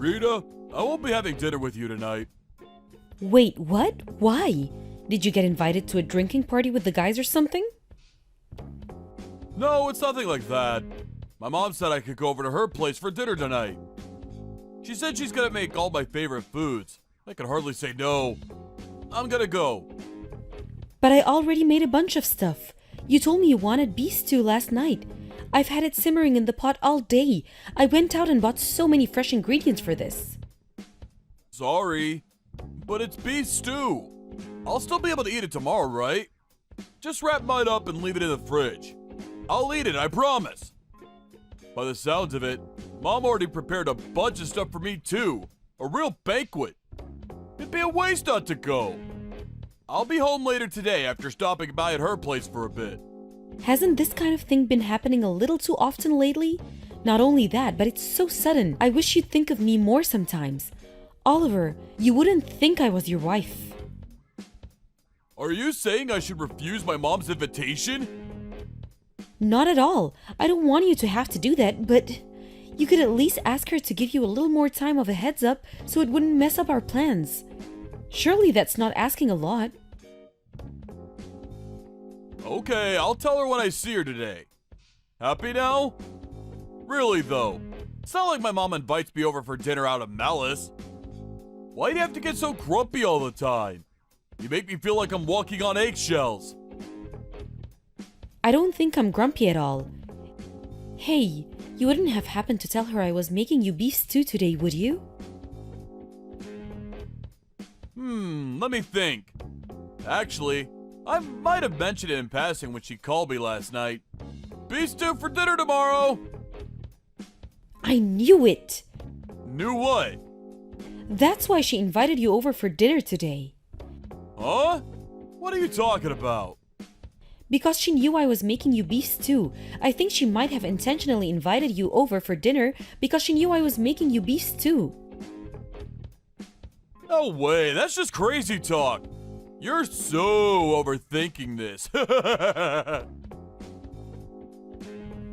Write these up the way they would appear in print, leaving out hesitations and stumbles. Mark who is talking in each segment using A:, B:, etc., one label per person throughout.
A: Rita, I won't be having dinner with you tonight.
B: Wait, what? Why? Did you get invited to a drinking party with the guys or something?
A: No, it's nothing like that. My mom said I could go over to her place for dinner tonight. She said she's gonna make all my favorite foods. I can hardly say no. I'm gonna go.
B: But I already made a bunch of stuff. You told me you wanted beef stew last night. I've had it simmering in the pot all day. I went out and bought so many fresh ingredients for this.
A: Sorry, but it's beef stew. I'll still be able to eat it tomorrow, right? Just wrap mine up and leave it in the fridge. I'll eat it, I promise. By the sounds of it, Mom already prepared a bunch of stuff for me too. A real banquet. It'd be a waste not to go. I'll be home later today after stopping by at her place for a bit.
B: Hasn't this kind of thing been happening a little too often lately? Not only that, but it's so sudden. I wish you'd think of me more sometimes. Oliver, you wouldn't think I was your wife.
A: Are you saying I should refuse my mom's invitation?
B: Not at all. I don't want you to have to do that, but you could at least ask her to give you a little more time of a heads up so it wouldn't mess up our plans. Surely that's not asking a lot.
A: Okay, I'll tell her when I see her today. Happy now? Really though, it's not like my mom invites me over for dinner out of malice. Why do you have to get so grumpy all the time? You make me feel like I'm walking on eggshells.
B: I don't think I'm grumpy at all. Hey, you wouldn't have happened to tell her I was making you beef stew today, would you?
A: Let me think. Actually, I might have mentioned it in passing when she called me last night. Beef stew for dinner tomorrow!
B: I knew it!
A: Knew what?
B: That's why she invited you over for dinner today.
A: Huh? What are you talking about?
B: Because she knew I was making you beef stew. I think she might have intentionally invited you over for dinner because she knew I was making you beef stew.
A: No way, that's just crazy talk. You're so overthinking this.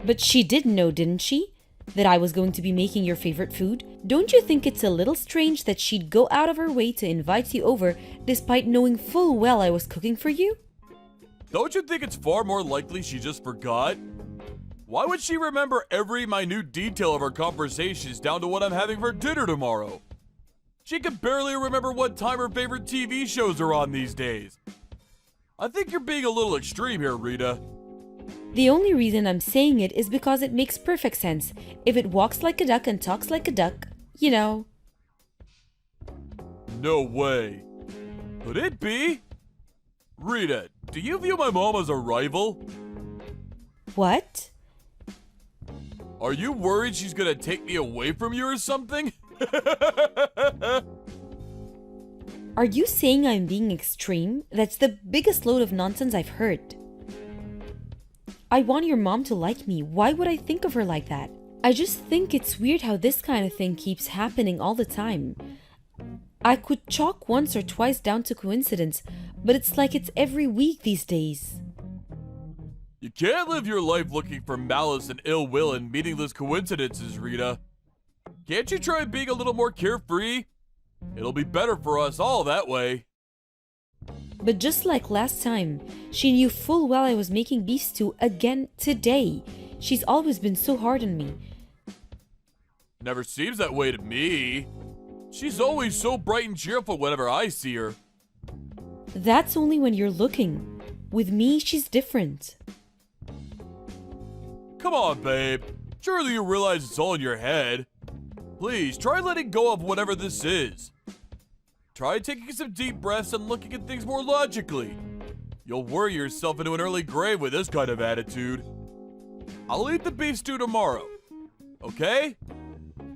B: But she did know, didn't she? That I was going to be making your favorite food? Don't you think it's a little strange that she'd go out of her way to invite you over despite knowing full well I was cooking for you?
A: Don't you think it's far more likely she just forgot? Why would she remember every minute detail of our conversations down to what I'm having for dinner tomorrow? She can barely remember what time her favorite TV shows are on these days. I think you're being a little extreme here, Rita.
B: The only reason I'm saying it is because it makes perfect sense. If it walks like a duck and talks like a duck, you know.
A: No way. Could it be? Rita, do you view my mom as a rival?
B: What?
A: Are you worried she's gonna take me away from you or something?
B: Are you saying I'm being extreme? That's the biggest load of nonsense I've heard. I want your mom to like me. Why would I think of her like that? I just think it's weird how this kind of thing keeps happening all the time. I could chalk once or twice down to coincidence, but it's like it's every week these days.
A: You can't live your life looking for malice and ill will and meaningless coincidences, Rita. Can't you try being a little more carefree? It'll be better for us all that way.
B: But just like last time, she knew full well I was making beef stew again today. She's always been so hard on me.
A: Never seems that way to me. She's always so bright and cheerful whenever I see her.
B: That's only when you're looking. With me, she's different.
A: Come on, babe. Surely you realize it's all in your head. Please, try letting go of whatever this is. Try taking some deep breaths and looking at things more logically. You'll worry yourself into an early grave with this kind of attitude. I'll eat the beef stew tomorrow. Okay?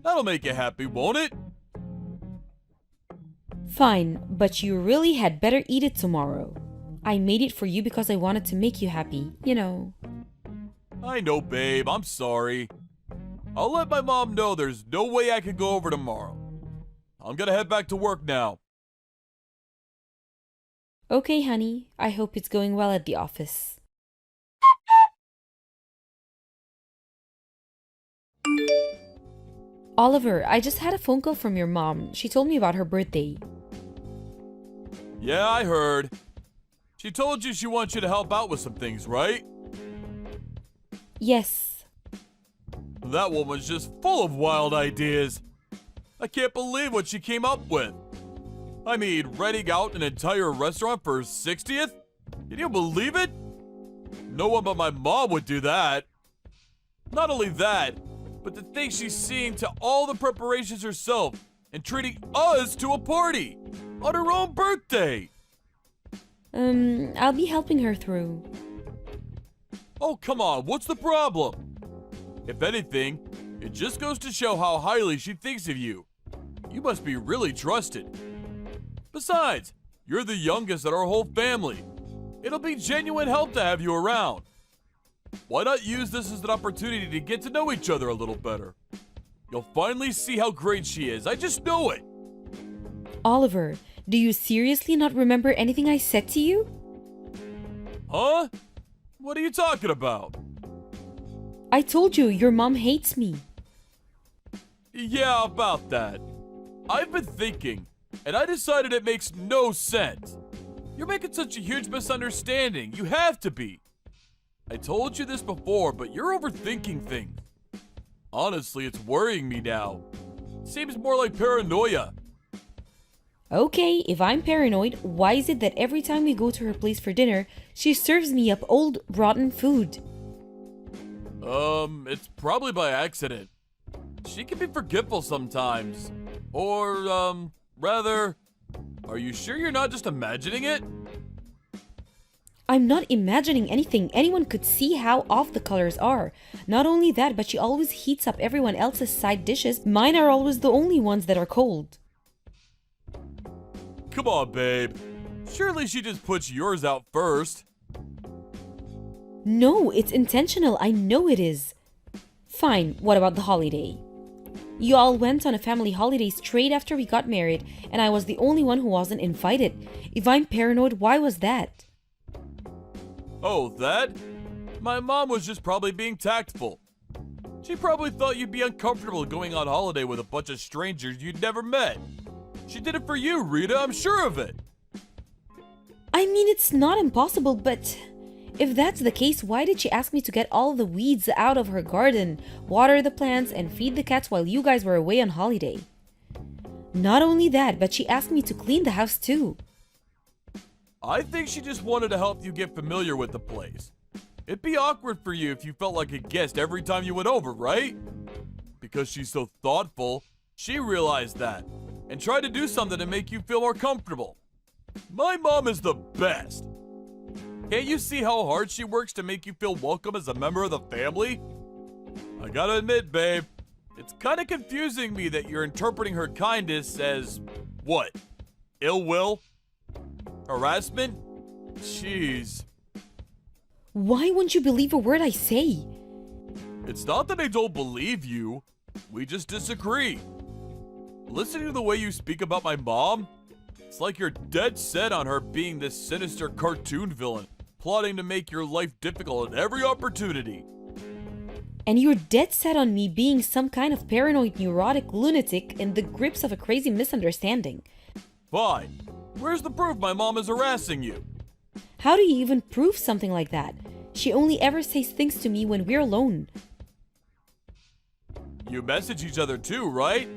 A: That'll make you happy, won't it?
B: Fine, but you really had better eat it tomorrow. I made it for you because I wanted to make you happy, you know.
A: I know, babe. I'm sorry. I'll let my mom know there's no way I can go over tomorrow. I'm gonna head back to work now.
B: Okay, honey. I hope it's going well at the office. Oliver, I just had a phone call from your mom. She told me about her birthday.
A: Yeah, I heard. She told you she wants you to help out with some things, right?
B: Yes.
A: That woman's just full of wild ideas. I can't believe what she came up with. I mean, renting out an entire restaurant for her 60th? Can you believe it? No one but my mom would do that. Not only that, but to think she's seeing to all the preparations herself and treating us to a party on her own birthday.
B: I'll be helping her through.
A: Oh, come on, what's the problem? If anything, it just goes to show how highly she thinks of you. You must be really trusted. Besides, you're the youngest in our whole family. It'll be genuine help to have you around. Why not use this as an opportunity to get to know each other a little better? You'll finally see how great she is. I just know it.
B: Oliver, do you seriously not remember anything I said to you?
A: Huh? What are you talking about?
B: I told you your mom hates me.
A: Yeah, about that. I've been thinking, and I decided it makes no sense. You're making such a huge misunderstanding. You have to be. I told you this before, but you're overthinking things. Honestly, it's worrying me now. Seems more like paranoia.
B: Okay, if I'm paranoid, why is it that every time we go to her place for dinner, she serves me up old, rotten food?
A: It's probably by accident. She can be forgetful sometimes. Or, rather, are you sure you're not just imagining it?
B: I'm not imagining anything. Anyone could see how off the colors are. Not only that, but she always heats up everyone else's side dishes. Mine are always the only ones that are cold.
A: Come on, babe. Surely she just puts yours out first.
B: No, it's intentional. I know it is. Fine, what about the holiday? You all went on a family holiday straight after we got married, and I was the only one who wasn't invited. If I'm paranoid, why was that?
A: Oh, that? My mom was just probably being tactful. She probably thought you'd be uncomfortable going on holiday with a bunch of strangers you'd never met. She did it for you, Rita, I'm sure of it.
B: I mean, it's not impossible, but if that's the case, why did she ask me to get all the weeds out of her garden, water the plants, and feed the cats while you guys were away on holiday? Not only that, but she asked me to clean the house too.
A: I think she just wanted to help you get familiar with the place. It'd be awkward for you if you felt like a guest every time you went over, right? Because she's so thoughtful, she realized that and tried to do something to make you feel more comfortable. My mom is the best. Can't you see how hard she works to make you feel welcome as a member of the family? I gotta admit, babe, it's kinda confusing me that you're interpreting her kindness as, what, ill will? Harassment? Jeez.
B: Why won't you believe a word I say?
A: It's not that I don't believe you. We just disagree. Listening to the way you speak about my mom, it's like you're dead set on her being this sinister cartoon villain, plotting to make your life difficult at every opportunity.
B: And you're dead set on me being some kind of paranoid neurotic lunatic in the grips of a crazy misunderstanding.
A: Fine. Where's the proof my mom is harassing you?
B: How do you even prove something like that? She only ever says things to me when we're alone.
A: You message each other too, right?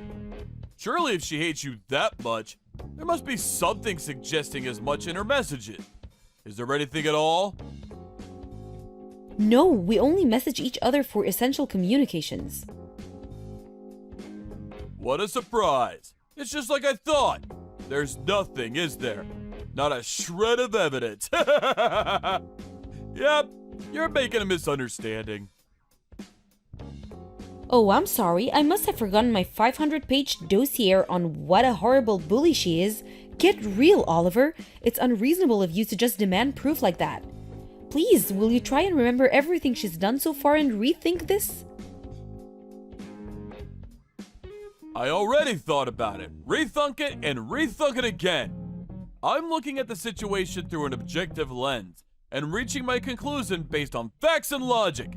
A: Surely if she hates you that much, there must be something suggesting as much in her messages. Is there anything at all?
B: No, we only message each other for essential communications.
A: What a surprise. It's just like I thought. There's nothing, is there? Not a shred of evidence. Yep, you're making a misunderstanding.
B: Oh, I'm sorry. I must have forgotten my 500-page dossier on what a horrible bully she is. Get real, Oliver. It's unreasonable of you to just demand proof like that. Please, will you try and remember everything she's done so far and rethink this?
A: I already thought about it. Rethunk it and rethunk it again. I'm looking at the situation through an objective lens and reaching my conclusion based on facts and logic.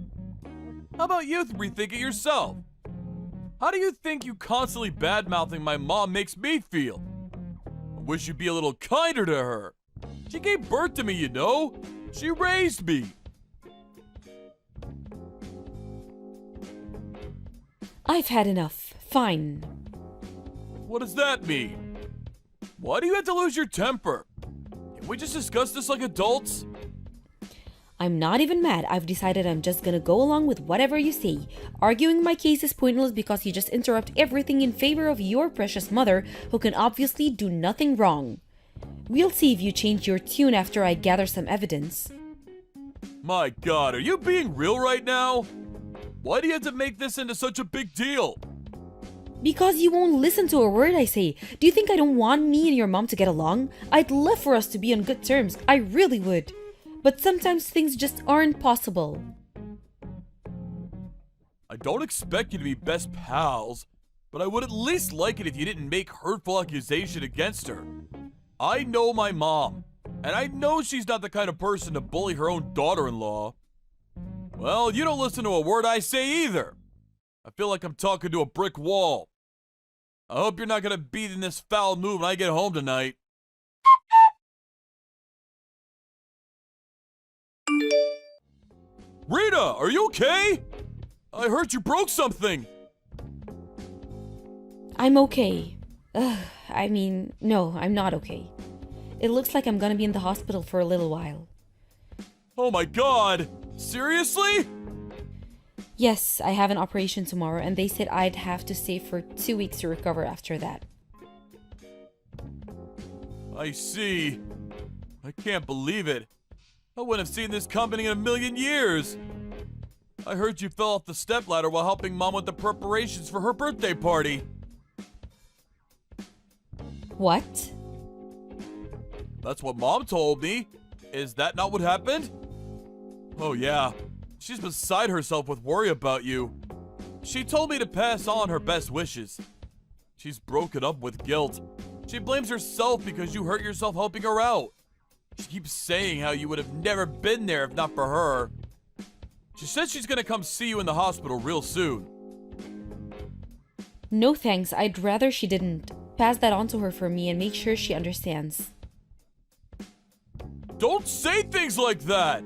A: How about you rethink it yourself? How do you think you constantly bad-mouthing my mom makes me feel? I wish you'd be a little kinder to her. She gave birth to me, you know? She raised me.
B: I've had enough. Fine.
A: What does that mean? Why do you have to lose your temper? Can we just discuss this like adults?
B: I'm not even mad. I've decided I'm just gonna go along with whatever you say. Arguing my case is pointless because you just interrupt everything in favor of your precious mother, who can obviously do nothing wrong. We'll see if you change your tune after I gather some evidence.
A: My God, are you being real right now? Why do you have to make this into such a big deal?
B: Because you won't listen to a word I say. Do you think I don't want me and your mom to get along? I'd love for us to be on good terms. I really would. But sometimes things just aren't possible.
A: I don't expect you to be best pals, but I would at least like it if you didn't make hurtful accusation against her. I know my mom, and I know she's not the kind of person to bully her own daughter-in-law. Well, you don't listen to a word I say either. I feel like I'm talking to a brick wall. I hope you're not gonna be in this foul mood when I get home tonight. Rita, are you okay? I heard you broke something.
B: I'm okay. No, I'm not okay. It looks like I'm gonna be in the hospital for a little while.
A: Oh my God! Seriously?
B: Yes, I have an operation tomorrow, and they said I'd have to stay for 2 weeks to recover after that.
A: I see. I can't believe it. I wouldn't have seen this coming in a million years. I heard you fell off the stepladder while helping Mom with the preparations for her birthday party.
B: What?
A: That's what Mom told me. Is that not what happened? Oh yeah. She's beside herself with worry about you. She told me to pass on her best wishes. She's broken up with guilt. She blames herself because you hurt yourself helping her out. She keeps saying how you would have never been there if not for her. She says she's gonna come see you in the hospital real soon.
B: No thanks, I'd rather she didn't. Pass that on to her for me and make sure she understands.
A: Don't say things like that!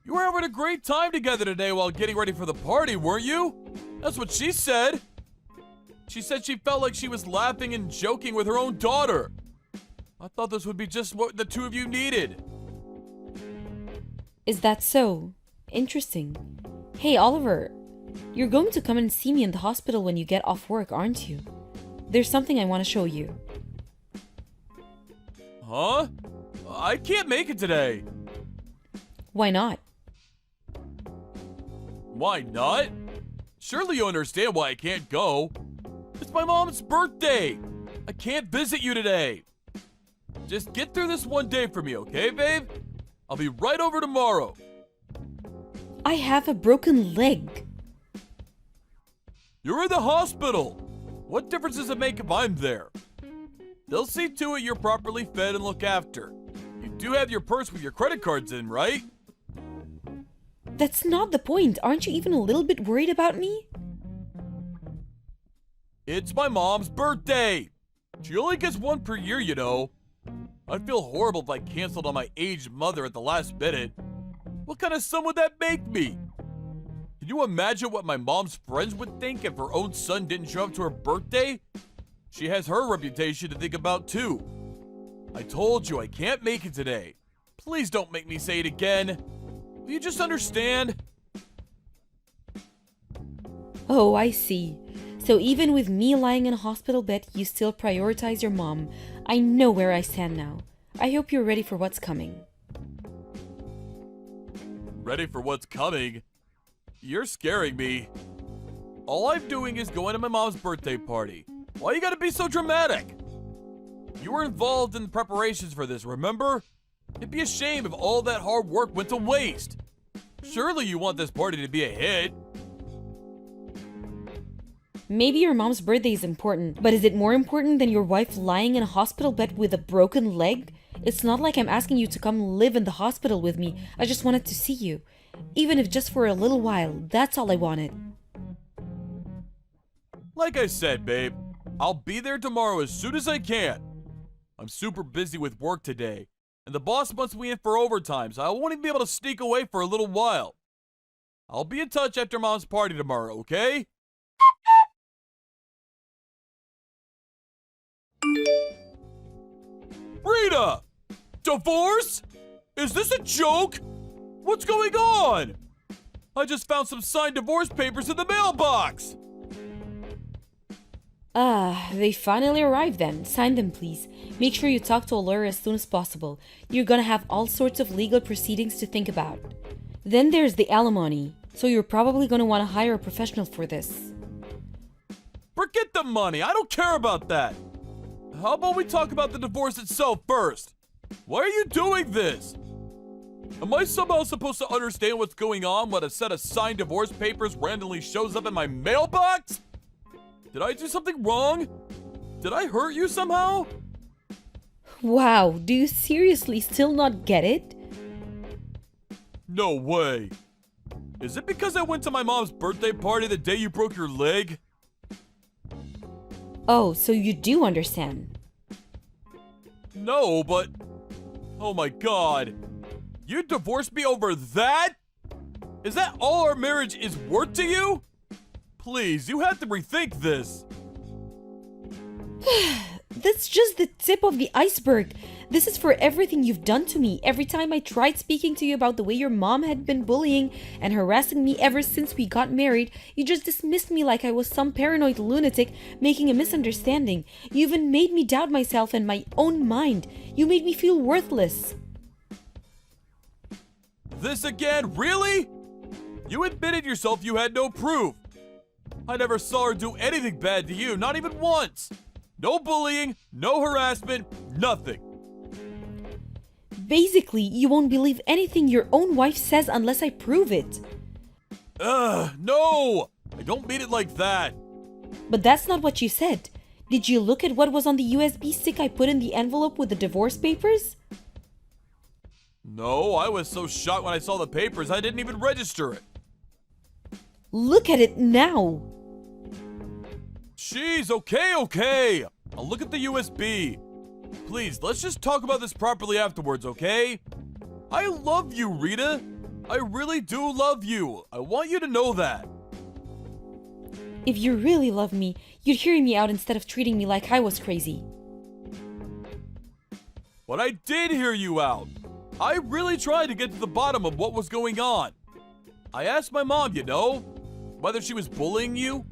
A: You were having a great time together today while getting ready for the party, weren't you? That's what she said. She said she felt like she was laughing and joking with her own daughter. I thought this would be just what the two of you needed.
B: Is that so? Interesting. Hey, Oliver, you're going to come and see me in the hospital when you get off work, aren't you? There's something I want to show you.
A: Huh? I can't make it today.
B: Why not?
A: Why not? Surely you understand why I can't go. It's my mom's birthday. I can't visit you today. Just get through this one day for me, okay, babe? I'll be right over tomorrow.
B: I have a broken leg.
A: You're in the hospital. What difference does it make if I'm there? They'll see to it you're properly fed and looked after. You do have your purse with your credit cards in, right?
B: That's not the point. Aren't you even a little bit worried about me?
A: It's my mom's birthday. She only gets one per year, you know. I'd feel horrible if I canceled on my aged mother at the last minute. What kind of son would that make me? Can you imagine what my mom's friends would think if her own son didn't show up to her birthday? She has her reputation to think about too. I told you I can't make it today. Please don't make me say it again. Will you just understand?
B: Oh, I see. So even with me lying in a hospital bed, you still prioritize your mom. I know where I stand now. I hope you're ready for what's coming.
A: Ready for what's coming? You're scaring me. All I'm doing is going to my mom's birthday party. Why you gotta be so dramatic? You were involved in the preparations for this, remember? It'd be a shame if all that hard work went to waste. Surely you want this party to be a hit.
B: Maybe your mom's birthday is important, but is it more important than your wife lying in a hospital bed with a broken leg? It's not like I'm asking you to come live in the hospital with me. I just wanted to see you. Even if just for a little while, that's all I wanted.
A: Like I said, babe, I'll be there tomorrow as soon as I can. I'm super busy with work today, and the boss wants me in for overtime, so I won't even be able to sneak away for a little while. I'll be in touch after Mom's party tomorrow, okay? Rita! Divorce? Is this a joke? What's going on? I just found some signed divorce papers in the mailbox.
B: They finally arrived then. Sign them, please. Make sure you talk to a lawyer as soon as possible. You're gonna have all sorts of legal proceedings to think about. Then there's the alimony, so you're probably gonna want to hire a professional for this.
A: Forget the money. I don't care about that. How about we talk about the divorce itself first? Why are you doing this? Am I somehow supposed to understand what's going on when a set of signed divorce papers randomly shows up in my mailbox? Did I do something wrong? Did I hurt you somehow?
B: Wow, do you seriously still not get it?
A: No way. Is it because I went to my mom's birthday party the day you broke your leg?
B: Oh, so you do understand.
A: No, but... Oh my god. You divorced me over that? Is that all our marriage is worth to you? Please, you have to rethink this.
B: That's just the tip of the iceberg. This is for everything you've done to me. Every time I tried speaking to you about the way your mom had been bullying and harassing me ever since we got married, you just dismissed me like I was some paranoid lunatic making a misunderstanding. You even made me doubt myself and my own mind. You made me feel worthless.
A: This again? Really? You admitted yourself you had no proof. I never saw her do anything bad to you, not even once. No bullying, no harassment, nothing.
B: Basically, you won't believe anything your own wife says unless I prove it.
A: No! I don't mean it like that.
B: But that's not what you said. Did you look at what was on the USB stick I put in the envelope with the divorce papers?
A: No, I was so shocked when I saw the papers I didn't even register it.
B: Look at it now.
A: Jeez, okay. I'll look at the USB. Please, let's just talk about this properly afterwards, okay? I love you, Rita. I really do love you. I want you to know that.
B: If you really love me, you'd hear me out instead of treating me like I was crazy.
A: But I did hear you out. I really tried to get to the bottom of what was going on. I asked my mom, whether she was bullying you.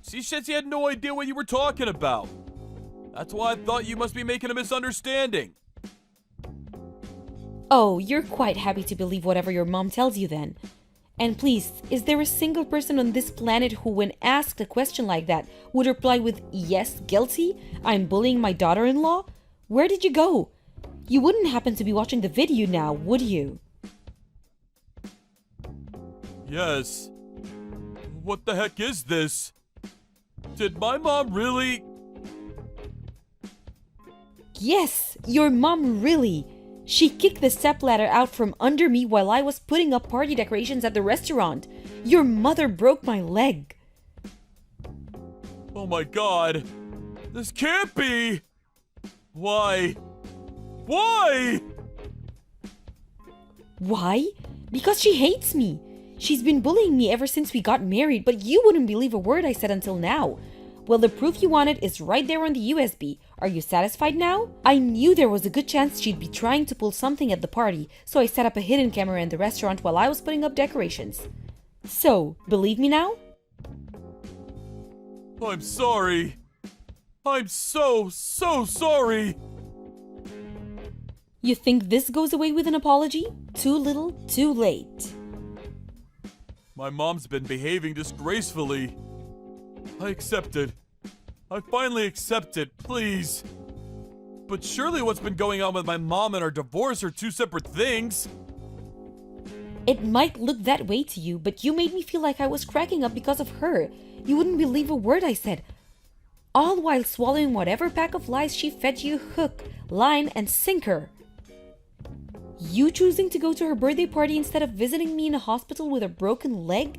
A: She said she had no idea what you were talking about. That's why I thought you must be making a misunderstanding.
B: Oh, you're quite happy to believe whatever your mom tells you then. And please, is there a single person on this planet who, when asked a question like that, would reply with, "Yes, guilty? I'm bullying my daughter-in-law"? Where did you go? You wouldn't happen to be watching the video now, would you?
A: Yes. What the heck is this? Did my mom really...
B: Yes, your mom really. She kicked the stepladder out from under me while I was putting up party decorations at the restaurant. Your mother broke my leg.
A: Oh my god. This can't be. Why? Why?
B: Why? Because she hates me. She's been bullying me ever since we got married, but you wouldn't believe a word I said until now. Well, the proof you wanted is right there on the USB. Are you satisfied now? I knew there was a good chance she'd be trying to pull something at the party, so I set up a hidden camera in the restaurant while I was putting up decorations. So, believe me now?
A: I'm sorry. I'm so sorry.
B: You think this goes away with an apology? Too little, too late.
A: My mom's been behaving disgracefully. I accepted. I finally accepted, please. But surely what's been going on with my mom and our divorce are two separate things.
B: It might look that way to you, but you made me feel like I was cracking up because of her. You wouldn't believe a word I said. All while swallowing whatever pack of lies she fed you hook, line, and sinker. You choosing to go to her birthday party instead of visiting me in a hospital with a broken leg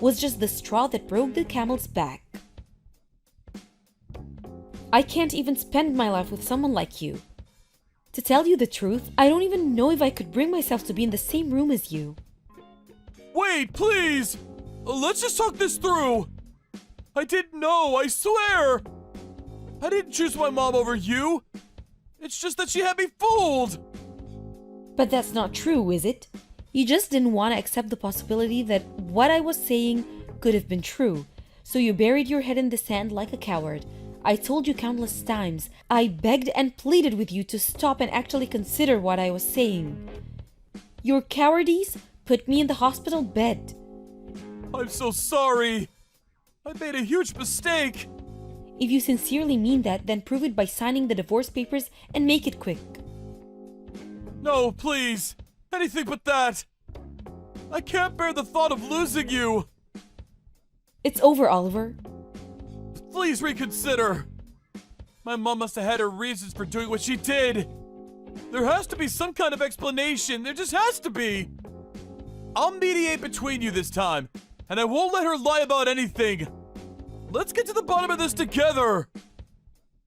B: was just the straw that broke the camel's back. I can't even spend my life with someone like you. To tell you the truth, I don't even know if I could bring myself to be in the same room as you.
A: Wait, please! Let's just talk this through! I didn't know, I swear! I didn't choose my mom over you! It's just that she had me fooled!
B: But that's not true, is it? You just didn't want to accept the possibility that what I was saying could have been true, so you buried your head in the sand like a coward. I told you countless times. I begged and pleaded with you to stop and actually consider what I was saying. Your cowardice put me in the hospital bed.
A: I'm so sorry! I made a huge mistake!
B: If you sincerely mean that, then prove it by signing the divorce papers and make it quick.
A: No, please! Anything but that! I can't bear the thought of losing you!
B: It's over, Oliver.
A: Please reconsider! My mom must have had her reasons for doing what she did! There has to be some kind of explanation, there just has to be! I'll mediate between you this time, and I won't let her lie about anything! Let's get to the bottom of this together!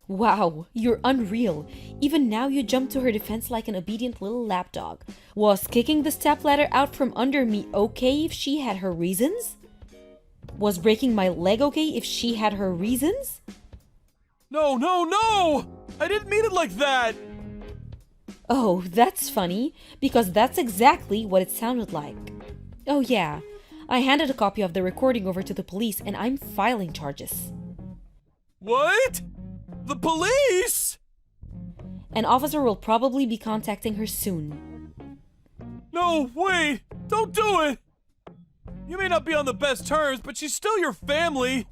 B: Wow, you're unreal. Even now you jump to her defense like an obedient little lapdog. Was kicking the stepladder out from under me okay if she had her reasons? Was breaking my leg okay if she had her reasons?
A: No, no, no! I didn't mean it like that!
B: Oh, that's funny, because that's exactly what it sounded like. Oh yeah, I handed a copy of the recording over to the police and I'm filing charges.
A: What? The police?
B: An officer will probably be contacting her soon.
A: No, wait! Don't do it! You may not be on the best terms, but she's still your family!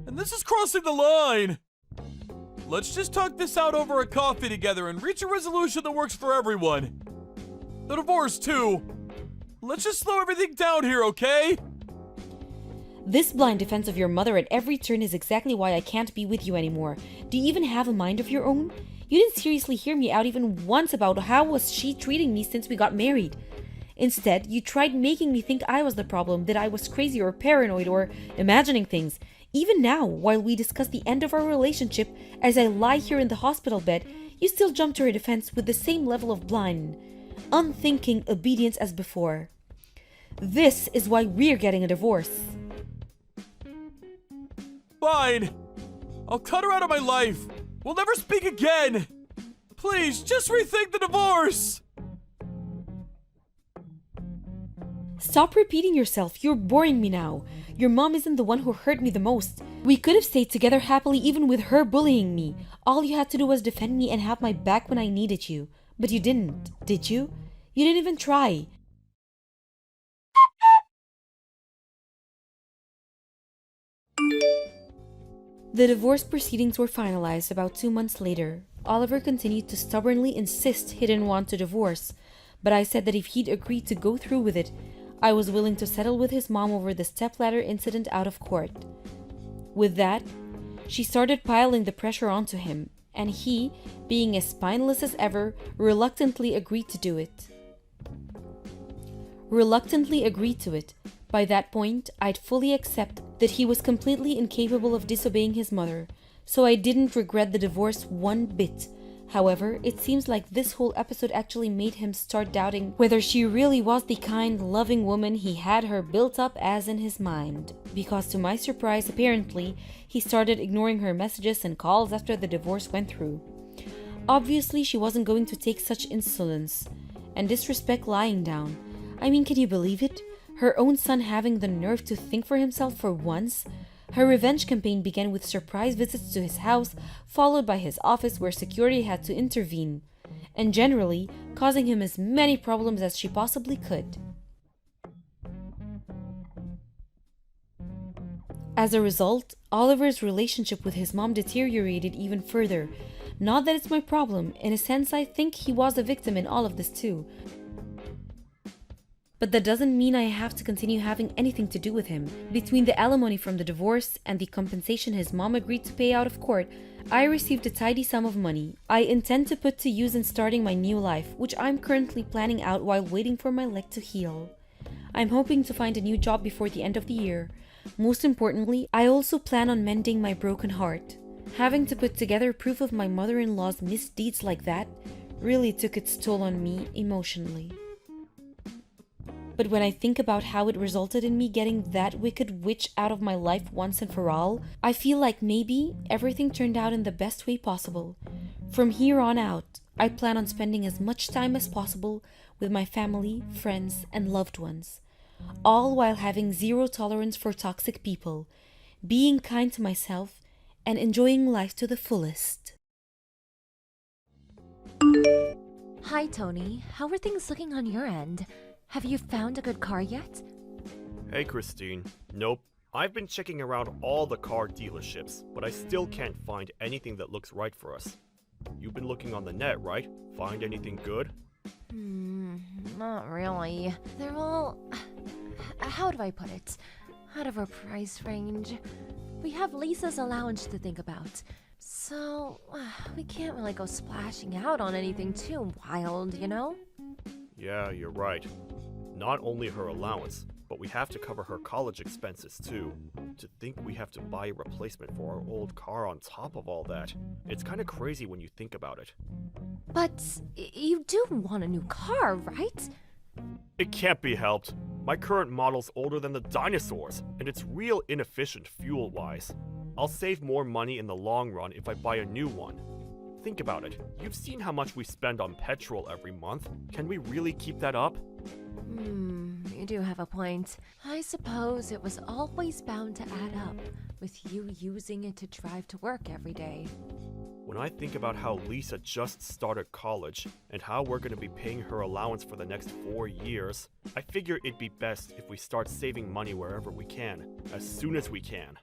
A: And this is crossing the line! Let's just talk this out over a coffee together and reach a resolution that works for everyone. The divorce, too. Let's just slow everything down here, okay?
B: This blind defense of your mother at every turn is exactly why I can't be with you anymore. Do you even have a mind of your own? You didn't seriously hear me out even once about how was she treating me since we got married. Instead, you tried making me think I was the problem, that I was crazy or paranoid or imagining things. Even now, while we discuss the end of our relationship, as I lie here in the hospital bed, you still jump to her defense with the same level of blind, unthinking obedience as before. This is why we're getting a divorce.
A: Fine. I'll cut her out of my life. We'll never speak again. Please, just rethink the divorce.
B: Stop repeating yourself. You're boring me now. Your mom isn't the one who hurt me the most. We could have stayed together happily even with her bullying me. All you had to do was defend me and have my back when I needed you. But you didn't, did you? You didn't even try. The divorce proceedings were finalized about 2 months later. Oliver continued to stubbornly insist he didn't want to divorce, but I said that if he'd agreed to go through with it, I was willing to settle with his mom over the stepladder incident out of court. With that, she started piling the pressure onto him, and he, being as spineless as ever, reluctantly agreed to it. By that point, I'd fully accept that he was completely incapable of disobeying his mother, so I didn't regret the divorce one bit. However, it seems like this whole episode actually made him start doubting whether she really was the kind, loving woman he had her built up as in his mind. Because to my surprise, apparently, he started ignoring her messages and calls after the divorce went through. Obviously, she wasn't going to take such insolence and disrespect lying down. I mean, can you believe it? Her own son having the nerve to think for himself for once? Her revenge campaign began with surprise visits to his house, followed by his office where security had to intervene, and generally causing him as many problems as she possibly could. As a result, Oliver's relationship with his mom deteriorated even further. Not that it's my problem, in a sense I think he was a victim in all of this too. But that doesn't mean I have to continue having anything to do with him. Between the alimony from the divorce and the compensation his mom agreed to pay out of court, I received a tidy sum of money I intend to put to use in starting my new life, which I'm currently planning out while waiting for my leg to heal. I'm hoping to find a new job before the end of the year. Most importantly, I also plan on mending my broken heart. Having to put together proof of my mother-in-law's misdeeds like that really took its toll on me emotionally. But when I think about how it resulted in me getting that wicked witch out of my life once and for all, I feel like maybe everything turned out in the best way possible. From here on out, I plan on spending as much time as possible with my family, friends, and loved ones, all while having zero tolerance for toxic people, being kind to myself, and enjoying life to the fullest.
C: Hi, Tony. How are things looking on your end? Have you found a good car yet?
D: Hey, Christine. Nope. I've been checking around all the car dealerships, but I still can't find anything that looks right for us. You've been looking on the net, right? Find anything good?
C: Not really. They're all... How do I put it? Out of our price range. We have Lisa's allowance to think about. So, we can't really go splashing out on anything too wild, you know?
D: Yeah, you're right. Not only her allowance, but we have to cover her college expenses too. To think we have to buy a replacement for our old car on top of all that. It's kind of crazy when you think about it.
C: But you do want a new car, right?
D: It can't be helped. My current model's older than the dinosaurs, and it's real inefficient fuel-wise. I'll save more money in the long run if I buy a new one. Think about it. You've seen how much we spend on petrol every month. Can we really keep that up?
C: You do have a point. I suppose it was always bound to add up, with you using it to drive to work every day.
D: When I think about how Lisa just started college, and how we're going to be paying her allowance for the next 4 years, I figure it'd be best if we start saving money wherever we can, as soon as we can.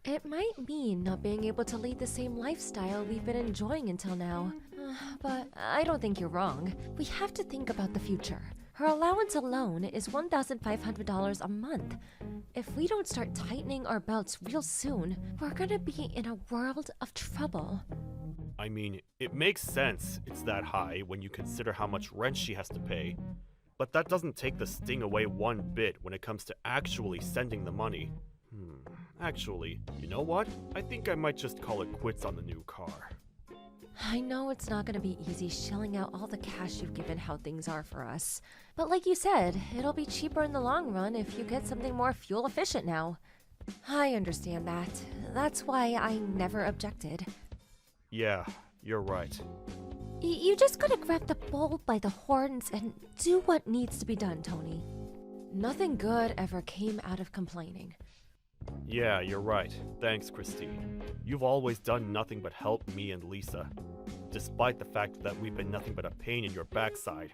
C: It might mean not being able to lead the same lifestyle we've been enjoying until now. But I don't think you're wrong. We have to think about the future. Her allowance alone is $1,500 a month. If we don't start tightening our belts real soon, we're gonna be in a world of trouble.
D: I mean, it makes sense it's that high when you consider how much rent she has to pay. But that doesn't take the sting away one bit when it comes to actually sending the money. Actually, you know what? I think I might just call it quits on the new car.
C: I know it's not gonna be easy shelling out all the cash you've given how things are for us. But like you said, it'll be cheaper in the long run if you get something more fuel efficient now. I understand that. That's why I never objected.
D: Yeah, you're right.
C: You just gotta grab the bull by the horns and do what needs to be done, Tony. Nothing good ever came out of complaining.
D: Yeah, you're right. Thanks, Christine. You've always done nothing but help me and Lisa, despite the fact that we've been nothing but a pain in your backside.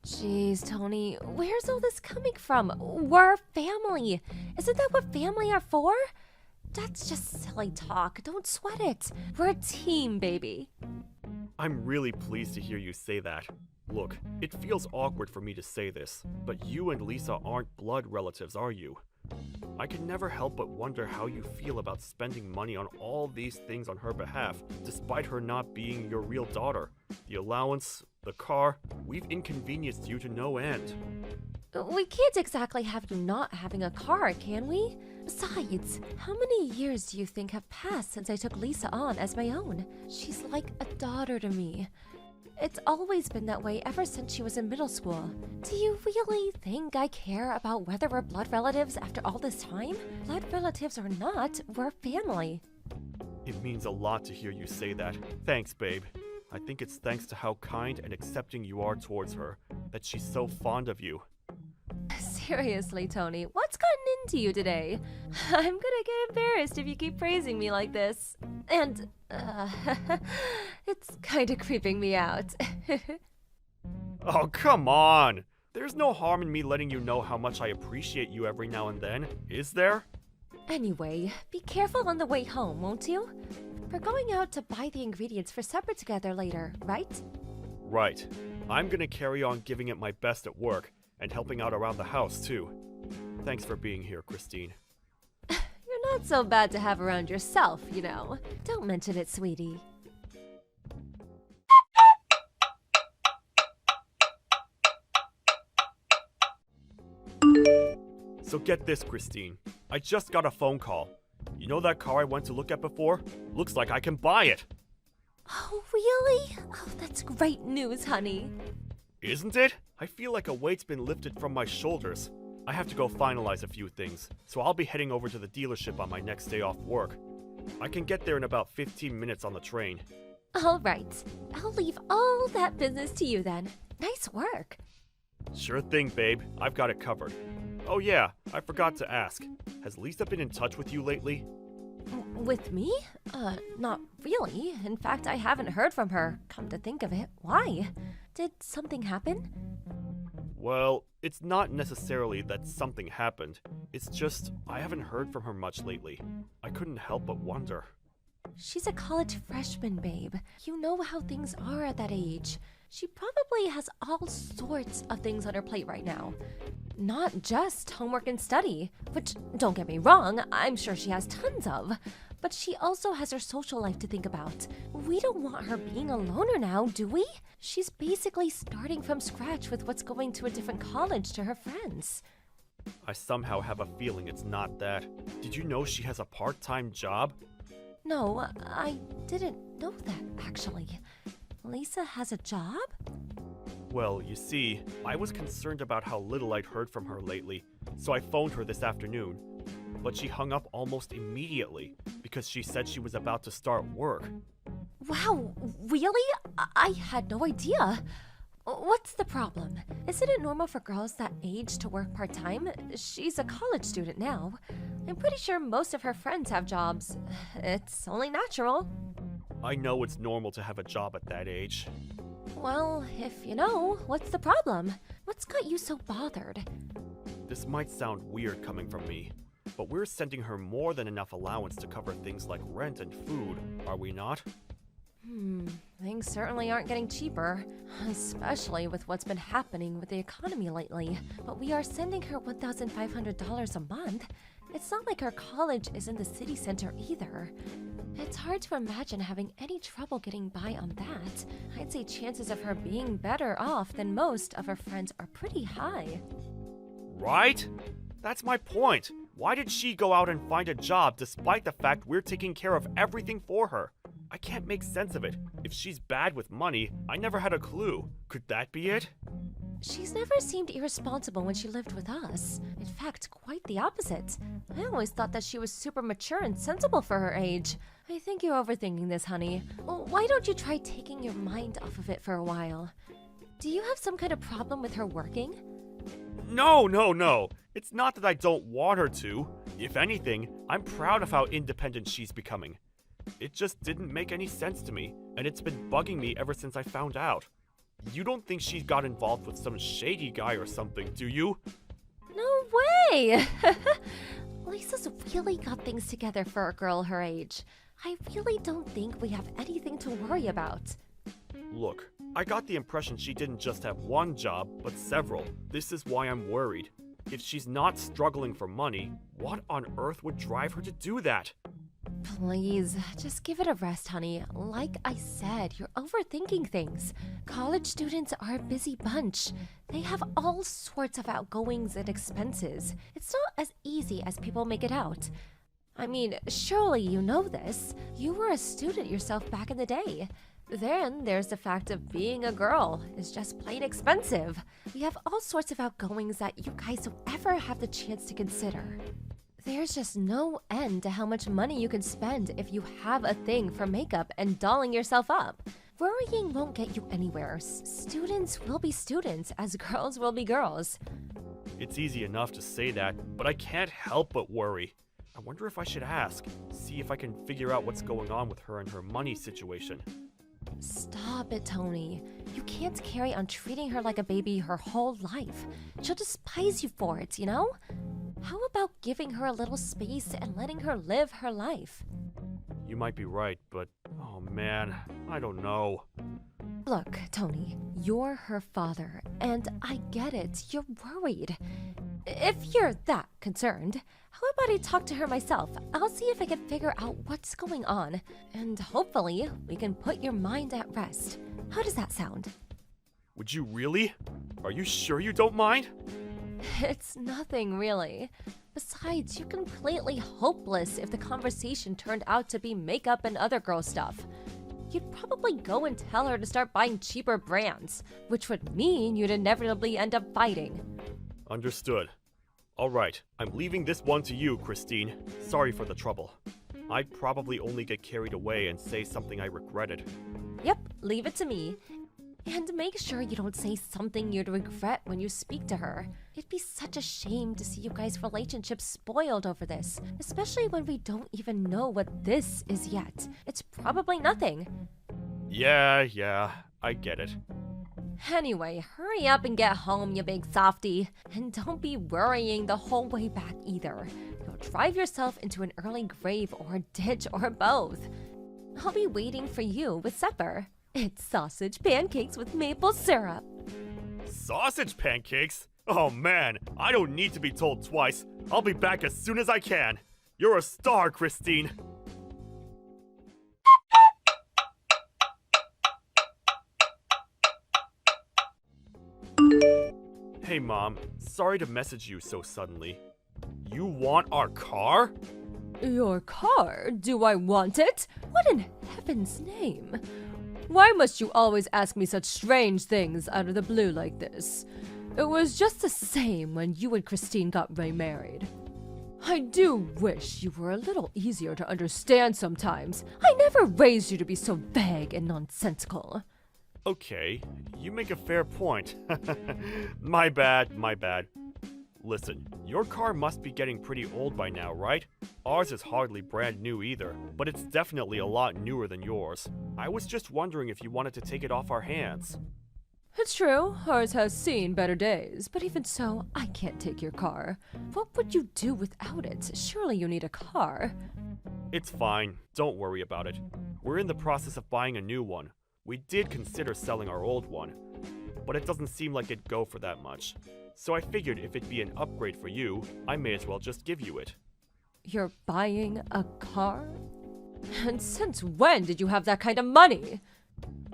C: Jeez, Tony, where's all this coming from? We're family. Isn't that what family are for? That's just silly talk. Don't sweat it. We're a team, baby.
D: I'm really pleased to hear you say that. Look, it feels awkward for me to say this, but you and Lisa aren't blood relatives, are you? I can never help but wonder how you feel about spending money on all these things on her behalf, despite her not being your real daughter. The allowance, the car, we've inconvenienced you to no end.
C: We can't exactly have you not having a car, can we? Besides, how many years do you think have passed since I took Lisa on as my own? She's like a daughter to me. It's always been that way ever since she was in middle school. Do you really think I care about whether we're blood relatives after all this time? Blood relatives or not, we're family.
D: It means a lot to hear you say that. Thanks, babe. I think it's thanks to how kind and accepting you are towards her that she's so fond of you.
C: Seriously, Tony, what's gotten into you today? I'm gonna get embarrassed if you keep praising me like this. And, it's kinda creeping me out.
D: Oh, come on! There's no harm in me letting you know how much I appreciate you every now and then, is there?
C: Anyway, be careful on the way home, won't you? We're going out to buy the ingredients for supper together later, right?
D: Right. I'm gonna carry on giving it my best at work, and helping out around the house, too. Thanks for being here, Christine.
C: You're not so bad to have around yourself, you know. Don't mention it, sweetie.
D: So get this, Christine. I just got a phone call. You know that car I went to look at before? Looks like I can buy it.
C: Oh, really? Oh, that's great news, honey.
D: Isn't it? I feel like a weight's been lifted from my shoulders. I have to go finalize a few things, so I'll be heading over to the dealership on my next day off work. I can get there in about 15 minutes on the train.
C: All right. I'll leave all that business to you then. Nice work.
D: Sure thing, babe. I've got it covered. Oh yeah, I forgot to ask. Has Lisa been in touch with you lately?
C: With me? Not really. In fact, I haven't heard from her. Come to think of it, why? Did something happen?
D: Well, it's not necessarily that something happened. It's just, I haven't heard from her much lately. I couldn't help but wonder.
C: She's a college freshman, babe. You know how things are at that age. She probably has all sorts of things on her plate right now. Not just homework and study, which, don't get me wrong, I'm sure she has tons of. But she also has her social life to think about. We don't want her being a loner now, do we? She's basically starting from scratch with what's going to a different college to her friends.
D: I somehow have a feeling it's not that. Did you know she has a part-time job?
C: No, I didn't know that, actually. Lisa has a job?
D: Well, you see, I was concerned about how little I'd heard from her lately, so I phoned her this afternoon. But she hung up almost immediately because she said she was about to start work.
C: Wow, really? I had no idea. What's the problem? Isn't it normal for girls that age to work part-time? She's a college student now. I'm pretty sure most of her friends have jobs. It's only natural.
D: I know it's normal to have a job at that age.
C: Well, if you know, what's the problem? What's got you so bothered?
D: This might sound weird coming from me, but we're sending her more than enough allowance to cover things like rent and food, are we not?
C: Things certainly aren't getting cheaper, especially with what's been happening with the economy lately. But we are sending her $1,500 a month. It's not like her college is in the city center either. It's hard to imagine having any trouble getting by on that. I'd say chances of her being better off than most of her friends are pretty high.
D: Right? That's my point. Why did she go out and find a job despite the fact we're taking care of everything for her? I can't make sense of it. If she's bad with money, I never had a clue. Could that be it?
C: She's never seemed irresponsible when she lived with us. In fact, quite the opposite. I always thought that she was super mature and sensible for her age. I think you're overthinking this, honey. Why don't you try taking your mind off of it for a while? Do you have some kind of problem with her working?
D: No. It's not that I don't want her to. If anything, I'm proud of how independent she's becoming. It just didn't make any sense to me, and it's been bugging me ever since I found out. You don't think she got involved with some shady guy or something, do you?
C: No way! Lisa's really got things together for a girl her age. I really don't think we have anything to worry about.
D: Look, I got the impression she didn't just have one job, but several. This is why I'm worried. If she's not struggling for money, what on earth would drive her to do that?
C: Please, just give it a rest, honey. Like I said, you're overthinking things. College students are a busy bunch. They have all sorts of outgoings and expenses. It's not as easy as people make it out. I mean, surely you know this. You were a student yourself back in the day. Then there's the fact of being a girl is just plain expensive. We have all sorts of outgoings that you guys don't ever have the chance to consider. There's just no end to how much money you can spend if you have a thing for makeup and dolling yourself up. Worrying won't get you anywhere. Students will be students, as girls will be girls.
D: It's easy enough to say that, but I can't help but worry. I wonder if I should ask, see if I can figure out what's going on with her and her money situation.
C: Stop it, Tony. You can't carry on treating her like a baby her whole life. She'll despise you for it, you know? How about giving her a little space and letting her live her life?
D: You might be right, but oh man, I don't know.
C: Look, Tony, you're her father, and I get it. You're worried. If you're that concerned, how about I talk to her myself? I'll see if I can figure out what's going on, and hopefully we can put your mind at rest. How does that sound?
D: Would you really? Are you sure you don't mind?
C: It's nothing, really. Besides, you're completely hopeless if the conversation turned out to be makeup and other girl stuff. You'd probably go and tell her to start buying cheaper brands, which would mean you'd inevitably end up fighting.
D: Understood. Alright, I'm leaving this one to you, Christine. Sorry for the trouble. I'd probably only get carried away and say something I regretted.
C: Yep, leave it to me. And make sure you don't say something you'd regret when you speak to her. It'd be such a shame to see you guys' relationship spoiled over this, especially when we don't even know what this is yet. It's probably nothing.
D: Yeah, I get it.
C: Anyway, hurry up and get home, you big softy. And don't be worrying the whole way back either. You'll drive yourself into an early grave or ditch or both. I'll be waiting for you with supper. It's sausage pancakes with maple syrup.
D: Sausage pancakes? Oh man, I don't need to be told twice. I'll be back as soon as I can. You're a star, Christine. Hey Mom, sorry to message you so suddenly. You want our car?
C: Your car? Do I want it? What in heaven's name? Why must you always ask me such strange things out of the blue like this? It was just the same when you and Christine got remarried. I do wish you were a little easier to understand sometimes. I never raised you to be so vague and nonsensical.
D: Okay, you make a fair point. My bad. Listen, your car must be getting pretty old by now, right? Ours is hardly brand new either, but it's definitely a lot newer than yours. I was just wondering if you wanted to take it off our hands.
C: It's true, ours has seen better days, but even so, I can't take your car. What would you do without it? Surely you need a car.
D: It's fine, don't worry about it. We're in the process of buying a new one. We did consider selling our old one, but it doesn't seem like it'd go for that much. So I figured if it'd be an upgrade for you, I may as well just give you it.
C: You're buying a car? And since when did you have that kind of money?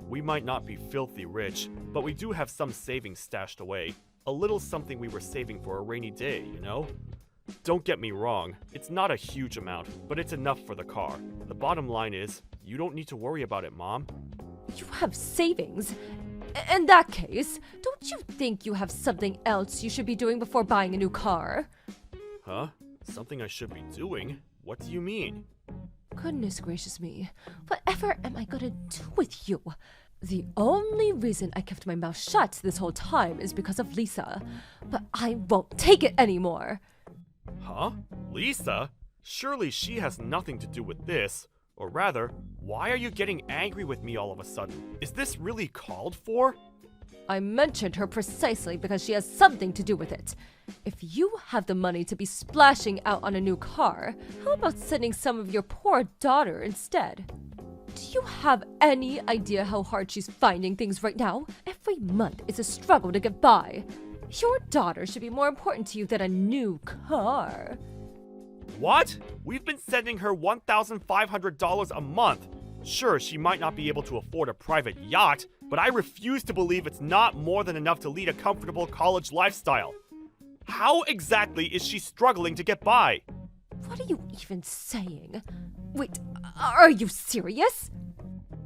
D: We might not be filthy rich, but we do have some savings stashed away. A little something we were saving for a rainy day, you know? Don't get me wrong, it's not a huge amount, but it's enough for the car. The bottom line is, you don't need to worry about it, Mom.
C: You have savings? In that case, don't you think you have something else you should be doing before buying a new car?
D: Huh? Something I should be doing? What do you mean?
C: Goodness gracious me. Whatever am I gonna do with you? The only reason I kept my mouth shut this whole time is because of Lisa. But I won't take it anymore.
D: Huh? Lisa? Surely she has nothing to do with this. Or rather, why are you getting angry with me all of a sudden? Is this really called for?
C: I mentioned her precisely because she has something to do with it. If you have the money to be splashing out on a new car, how about sending some of your poor daughter instead? Do you have any idea how hard she's finding things right now? Every month is a struggle to get by. Your daughter should be more important to you than a new car.
D: What? We've been sending her $1,500 a month. Sure, she might not be able to afford a private yacht, but I refuse to believe it's not more than enough to lead a comfortable college lifestyle. How exactly is she struggling to get by?
C: What are you even saying? Wait, are you serious?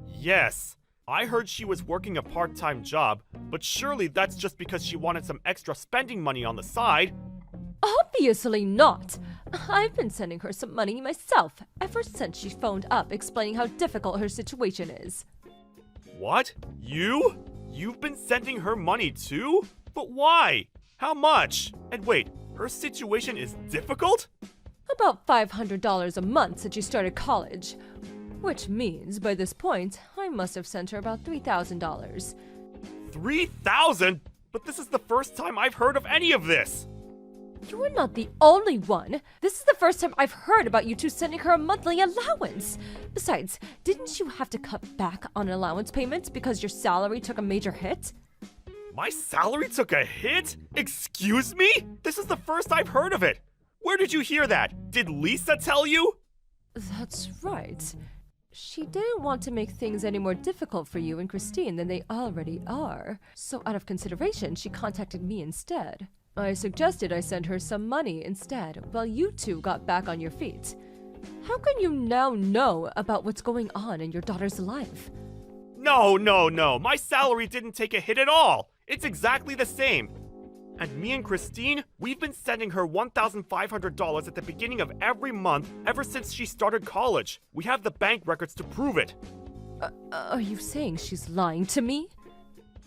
D: Yes. I heard she was working a part-time job, but surely that's just because she wanted some extra spending money on the side.
C: Obviously not. I've been sending her some money myself ever since she phoned up explaining how difficult her situation is.
D: What? You? You've been sending her money too? But why? How much? And wait, her situation is difficult?
C: About $500 a month since she started college. Which means, by this point, I must have sent her about $3,000.
D: 3,000? But this is the first time I've heard of any of this!
C: You're not the only one. This is the first time I've heard about you two sending her a monthly allowance. Besides, didn't you have to cut back on allowance payments because your salary took a major hit?
D: My salary took a hit? Excuse me? This is the first I've heard of it. Where did you hear that? Did Lisa tell you?
C: That's right. She didn't want to make things any more difficult for you and Christine than they already are. So out of consideration, she contacted me instead. I suggested I send her some money instead, while you two got back on your feet. How can you now know about what's going on in your daughter's life?
D: No, no, no. My salary didn't take a hit at all. It's exactly the same. And me and Christine, we've been sending her $1,500 at the beginning of every month ever since she started college. We have the bank records to prove it.
C: Are you saying she's lying to me?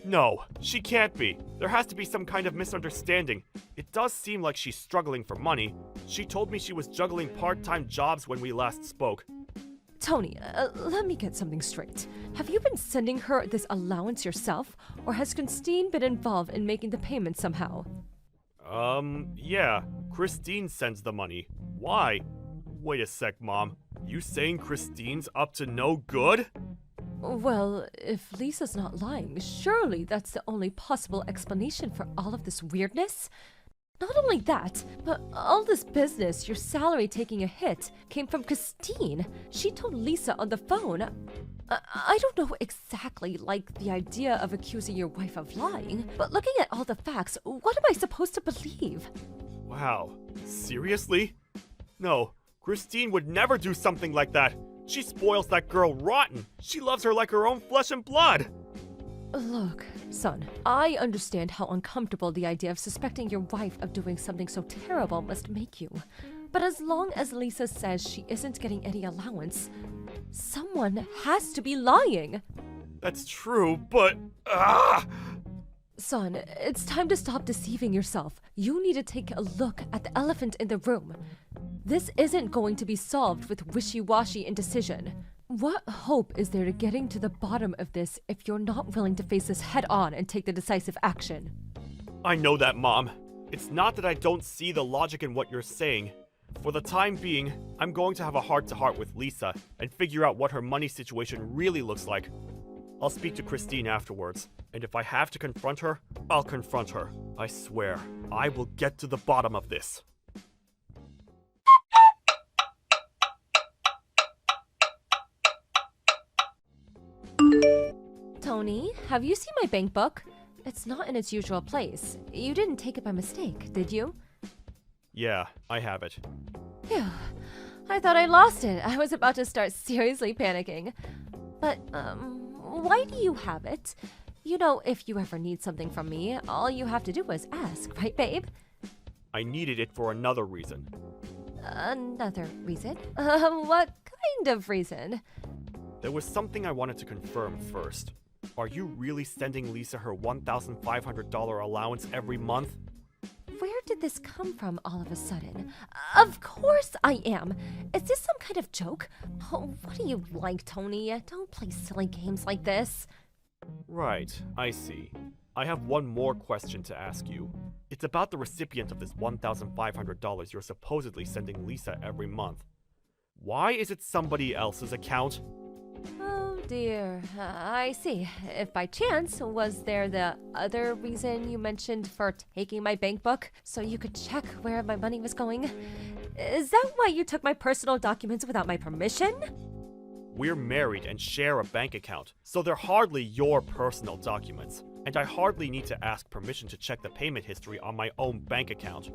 D: No, she can't be. There has to be some kind of misunderstanding. It does seem like she's struggling for money. She told me she was juggling part-time jobs when we last spoke.
C: Tony, let me get something straight. Have you been sending her this allowance yourself, or has Christine been involved in making the payment somehow?
D: Yeah. Christine sends the money. Why? Wait a sec, Mom. You saying Christine's up to no good?
C: Well, if Lisa's not lying, surely that's the only possible explanation for all of this weirdness. Not only that, but all this business, your salary taking a hit, came from Christine. She told Lisa on the phone. I don't know exactly like the idea of accusing your wife of lying, but looking at all the facts, what am I supposed to believe?
D: Wow. Seriously? No, Christine would never do something like that. She spoils that girl rotten. She loves her like her own flesh and blood.
C: Look, son, I understand how uncomfortable the idea of suspecting your wife of doing something so terrible must make you. But as long as Lisa says she isn't getting any allowance, someone has to be lying.
D: That's true, but...
C: Son, it's time to stop deceiving yourself. You need to take a look at the elephant in the room. This isn't going to be solved with wishy-washy indecision. What hope is there to getting to the bottom of this if you're not willing to face this head-on and take the decisive action?
D: I know that, Mom. It's not that I don't see the logic in what you're saying. For the time being, I'm going to have a heart-to-heart with Lisa and figure out what her money situation really looks like. I'll speak to Christine afterwards, and if I have to confront her, I'll confront her. I swear, I will get to the bottom of this.
C: Tony, have you seen my bank book? It's not in its usual place. You didn't take it by mistake, did you?
D: Yeah, I have it.
C: Phew. I thought I lost it. I was about to start seriously panicking. But, why do you have it? You know, if you ever need something from me, all you have to do is ask, right, babe?
D: I needed it for another reason.
C: Another reason? What kind of reason?
D: There was something I wanted to confirm first. Are you really sending Lisa her $1,500 allowance every month?
C: Where did this come from all of a sudden? Of course I am. Is this some kind of joke? Oh, what do you like, Tony? Don't play silly games like this.
D: Right, I see. I have one more question to ask you. It's about the recipient of this $1,500 you're supposedly sending Lisa every month. Why is it somebody else's account?
C: Oh dear, I see. If by chance, was there the other reason you mentioned for taking my bank book, so you could check where my money was going? Is that why you took my personal documents without my permission?
D: We're married and share a bank account, so they're hardly your personal documents, and I hardly need to ask permission to check the payment history on my own bank account.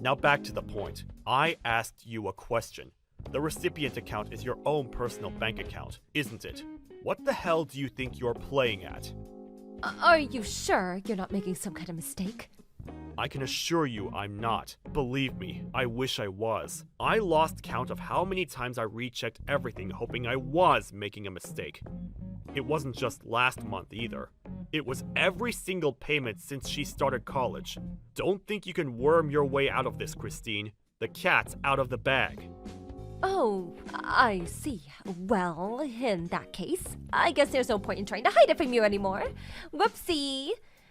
D: Now back to the point. I asked you a question. The recipient account is your own personal bank account, isn't it? What the hell do you think you're playing at?
C: Are you sure you're not making some kind of mistake?
D: I can assure you I'm not. Believe me, I wish I was. I lost count of how many times I rechecked everything hoping I was making a mistake. It wasn't just last month either. It was every single payment since she started college. Don't think you can worm your way out of this, Christine. The cat's out of the bag.
C: Oh, I see. Well, in that case, I guess there's no point in trying to hide it from you anymore. Whoopsie!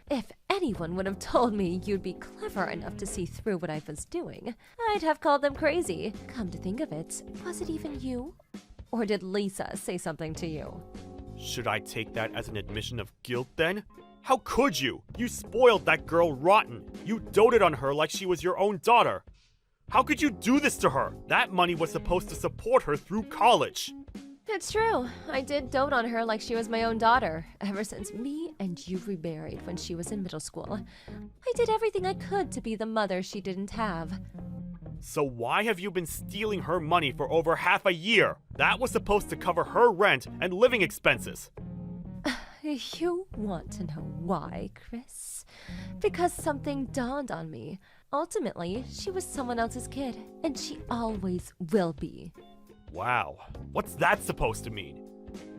C: If anyone would have told me you'd be clever enough to see through what I was doing, I'd have called them crazy. Come to think of it, was it even you? Or did Lisa say something to you?
D: Should I take that as an admission of guilt then? How could you? You spoiled that girl rotten. You doted on her like she was your own daughter. How could you do this to her? That money was supposed to support her through college.
C: It's true. I did dote on her like she was my own daughter, ever since me and you remarried when she was in middle school. I did everything I could to be the mother she didn't have.
D: So why have you been stealing her money for over half a year? That was supposed to cover her rent and living expenses.
C: You want to know why, Chris? Because something dawned on me. Ultimately, she was someone else's kid, and she always will be.
D: Wow, what's that supposed to mean?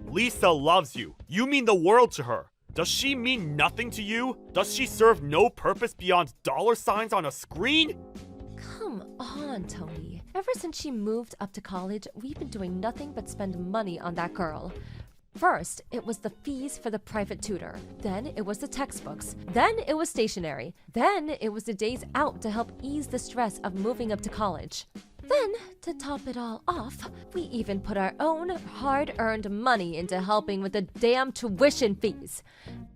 D: Lisa loves you. You mean the world to her. Does she mean nothing to you? Does she serve no purpose beyond dollar signs on a screen?
C: Come on, Tony. Ever since she moved up to college, we've been doing nothing but spend money on that girl. First, it was the fees for the private tutor. Then it was the textbooks. Then it was stationery. Then it was the days out to help ease the stress of moving up to college. Then, to top it all off, we even put our own hard-earned money into helping with the damn tuition fees.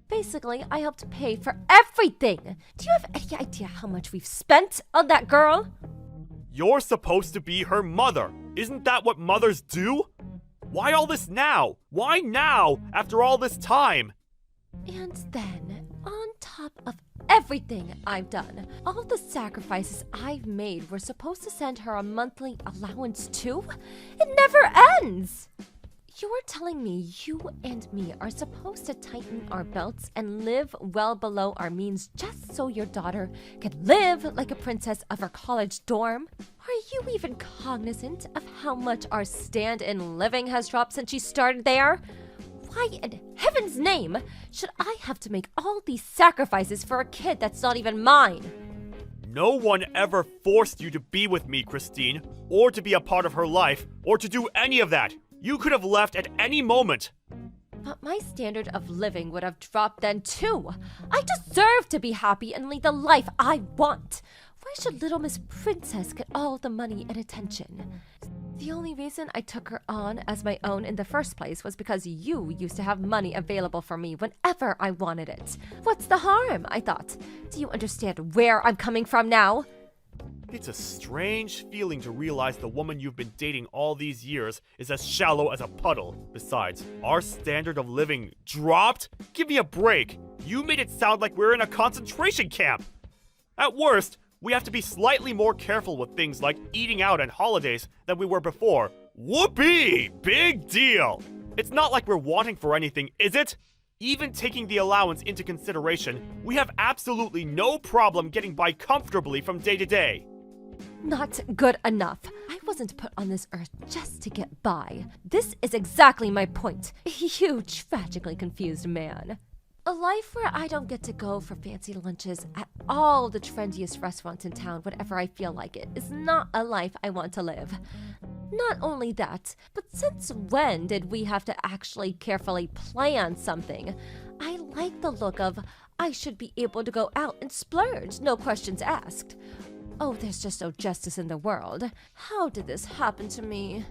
C: Basically, I helped pay for everything. Do you have any idea how much we've spent on that girl?
D: You're supposed to be her mother. Isn't that what mothers do? Why all this now? Why now, after all this time?
C: And then, on top of everything I've done, all the sacrifices I've made were supposed to send her a monthly allowance too? It never ends! You're telling me you and me are supposed to tighten our belts and live well below our means just so your daughter can live like a princess of her college dorm? Are you even cognizant of how much our stand-in living has dropped since she started there? Why in heaven's name should I have to make all these sacrifices for a kid that's not even mine?
D: No one ever forced you to be with me, Christine, or to be a part of her life, or to do any of that. You could have left at any moment.
C: But my standard of living would have dropped then too. I deserve to be happy and lead the life I want. Why should little Miss Princess get all the money and attention? The only reason I took her on as my own in the first place was because you used to have money available for me whenever I wanted it. What's the harm, I thought. Do you understand where I'm coming from now?
D: It's a strange feeling to realize the woman you've been dating all these years is as shallow as a puddle. Besides, our standard of living dropped? Give me a break. You made it sound like we're in a concentration camp. At worst, we have to be slightly more careful with things like eating out and holidays than we were before. Whoopee! Big deal! It's not like we're wanting for anything, is it? Even taking the allowance into consideration, we have absolutely no problem getting by comfortably from day to day.
C: Not good enough. I wasn't put on this earth just to get by. This is exactly my point. You tragically confused man. A life where I don't get to go for fancy lunches at all the trendiest restaurants in town whenever I feel like it is not a life I want to live. Not only that, but since when did we have to actually carefully plan something? I like the look of, I should be able to go out and splurge, no questions asked. Oh, there's just no justice in the world. How did this happen to me?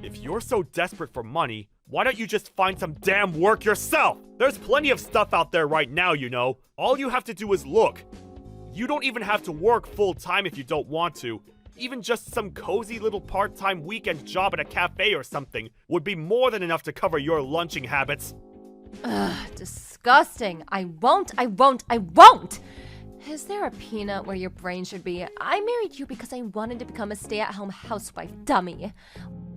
D: If you're so desperate for money, why don't you just find some damn work yourself? There's plenty of stuff out there right now, you know. All you have to do is look. You don't even have to work full-time if you don't want to. Even just some cozy little part-time weekend job at a cafe or something would be more than enough to cover your lunching habits.
C: Ugh, disgusting. I won't. Is there a peanut where your brain should be? I married you because I wanted to become a stay-at-home housewife, dummy.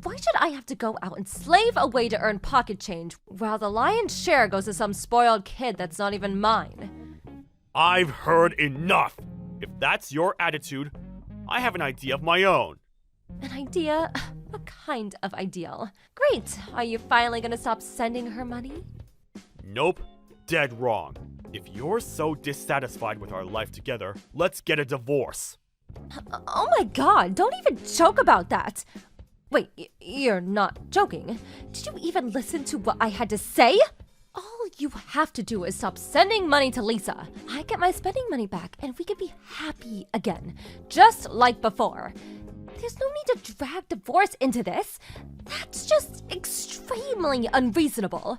C: Why should I have to go out and slave away to earn pocket change while the lion's share goes to some spoiled kid that's not even mine?
D: I've heard enough. If that's your attitude, I have an idea of my own.
C: An idea? What kind of ideal? Great. Are you finally gonna stop sending her money?
D: Nope. Dead wrong. If you're so dissatisfied with our life together, let's get a divorce.
C: Oh my god, don't even joke about that. Wait, you're not joking. Did you even listen to what I had to say? All you have to do is stop sending money to Lisa. I get my spending money back and we can be happy again, just like before. There's no need to drag divorce into this. That's just extremely unreasonable.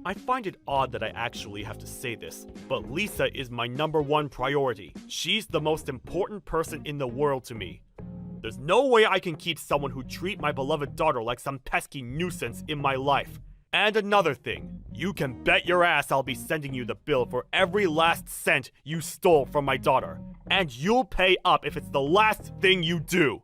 D: I find it odd that I actually have to say this, but Lisa is my #1 priority. She's the most important person in the world to me. There's no way I can keep someone who treat my beloved daughter like some pesky nuisance in my life. And another thing, you can bet your ass I'll be sending you the bill for every last cent you stole from my daughter. And you'll pay up if it's the last thing you do.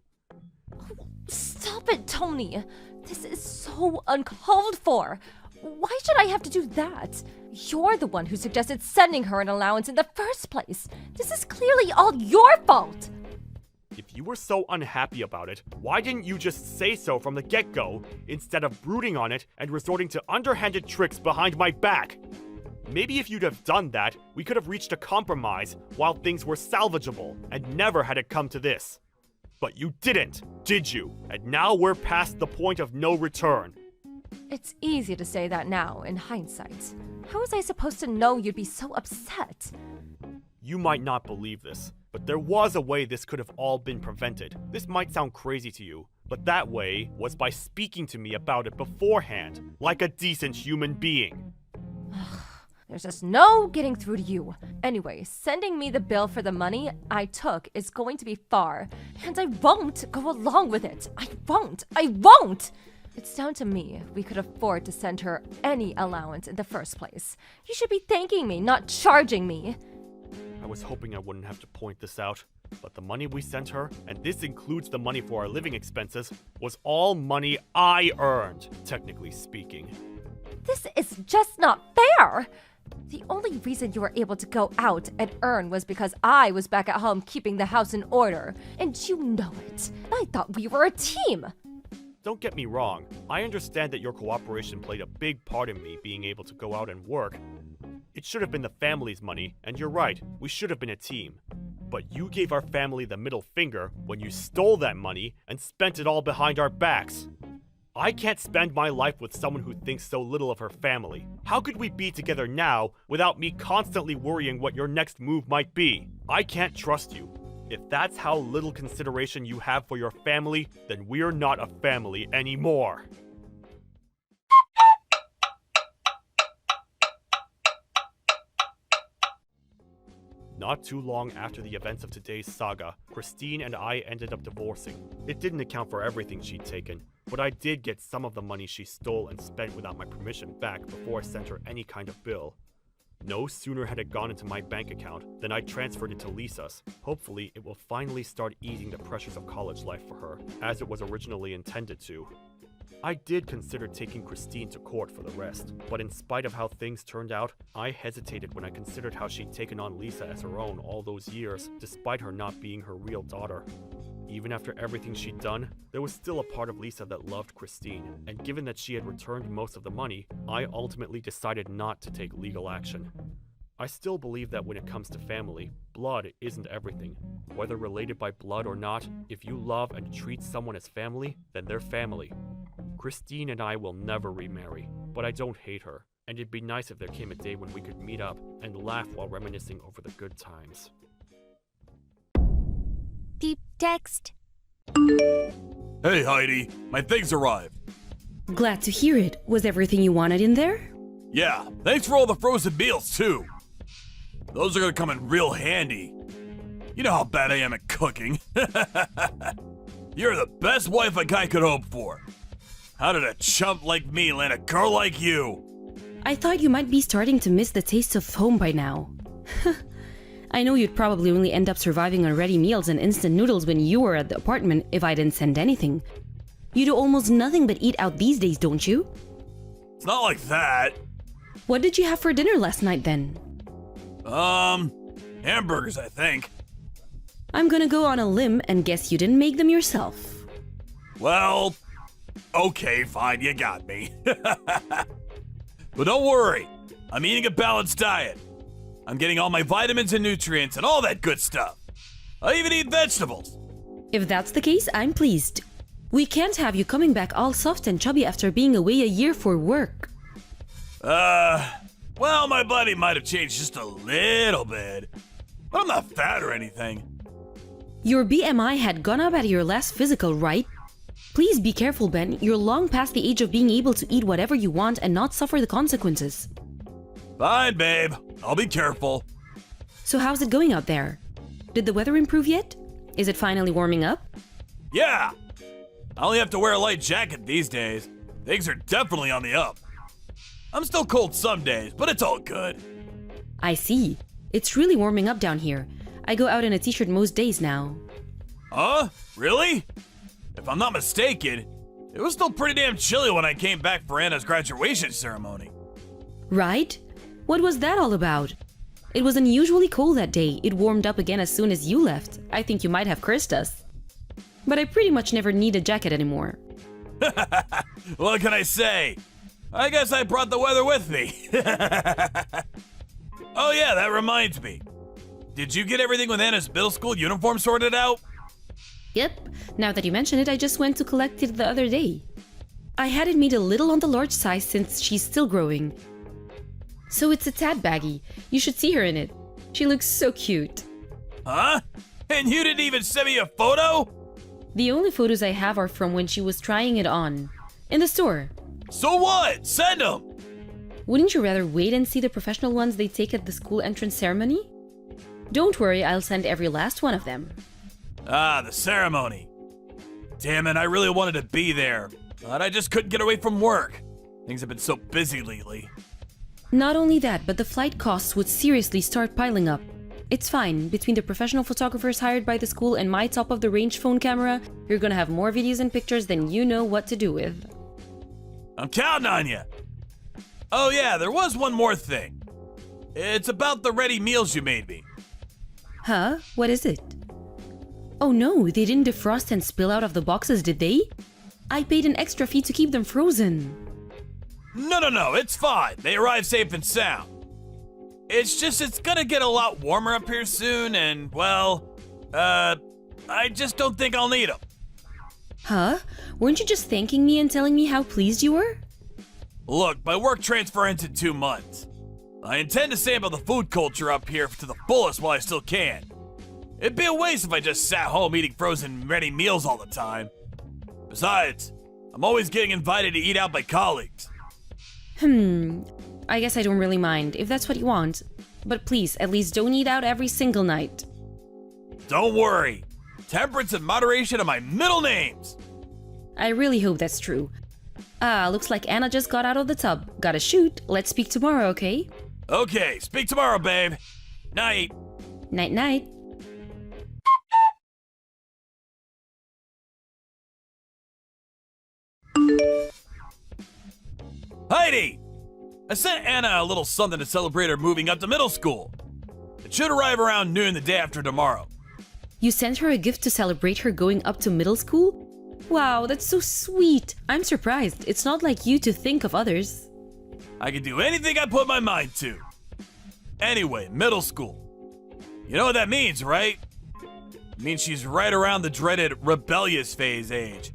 C: Stop it, Tony. This is so uncalled for. Why should I have to do that? You're the one who suggested sending her an allowance in the first place. This is clearly all your fault.
D: If you were so unhappy about it, why didn't you just say so from the get-go, instead of brooding on it and resorting to underhanded tricks behind my back? Maybe if you'd have done that, we could have reached a compromise while things were salvageable, and never had it come to this. But you didn't, did you? And now we're past the point of no return.
C: It's easy to say that now, in hindsight. How was I supposed to know you'd be so upset?
D: You might not believe this, but there was a way this could have all been prevented. This might sound crazy to you, but that way was by speaking to me about it beforehand, like a decent human being.
C: There's just no getting through to you. Anyway, sending me the bill for the money I took is going to be far, and I won't go along with it. I won't! It's down to me. We could afford to send her any allowance in the first place. You should be thanking me, not charging me.
D: I was hoping I wouldn't have to point this out, but the money we sent her, and this includes the money for our living expenses, was all money I earned, technically speaking.
C: This is just not fair! The only reason you were able to go out and earn was because I was back at home keeping the house in order, and you know it. I thought we were a team!
D: Don't get me wrong, I understand that your cooperation played a big part in me being able to go out and work. It should have been the family's money, and you're right, we should have been a team. But you gave our family the middle finger when you stole that money and spent it all behind our backs. I can't spend my life with someone who thinks so little of her family. How could we be together now without me constantly worrying what your next move might be? I can't trust you. If that's how little consideration you have for your family, then we're not a family anymore. Not too long after the events of today's saga, Christine and I ended up divorcing. It didn't account for everything she'd taken, but I did get some of the money she stole and spent without my permission back before I sent her any kind of bill. No sooner had it gone into my bank account than I transferred it to Lisa's. Hopefully, it will finally start easing the pressures of college life for her, as it was originally intended to. I did consider taking Christine to court for the rest, but in spite of how things turned out, I hesitated when I considered how she'd taken on Lisa as her own all those years, despite her not being her real daughter. Even after everything she'd done, there was still a part of Lisa that loved Christine, and given that she had returned most of the money, I ultimately decided not to take legal action. I still believe that when it comes to family, blood isn't everything. Whether related by blood or not, if you love and treat someone as family, then they're family. Christine and I will never remarry, but I don't hate her, and it'd be nice if there came a day when we could meet up and laugh while reminiscing over the good times.
E: Deep text.
A: Hey Heidi, my things arrived.
B: Glad to hear it. Was everything you wanted in there?
A: Yeah, thanks for all the frozen meals too. Those are gonna come in real handy. You know how bad I am at cooking. You're the best wife a guy could hope for. How did a chump like me land a girl like you?
B: I thought you might be starting to miss the taste of home by now. I know you'd probably only end up surviving on ready meals and instant noodles when you were at the apartment if I didn't send anything. You do almost nothing but eat out these days, don't you?
A: It's not like that.
B: What did you have for dinner last night then?
A: Hamburgers, I think.
B: I'm gonna go on a limb and guess you didn't make them yourself.
A: Well, okay, fine, you got me. But don't worry, I'm eating a balanced diet. I'm getting all my vitamins and nutrients and all that good stuff. I even eat vegetables.
B: If that's the case, I'm pleased. We can't have you coming back all soft and chubby after being away a year for work.
A: Well, my body might have changed just a little bit, but I'm not fat or anything.
B: Your BMI had gone up at your last physical, right? Please be careful, Ben. You're long past the age of being able to eat whatever you want and not suffer the consequences.
A: Fine, babe. I'll be careful.
B: So how's it going out there? Did the weather improve yet? Is it finally warming up?
A: Yeah! I only have to wear a light jacket these days. Things are definitely on the up. I'm still cold some days, but it's all good.
B: I see. It's really warming up down here. I go out in a t-shirt most days now.
A: Huh? Really? If I'm not mistaken, it was still pretty damn chilly when I came back for Anna's graduation ceremony.
B: Right? What was that all about? It was unusually cold that day. It warmed up again as soon as you left. I think you might have cursed us. But I pretty much never need a jacket anymore.
A: What can I say? I guess I brought the weather with me. Oh yeah, that reminds me. Did you get everything with Anna's middle school uniform sorted out?
B: Yep. Now that you mention it, I just went to collect it the other day. I had it made a little on the large size since she's still growing. So it's a tad baggy. You should see her in it. She looks so cute.
A: Huh? And you didn't even send me a photo?
B: The only photos I have are from when she was trying it on. In the store.
A: So what? Send them!
B: Wouldn't you rather wait and see the professional ones they take at the school entrance ceremony? Don't worry, I'll send every last one of them.
A: Ah, the ceremony. Damn it, I really wanted to be there, but I just couldn't get away from work. Things have been so busy lately.
B: Not only that, but the flight costs would seriously start piling up. It's fine. Between the professional photographers hired by the school and my top-of-the-range phone camera, you're gonna have more videos and pictures than you know what to do with.
A: I'm counting on you. Oh yeah, there was one more thing. It's about the ready meals you made me.
B: Huh? What is it? Oh no, they didn't defrost and spill out of the boxes, did they? I paid an extra fee to keep them frozen.
A: No, it's fine. They arrived safe and sound. It's just it's gonna get a lot warmer up here soon and, well, I just don't think I'll need them.
B: Huh? Weren't you just thanking me and telling me how pleased you were?
A: Look, my work transfer ends in 2 months. I intend to sample the food culture up here to the fullest while I still can. It'd be a waste if I just sat home eating frozen ready meals all the time. Besides, I'm always getting invited to eat out by colleagues.
B: I guess I don't really mind, if that's what you want. But please, at least don't eat out every single night.
A: Don't worry. Temperance and moderation are my middle names.
B: I really hope that's true. Ah, looks like Anna just got out of the tub. Gotta shoot. Let's speak tomorrow, okay?
A: Okay, speak tomorrow, babe. Night.
B: Night-night.
A: Heidi! I sent Anna a little something to celebrate her moving up to middle school. It should arrive around noon the day after tomorrow.
B: You sent her a gift to celebrate her going up to middle school? Wow, that's so sweet. I'm surprised. It's not like you to think of others.
A: I can do anything I put my mind to. Anyway, middle school. You know what that means, right? It means she's right around the dreaded rebellious phase age.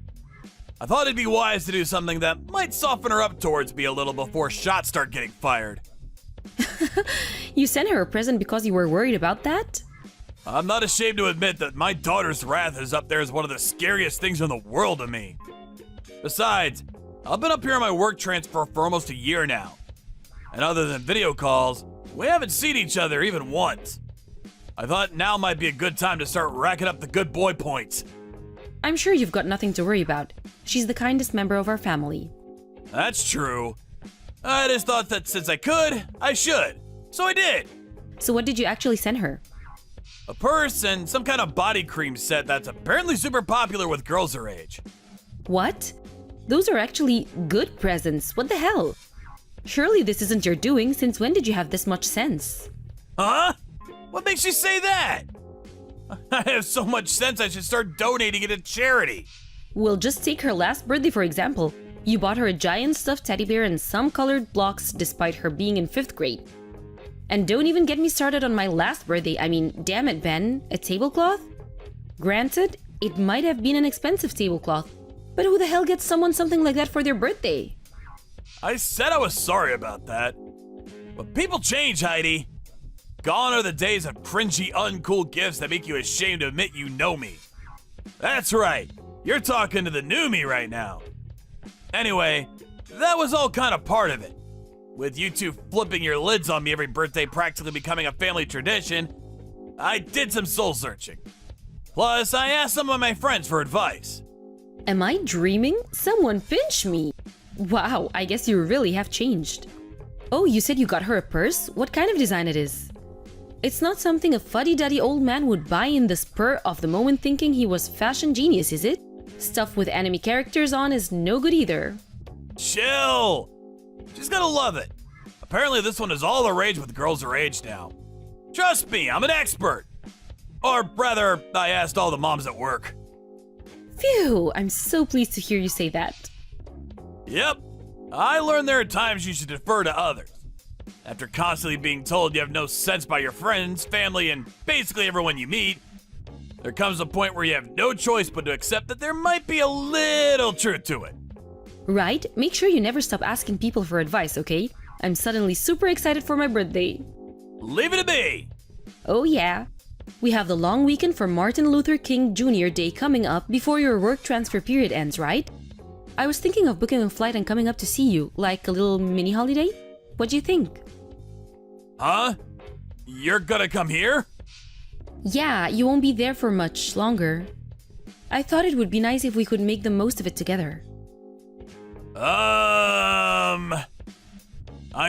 A: I thought it'd be wise to do something that might soften her up towards me a little before shots start getting fired.
B: You sent her a present because you were worried about that?
A: I'm not ashamed to admit that my daughter's wrath is up there as one of the scariest things in the world to me. Besides, I've been up here on my work transfer for almost a year now. And other than video calls, we haven't seen each other even once. I thought now might be a good time to start racking up the good boy points.
B: I'm sure you've got nothing to worry about. She's the kindest member of our family.
A: That's true. I just thought that since I could, I should. So I did.
B: So what did you actually send her?
A: A purse and some kind of body cream set that's apparently super popular with girls her age.
B: What? Those are actually good presents. What the hell? Surely this isn't your doing. Since when did you have this much sense?
A: Huh? What makes you say that? I have so much sense I should start donating it to charity.
B: We'll just take her last birthday for example. You bought her a giant stuffed teddy bear and some colored blocks despite her being in 5th grade. And don't even get me started on my last birthday. I mean, damn it, Ben. A tablecloth? Granted, it might have been an expensive tablecloth, but who the hell gets someone something like that for their birthday?
A: I said I was sorry about that. But people change, Heidi. Gone are the days of cringy, uncool gifts that make you ashamed to admit you know me. That's right. You're talking to the new me right now. Anyway, that was all kind of part of it. With you two flipping your lids on me every birthday practically becoming a family tradition, I did some soul searching. Plus, I asked some of my friends for advice.
B: Am I dreaming? Someone pinch me. Wow, I guess you really have changed. Oh, you said you got her a purse? What kind of design it is? It's not something a fuddy-duddy old man would buy in the spur of the moment thinking he was fashion genius, is it? Stuff with anime characters on is no good either.
A: Chill! She's gonna love it. Apparently this one is all the rage with girls her age now. Trust me, I'm an expert. Or rather, I asked all the moms at work.
B: Phew, I'm so pleased to hear you say that.
A: Yep, I learned there are times you should defer to others. After constantly being told you have no sense by your friends, family, and basically everyone you meet, there comes a point where you have no choice but to accept that there might be a little truth to it.
B: Right? Make sure you never stop asking people for advice, okay? I'm suddenly super excited for my birthday.
A: Leave it to me!
B: Oh yeah. We have the long weekend for Martin Luther King Jr. Day coming up before your work transfer period ends, right? I was thinking of booking a flight and coming up to see you, like a little mini holiday. What do you think?
A: Huh? You're gonna come here?
B: Yeah, you won't be there for much longer. I thought it would be nice if we could make the most of it together.
A: I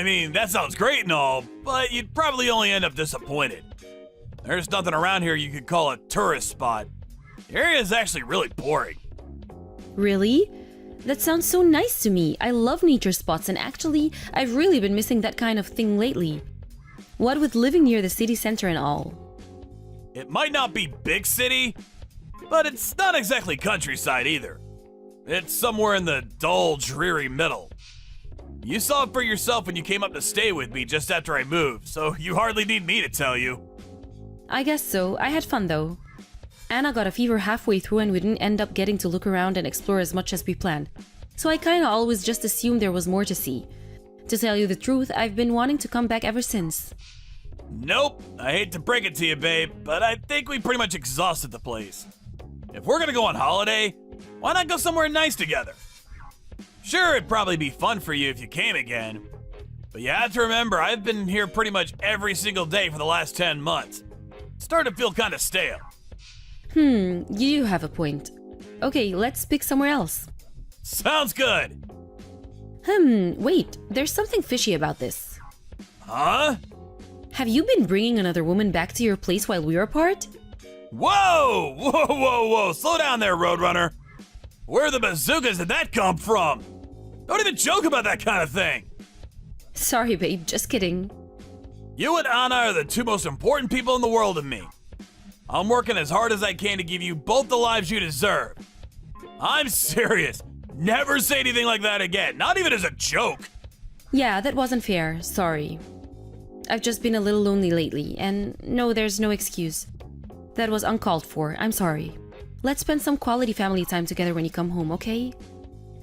A: mean, that sounds great and all, but you'd probably only end up disappointed. There's nothing around here you could call a tourist spot. The area is actually really boring.
B: Really? That sounds so nice to me. I love nature spots, and actually, I've really been missing that kind of thing lately. What with living near the city center and all?
A: It might not be big city, but it's not exactly countryside either. It's somewhere in the dull, dreary middle. You saw it for yourself when you came up to stay with me just after I moved, so you hardly need me to tell you.
B: I guess so. I had fun though. Anna got a fever halfway through and we didn't end up getting to look around and explore as much as we planned. So I kinda always just assumed there was more to see. To tell you the truth, I've been wanting to come back ever since.
A: Nope, I hate to break it to you, babe, but I think we pretty much exhausted the place. If we're gonna go on holiday, why not go somewhere nice together? Sure, it'd probably be fun for you if you came again, but you have to remember I've been here pretty much every single day for the last 10 months. It's starting to feel kinda stale.
B: You do have a point. Okay, let's pick somewhere else.
A: Sounds good.
B: Wait, there's something fishy about this.
A: Huh?
B: Have you been bringing another woman back to your place while we were apart?
A: Whoa! Whoa, whoa, whoa! Slow down there, Roadrunner! Where the bazookas did that come from? Don't even joke about that kind of thing!
B: Sorry, babe, just kidding.
A: You and Anna are the two most important people in the world to me. I'm working as hard as I can to give you both the lives you deserve. I'm serious. Never say anything like that again, not even as a joke.
B: Yeah, that wasn't fair, sorry. I've just been a little lonely lately, and no, there's no excuse. That was uncalled for, I'm sorry. Let's spend some quality family time together when you come home, okay?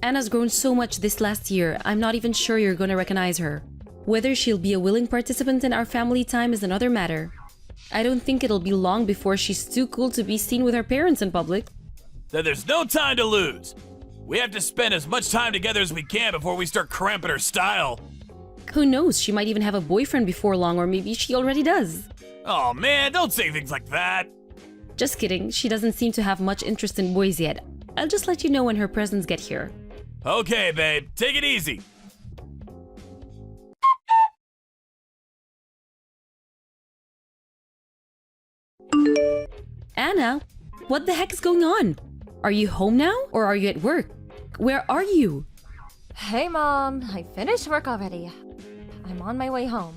B: Anna's grown so much this last year, I'm not even sure you're gonna recognize her. Whether she'll be a willing participant in our family time is another matter. I don't think it'll be long before she's too cool to be seen with her parents in public.
A: Then there's no time to lose. We have to spend as much time together as we can before we start cramping her style.
B: Who knows, she might even have a boyfriend before long, or maybe she already does.
A: Oh man, don't say things like that.
B: Just kidding, she doesn't seem to have much interest in boys yet. I'll just let you know when her presents get here.
A: Okay, babe, take it easy.
B: Anna, what the heck is going on? Are you home now, or are you at work? Where are you?
C: Hey, Mom. I finished work already. I'm on my way home.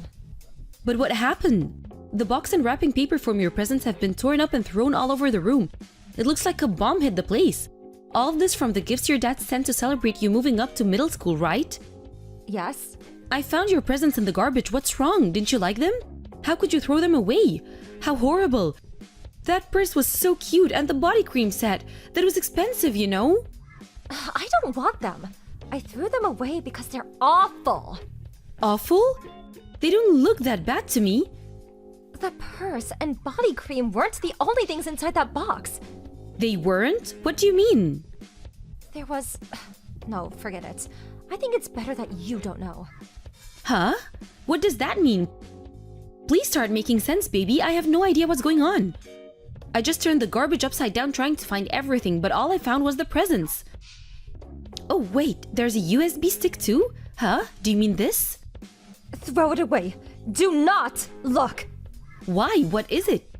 B: But what happened? The box and wrapping paper from your presents have been torn up and thrown all over the room. It looks like a bomb hit the place. All of this from the gifts your dad sent to celebrate you moving up to middle school, right?
C: Yes?
B: I found your presents in the garbage. What's wrong? Didn't you like them? How could you throw them away? How horrible. That purse was so cute, and the body cream set. That was expensive, you know?
C: I don't want them. I threw them away because they're awful.
B: Awful? They don't look that bad to me.
C: The purse and body cream weren't the only things inside that box.
B: They weren't? What do you mean?
C: There was... No, forget it. I think it's better that you don't know.
B: Huh? What does that mean? Please start making sense, baby. I have no idea what's going on. I just turned the garbage upside down trying to find everything, but all I found was the presents. Oh wait, there's a USB stick too? Huh? Do you mean this?
C: Throw it away. Do not look.
B: Why? What is it?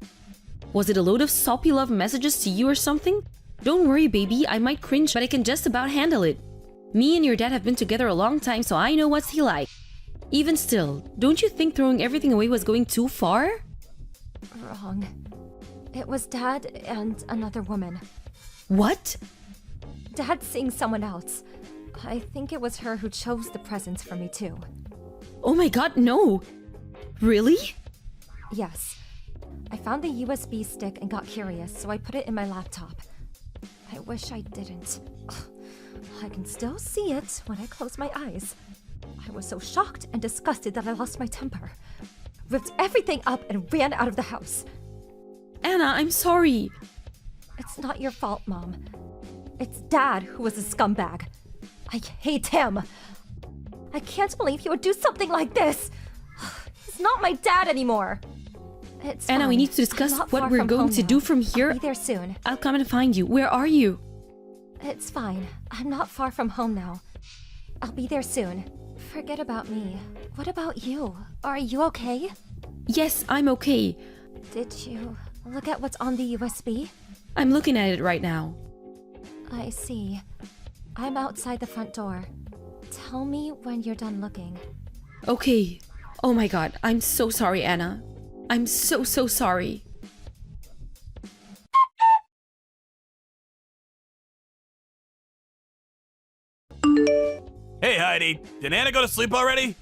B: Was it a load of soppy love messages to you or something? Don't worry, baby, I might cringe, but I can just about handle it. Me and your dad have been together a long time, so I know what's he like. Even still, don't you think throwing everything away was going too far?
C: Wrong. It was Dad and another woman.
B: What?
C: Dad's seeing someone else. I think it was her who chose the presents for me too.
B: Oh my god, no! Really?
C: Yes. I found the USB stick and got curious, so I put it in my laptop. I wish I didn't. Ugh. I can still see it when I close my eyes. I was so shocked and disgusted that I lost my temper. Ripped everything up and ran out of the house.
B: Anna, I'm sorry.
C: It's not your fault, Mom. It's Dad who was a scumbag. I hate him. I can't believe he would do something like this. He's not my dad anymore. It's
B: Anna,
C: fine.
B: we need to
C: I'm
B: discuss
C: not
B: what
C: far
B: we're
C: from
B: going
C: home
B: to
C: now.
B: do from here.
C: I'll be there soon.
B: I'll come and find you. Where are you?
C: It's fine. I'm not far from home now. I'll be there soon. Forget about me. What about you? Are you okay?
B: Yes, I'm okay.
C: Did you look at what's on the USB?
B: I'm looking at it right now.
C: I see. I'm outside the front door. Tell me when you're done looking.
B: Okay. Oh my god, I'm so sorry, Anna. I'm so sorry.
A: Hey, Heidi, did Anna go to sleep already?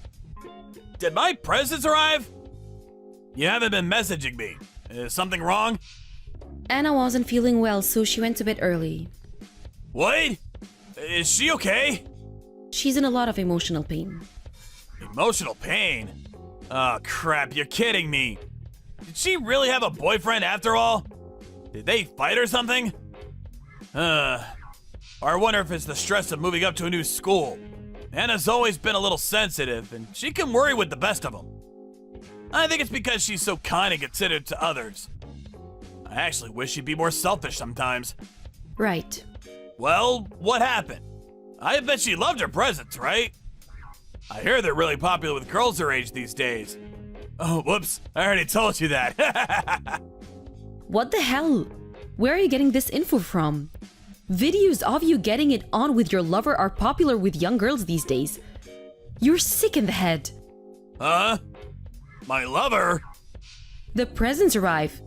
A: Did my presents arrive? You haven't been messaging me. Is something wrong?
B: Anna wasn't feeling well, so she went to bed early.
A: What? Is she okay?
B: She's in a lot of emotional pain.
A: Emotional pain? Oh, crap, you're kidding me. Did she really have a boyfriend after all? Did they fight or something? Or I wonder if it's the stress of moving up to a new school. Anna's always been a little sensitive, and she can worry with the best of them. I think it's because she's so kind and considerate to others. I actually wish she'd be more selfish sometimes.
B: Right.
A: Well, what happened? I bet she loved her presents, right? I hear they're really popular with girls her age these days. Oh, whoops, I already told you that.
B: What the hell? Where are you getting this info from? Videos of you getting it on with your lover are popular with young girls these days. You're sick in the head.
A: Huh? My lover?
B: The presents arrive.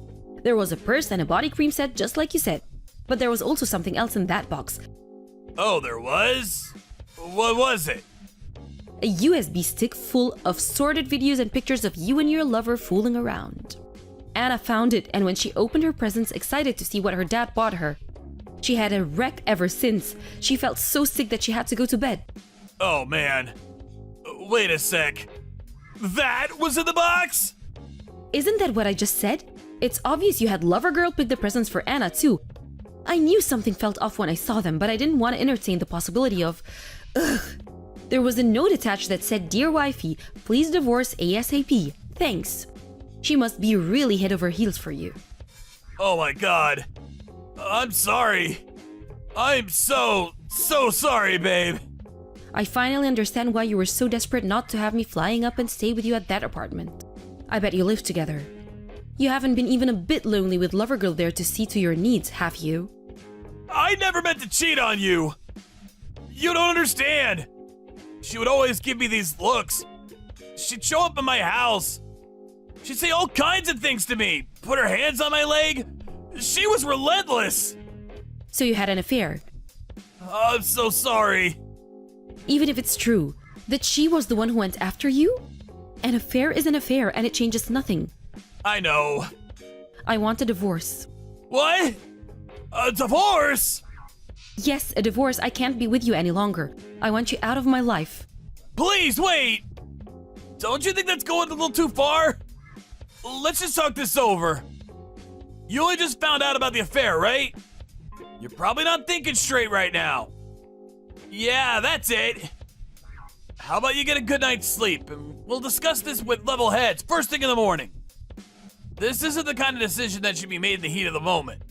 B: There was a purse and a body cream set just like you said. But there was also something else in that box.
A: Oh, there was? What was it?
B: A USB stick full of sorted videos and pictures of you and your lover fooling around. Anna found it, and when she opened her presents excited to see what her dad bought her, she had a wreck ever since. She felt so sick that she had to go to bed.
A: Oh, man. Wait a sec. That was in the box?
B: Isn't that what I just said? It's obvious you had Lover Girl pick the presents for Anna too. I knew something felt off when I saw them, but I didn't want to entertain the possibility of... Ugh. There was a note attached that said, "Dear wifey, please divorce ASAP. Thanks." She must be really head over heels for you.
A: Oh my god. I'm sorry. I'm so sorry, babe.
B: I finally understand why you were so desperate not to have me flying up and stay with you at that apartment. I bet you live together. You haven't been even a bit lonely with Lover Girl there to see to your needs, have you?
A: I never meant to cheat on you. You don't understand. She would always give me these looks. She'd show up in my house. She'd say all kinds of things to me. Put her hands on my leg. She was relentless.
B: So you had an affair.
A: I'm so sorry.
B: Even if it's true that she was the one who went after you, an affair is an affair and it changes nothing.
A: I know.
B: I want a divorce.
A: What? A divorce?
B: Yes, a divorce. I can't be with you any longer. I want you out of my life.
A: Please wait. Don't you think that's going a little too far? Let's just talk this over. You only just found out about the affair, right? You're probably not thinking straight right now. Yeah, that's it. How about you get a good night's sleep and we'll discuss this with level heads first thing in the morning. This isn't the kind of decision that should be made in the heat of the moment.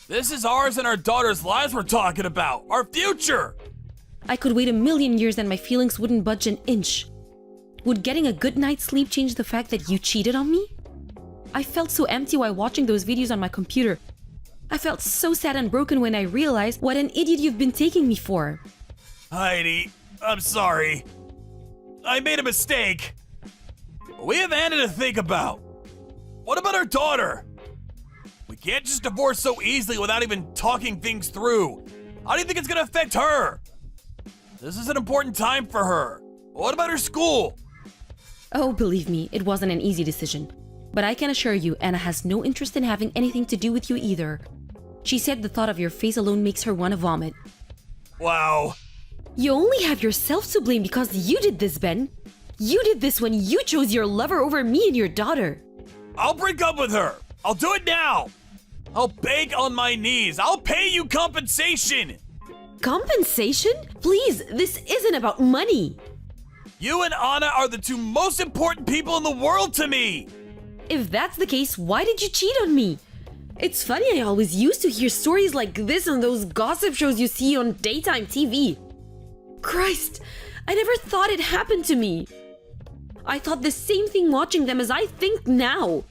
A: This is ours and our daughter's lives we're talking about. Our future!
B: I could wait a million years and my feelings wouldn't budge an inch. Would getting a good night's sleep change the fact that you cheated on me? I felt so empty while watching those videos on my computer. I felt so sad and broken when I realized what an idiot you've been taking me for.
A: Heidi, I'm sorry. I made a mistake. We have Anna to think about. What about our daughter? We can't just divorce so easily without even talking things through. How do you think it's gonna affect her? This is an important time for her. What about her school?
B: Oh, believe me, it wasn't an easy decision. But I can assure you, Anna has no interest in having anything to do with you either. She said the thought of your face alone makes her want to vomit.
A: Wow.
B: You only have yourself to blame because you did this, Ben. You did this when you chose your lover over me and your daughter.
A: I'll break up with her. I'll do it now. I'll beg on my knees. I'll pay you compensation.
B: Compensation? Please, this isn't about money.
A: You and Anna are the two most important people in the world to me.
B: If that's the case, why did you cheat on me? It's funny, I always used to hear stories like this on those gossip shows you see on daytime TV. Christ, I never thought it happened to me. I thought the same thing watching them as I think now.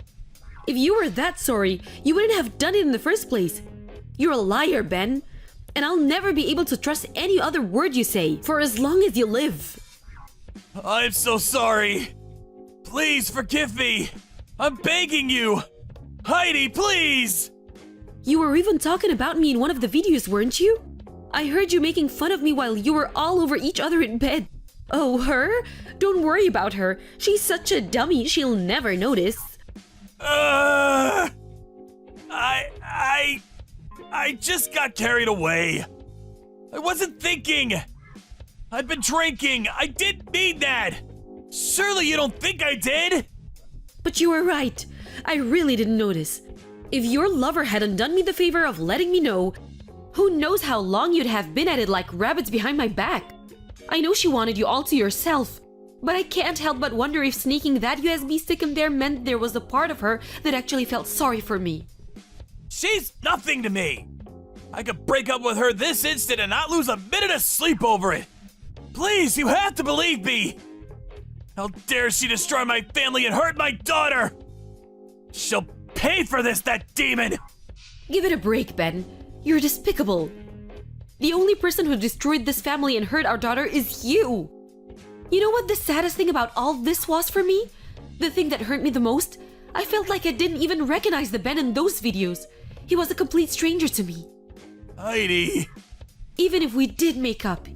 B: If you were that sorry, you wouldn't have done it in the first place. You're a liar, Ben. And I'll never be able to trust any other word you say for as long as you live.
A: I'm so sorry. Please forgive me. I'm begging you. Heidi, please.
B: You were even talking about me in one of the videos, weren't you? I heard you making fun of me while you were all over each other in bed. Oh, her? Don't worry about her. She's such a dummy, she'll never notice.
A: I just got carried away. I wasn't thinking. I've been drinking. I didn't mean that. Surely you don't think I did?
B: But you were right. I really didn't notice. If your lover hadn't done me the favor of letting me know, who knows how long you'd have been at it like rabbits behind my back. I know she wanted you all to yourself, but I can't help but wonder if sneaking that USB stick in there meant there was a part of her that actually felt sorry for me.
A: She's nothing to me. I could break up with her this instant and not lose a minute of sleep over it. Please, you have to believe me. How dare she destroy my family and hurt my daughter? She'll pay for this, that demon.
B: Give it a break, Ben. You're despicable. The only person who destroyed this family and hurt our daughter is you. You know what the saddest thing about all this was for me? The thing that hurt me the most? I felt like I didn't even recognize the Ben in those videos. He was a complete stranger to me.
A: Heidi.
B: Even if we did make up,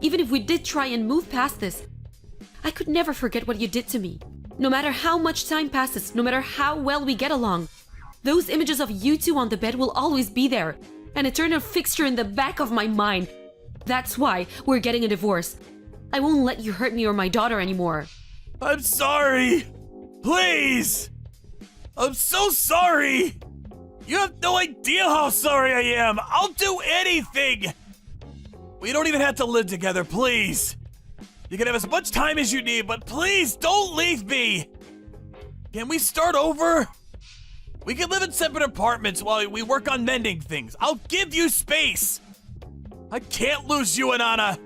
B: even if we did try and move past this, I could never forget what you did to me. No matter how much time passes, no matter how well we get along, those images of you two on the bed will always be there, an eternal fixture in the back of my mind. That's why we're getting a divorce. I won't let you hurt me or my daughter anymore.
A: I'm sorry. Please. I'm so sorry. You have no idea how sorry I am. I'll do anything. We don't even have to live together, please. You can have as much time as you need, but please don't leave me. Can we start over? We can live in separate apartments while we work on mending things. I'll give you space. I can't lose you and Anna.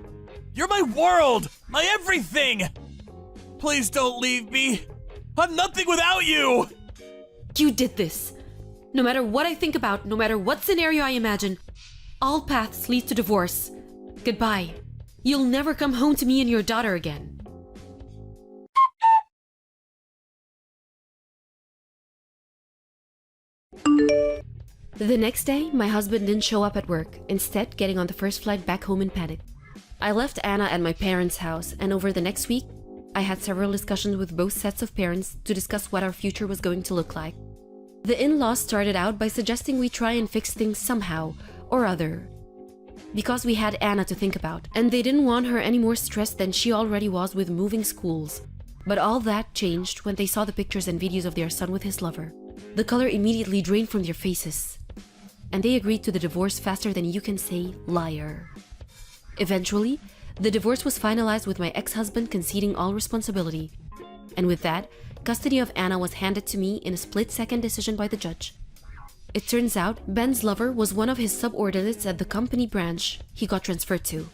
A: You're my world, my everything. Please don't leave me. I'm nothing without you.
B: You did this. No matter what I think about, no matter what scenario I imagine, all paths lead to divorce. Goodbye. You'll never come home to me and your daughter again. The next day, my husband didn't show up at work, instead getting on the first flight back home in panic. I left Anna at my parents' house, and over the next week, I had several discussions with both sets of parents to discuss what our future was going to look like. The in-laws started out by suggesting we try and fix things somehow or other, because we had Anna to think about, and they didn't want her any more stressed than she already was with moving schools. But all that changed when they saw the pictures and videos of their son with his lover. The color immediately drained from their faces, and they agreed to the divorce faster than you can say liar. Eventually, the divorce was finalized with my ex-husband conceding all responsibility, and with that custody of Anna was handed to me in a split-second decision by the judge. It turns out Ben's lover was one of his subordinates at the company branch he got transferred to,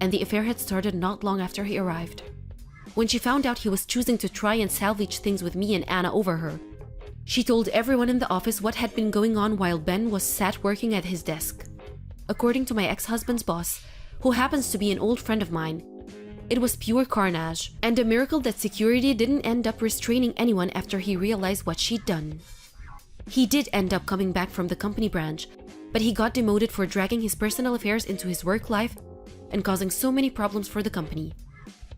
B: and the affair had started not long after he arrived. When she found out he was choosing to try and salvage things with me and Anna over her, she told everyone in the office what had been going on while Ben was sat working at his desk. According to my ex-husband's boss, who happens to be an old friend of mine, it was pure carnage, and a miracle that security didn't end up restraining anyone after he realized what she'd done. He did end up coming back from the company branch, but he got demoted for dragging his personal affairs into his work life and causing so many problems for the company.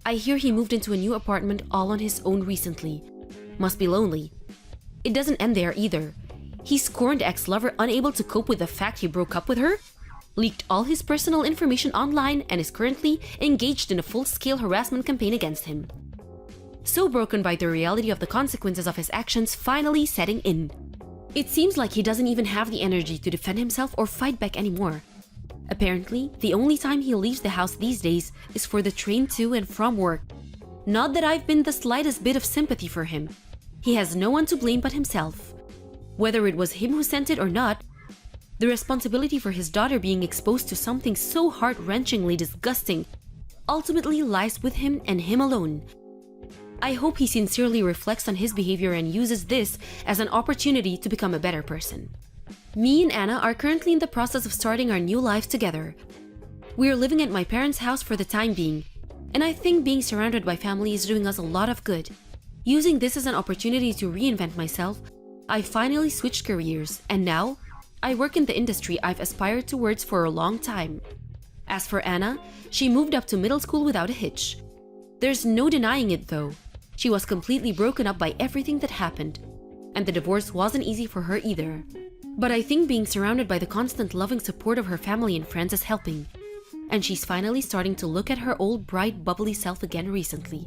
B: I hear he moved into a new apartment all on his own recently. Must be lonely. It doesn't end there either. He scorned ex-lover, unable to cope with the fact he broke up with her, leaked all his personal information online, and is currently engaged in a full-scale harassment campaign against him. So broken by the reality of the consequences of his actions finally setting in. It seems like he doesn't even have the energy to defend himself or fight back anymore. Apparently, the only time he leaves the house these days is for the train to and from work. Not that I've been the slightest bit of sympathy for him. He has no one to blame but himself. Whether it was him who sent it or not, the responsibility for his daughter being exposed to something so heart-wrenchingly disgusting ultimately lies with him and him alone. I hope he sincerely reflects on his behavior and uses this as an opportunity to become a better person. Me and Anna are currently in the process of starting our new lives together. We are living at my parents' house for the time being, and I think being surrounded by family is doing us a lot of good. Using this as an opportunity to reinvent myself, I finally switched careers, and now I work in the industry I've aspired towards for a long time. As for Anna, she moved up to middle school without a hitch. There's no denying it though. She was completely broken up by everything that happened, and the divorce wasn't easy for her either. But I think being surrounded by the constant loving support of her family and friends is helping, and she's finally starting to look at her old bright bubbly self again recently.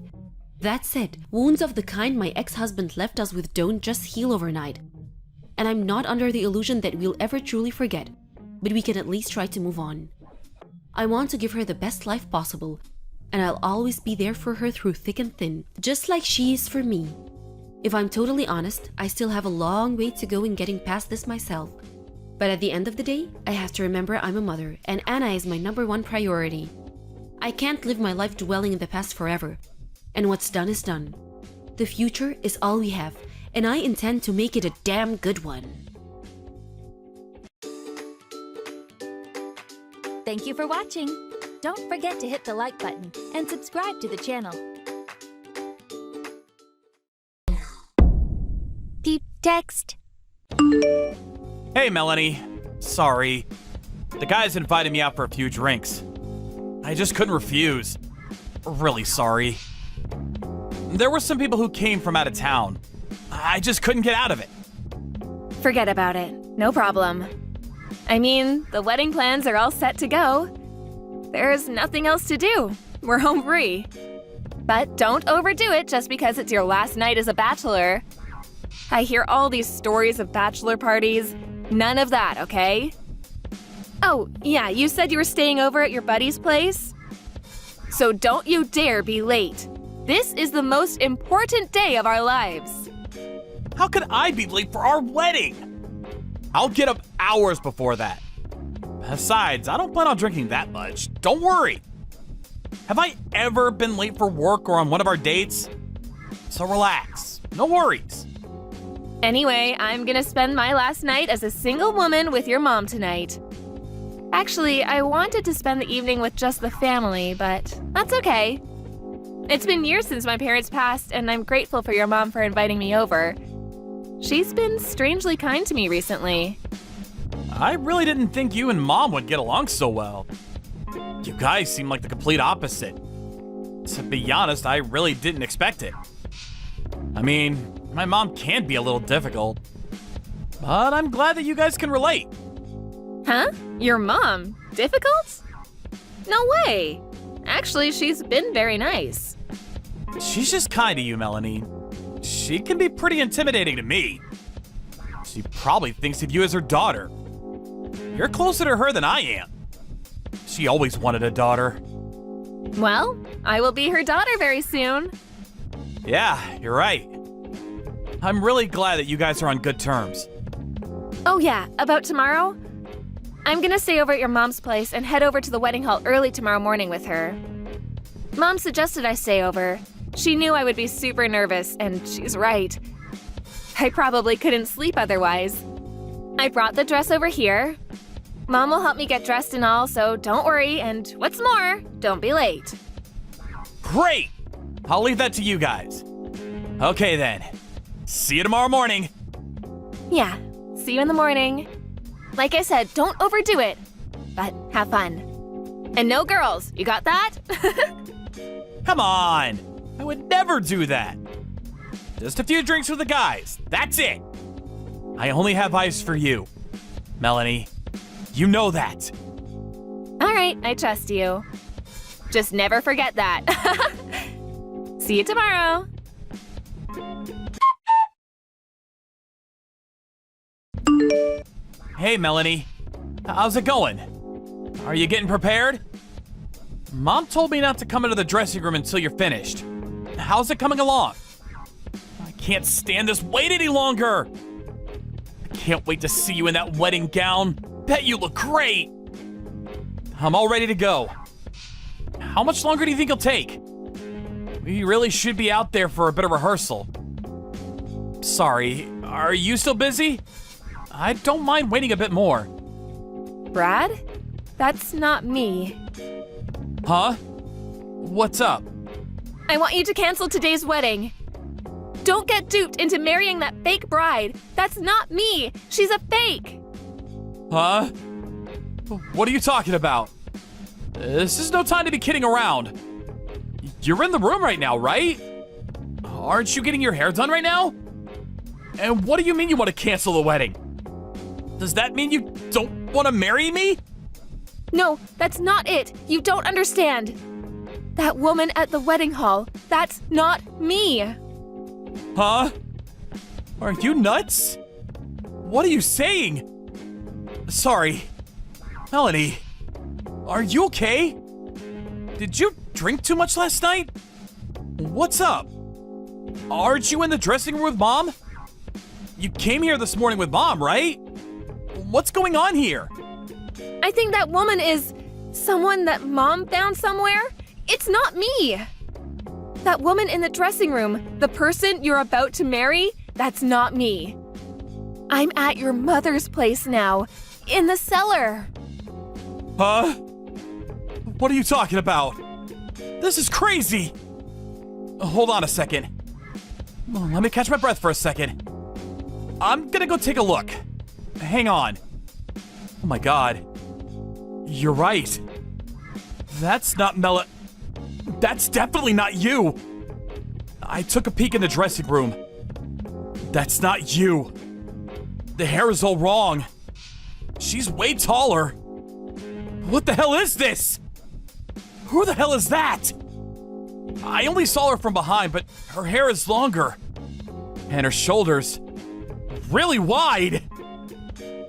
B: That said, wounds of the kind my ex-husband left us with don't just heal overnight. And I'm not under the illusion that we'll ever truly forget, but we can at least try to move on. I want to give her the best life possible, and I'll always be there for her through thick and thin, just like she is for me. If I'm totally honest, I still have a long way to go in getting past this myself. But at the end of the day, I have to remember I'm a mother, and Anna is my #1 priority. I can't live my life dwelling in the past forever, and what's done is done. The future is all we have, and I intend to make it a damn good one.
E: Thank you for watching. Don't forget to hit the like button and subscribe to the channel. Deep text.
A: Hey, Melanie. Sorry. The guys invited me out for a few drinks. I just couldn't refuse. Really sorry. There were some people who came from out of town. I just couldn't get out of it.
F: Forget about it. No problem. I mean, the wedding plans are all set to go. There's nothing else to do. We're home free. But don't overdo it just because it's your last night as a bachelor. I hear all these stories of bachelor parties. None of that, okay? Oh, yeah, you said you were staying over at your buddy's place? So don't you dare be late. This is the most important day of our lives.
A: How could I be late for our wedding? I'll get up hours before that. Besides, I don't plan on drinking that much. Don't worry. Have I ever been late for work or on one of our dates? So relax. No worries.
F: Anyway, I'm gonna spend my last night as a single woman with your mom tonight. Actually, I wanted to spend the evening with just the family, but that's okay. It's been years since my parents passed, and I'm grateful for your mom for inviting me over. She's been strangely kind to me recently.
A: I really didn't think you and Mom would get along so well. You guys seem like the complete opposite. To be honest, I really didn't expect it. I mean, my mom can be a little difficult, but I'm glad that you guys can relate.
F: Huh? Your mom? Difficult? No way! Actually, she's been very nice.
A: She's just kind to you, Melanie. She can be pretty intimidating to me. She probably thinks of you as her daughter. You're closer to her than I am. She always wanted a daughter.
F: Well, I will be her daughter very soon.
A: Yeah, you're right.
G: I'm really glad that you guys are on good terms.
F: Oh yeah, about tomorrow? I'm gonna stay over at your mom's place and head over to the wedding hall early tomorrow morning with her. Mom suggested I stay over. She knew I would be super nervous, and she's right. I probably couldn't sleep otherwise. I brought the dress over here. Mom will help me get dressed and all, so don't worry, and what's more, don't be late.
G: Great! I'll leave that to you guys. Okay then. See you tomorrow morning.
F: Yeah, see you in the morning. Like I said, don't overdo it, but have fun. And no girls, you got that?
G: Come on! I would never do that. Just a few drinks with the guys. That's it. I only have eyes for you. Melanie, you know that.
F: All right, I trust you. Just never forget that. See you tomorrow.
G: Hey, Melanie. How's it going? Are you getting prepared? Mom told me not to come into the dressing room until you're finished. How's it coming along? I can't stand this wait any longer. I can't wait to see you in that wedding gown. Bet you look great. I'm all ready to go. How much longer do you think it'll take? We really should be out there for a bit of rehearsal. Sorry, are you still busy? I don't mind waiting a bit more.
F: Brad? That's not me.
G: Huh? What's up?
F: I want you to cancel today's wedding. Don't get duped into marrying that fake bride. That's not me. She's a fake.
G: Huh? What are you talking about? This is no time to be kidding around. You're in the room right now, right? Aren't you getting your hair done right now? And what do you mean you want to cancel the wedding? Does that mean you don't want to marry me?
F: No, that's not it. You don't understand. That woman at the wedding hall, that's not me.
G: Huh? Are you nuts? What are you saying? Sorry. Melanie, are you okay? Did you drink too much last night? What's up? Aren't you in the dressing room with Mom? You came here this morning with Mom, right? What's going on here?
F: I think that woman is someone that Mom found somewhere. It's not me. That woman in the dressing room, the person you're about to marry, that's not me. I'm at your mother's place now, in the cellar.
G: Huh? What are you talking about? This is crazy. Hold on a second. Let me catch my breath for a second. I'm gonna go take a look. Hang on. Oh my god. You're right. That's not That's definitely not you. I took a peek in the dressing room. That's not you. The hair is all wrong. She's way taller. What the hell is this? Who the hell is that? I only saw her from behind, but her hair is longer. And her shoulders really wide.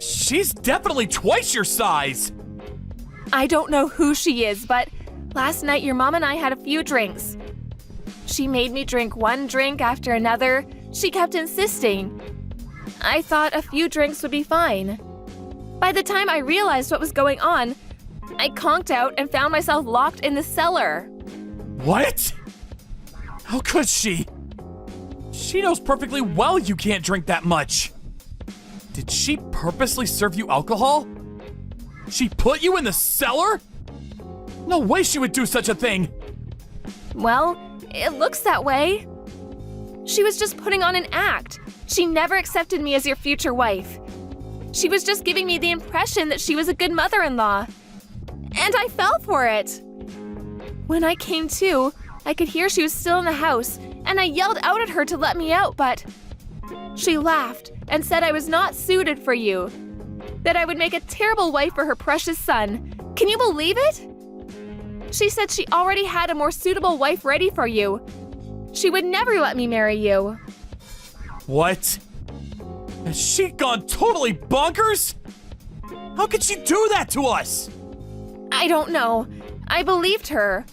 G: She's definitely twice your size.
F: I don't know who she is, but last night your mom and I had a few drinks. She made me drink one drink after another. She kept insisting. I thought a few drinks would be fine. By the time I realized what was going on, I conked out and found myself locked in the cellar.
G: What? How could she? She knows perfectly well you can't drink that much. Did she purposely serve you alcohol? She put you in the cellar? No way she would do such a thing.
F: Well, it looks that way. She was just putting on an act. She never accepted me as your future wife. She was just giving me the impression that she was a good mother-in-law. And I fell for it. When I came to, I could hear she was still in the house, and I yelled out at her to let me out, but she laughed and said I was not suited for you, that I would make a terrible wife for her precious son. Can you believe it? She said she already had a more suitable wife ready for you. She would never let me marry you.
G: What? Has she gone totally bonkers? How could she do that to us?
F: I don't know. I believed her.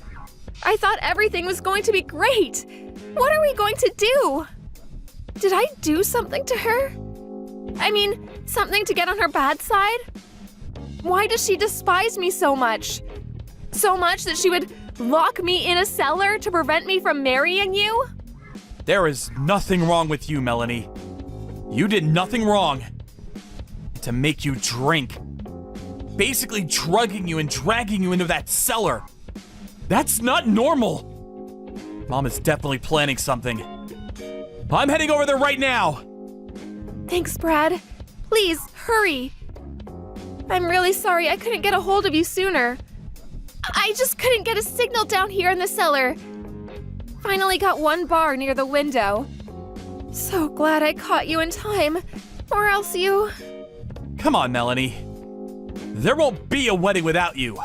F: I thought everything was going to be great. What are we going to do? Did I do something to her? I mean, something to get on her bad side? Why does she despise me so much? So much that she would lock me in a cellar to prevent me from marrying you?
G: There is nothing wrong with you, Melanie. You did nothing wrong. To make you drink. Basically drugging you and dragging you into that cellar. That's not normal. Mom is definitely planning something. I'm heading over there right now.
F: Thanks, Brad. Please, hurry. I'm really sorry I couldn't get a hold of you sooner. I just couldn't get a signal down here in the cellar. Finally got one bar near the window. So glad I caught you in time, or else you...
G: Come on, Melanie. There won't be a wedding without you.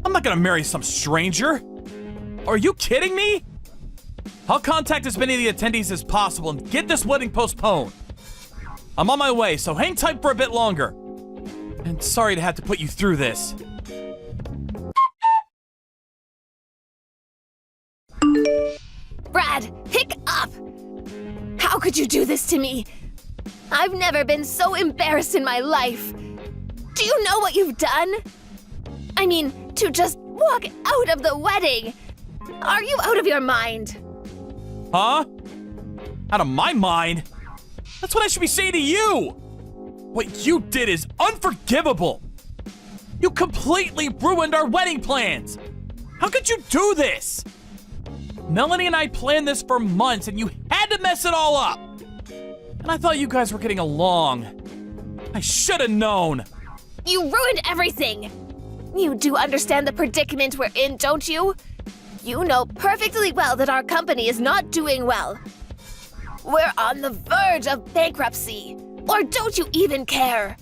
G: I'm not gonna marry some stranger. Are you kidding me? I'll contact as many of the attendees as possible and get this wedding postponed. I'm on my way, so hang tight for a bit longer. And sorry to have to put you through this.
F: Brad, pick up! How could you do this to me? I've never been so embarrassed in my life. Do you know what you've done? I mean, to just walk out of the wedding. Are you out of your mind?
G: Huh? Out of my mind? That's what I should be saying to you! What you did is unforgivable! You completely ruined our wedding plans! How could you do this? Melanie and I planned this for months and you had to mess it all up! And I thought you guys were getting along. I should have known!
F: You ruined everything! You do understand the predicament we're in, don't you? You know perfectly well that our company is not doing well. We're on the verge of bankruptcy. Or don't you even care?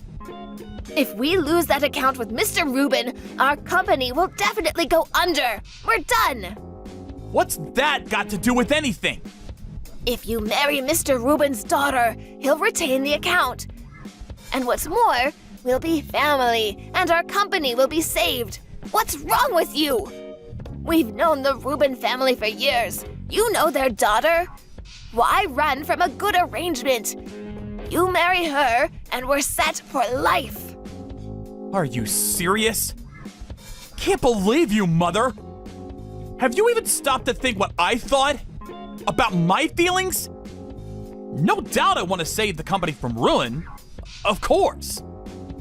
F: If we lose that account with Mr. Rubin, our company will definitely go under. We're done.
G: What's that got to do with anything?
F: If you marry Mr. Rubin's daughter, he'll retain the account. And what's more, we'll be family, and our company will be saved. What's wrong with you? We've known the Rubin family for years. You know their daughter. Why run from a good arrangement? You marry her, and we're set for life.
G: Are you serious? Can't believe you, Mother! Have you even stopped to think what I thought? About my feelings? No doubt I want to save the company from ruin. Of course.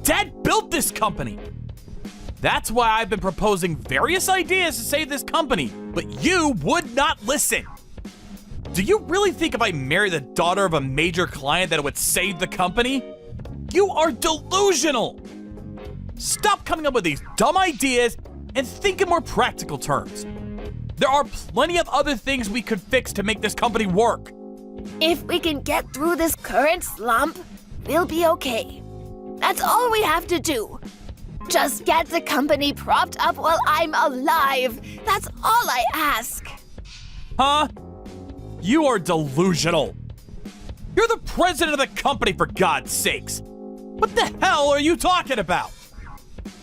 G: Dad built this company. That's why I've been proposing various ideas to save this company, but you would not listen. Do you really think if I marry the daughter of a major client that it would save the company? You are delusional! Stop coming up with these dumb ideas and think in more practical terms. There are plenty of other things we could fix to make this company work.
F: If we can get through this current slump, we'll be okay. That's all we have to do. Just get the company propped up while I'm alive. That's all I ask.
G: Huh? You are delusional. You're the president of the company, for God's sakes. What the hell are you talking about?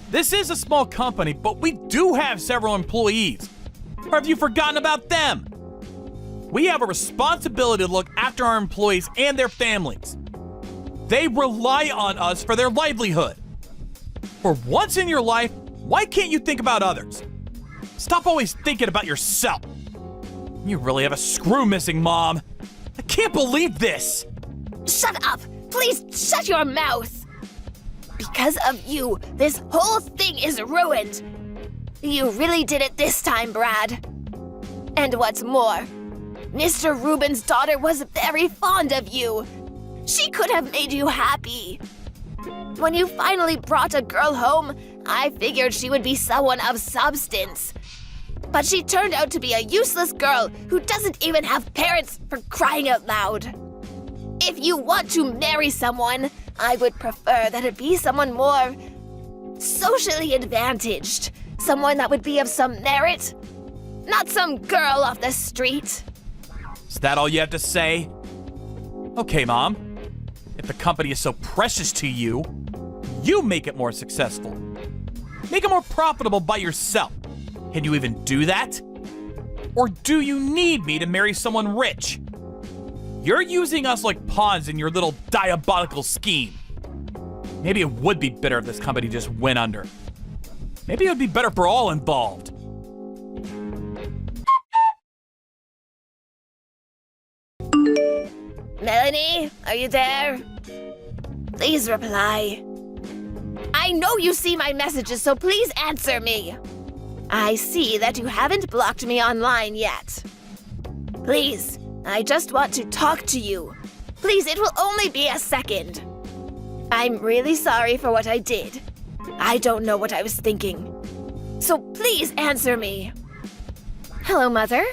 G: This is a small company, but we do have several employees. Or have you forgotten about them? We have a responsibility to look after our employees and their families. They rely on us for their livelihood. For once in your life, why can't you think about others? Stop always thinking about yourself. You really have a screw missing, Mom. I can't believe this.
F: Shut up! Please shut your mouth! Because of you, this whole thing is ruined. You really did it this time, Brad. And what's more, Mr. Rubin's daughter was very fond of you. She could have made you happy. When you finally brought a girl home, I figured she would be someone of substance. But she turned out to be a useless girl who doesn't even have parents, for crying out loud. If you want to marry someone, I would prefer that it be someone more socially advantaged. Someone that would be of some merit. Not some girl off the street.
G: Is that all you have to say? Okay, Mom. If the company is so precious to you, you make it more successful. Make it more profitable by yourself. Can you even do that? Or do you need me to marry someone rich? You're using us like pawns in your little diabolical scheme. Maybe it would be better if this company just went under. Maybe it would be better for all involved.
F: Melanie, are you there? Please reply. I know you see my messages, so please answer me. I see that you haven't blocked me online yet. Please, I just want to talk to you. Please, it will only be a second. I'm really sorry for what I did. I don't know what I was thinking. So please answer me. Hello, Mother.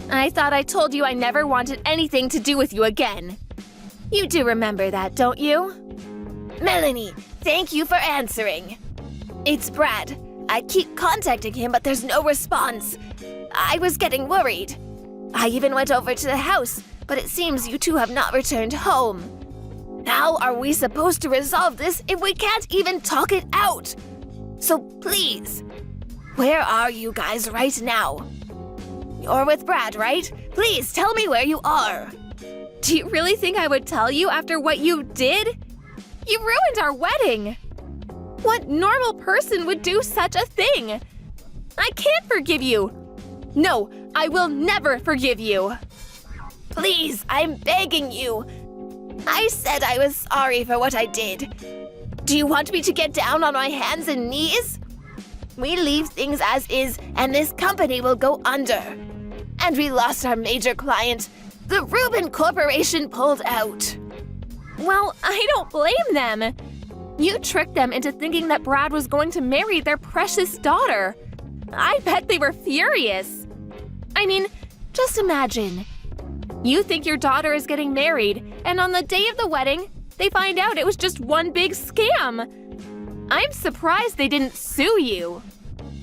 F: I thought I told you I never wanted anything to do with you again. You do remember that, don't you? Melanie, thank you for answering. It's Brad. I keep contacting him, but there's no response. I was getting worried. I even went over to the house, but it seems you two have not returned home. How are we supposed to resolve this if we can't even talk it out? So please, where are you guys right now? You're with Brad, right? Please tell me where you are. Do you really think I would tell you after what you did? You ruined our wedding. What normal person would do such a thing? I can't forgive you. No, I will never forgive you. Please, I'm begging you. I said I was sorry for what I did. Do you want me to get down on my hands and knees? We leave things as is, and this company will go under. And we lost our major client. The Rubin Corporation pulled out. Well, I don't blame them. You tricked them into thinking that Brad was going to marry their precious daughter. I bet they were furious. I mean, just imagine. You think your daughter is getting married, and on the day of the wedding, they find out it was just one big scam. I'm surprised they didn't sue you.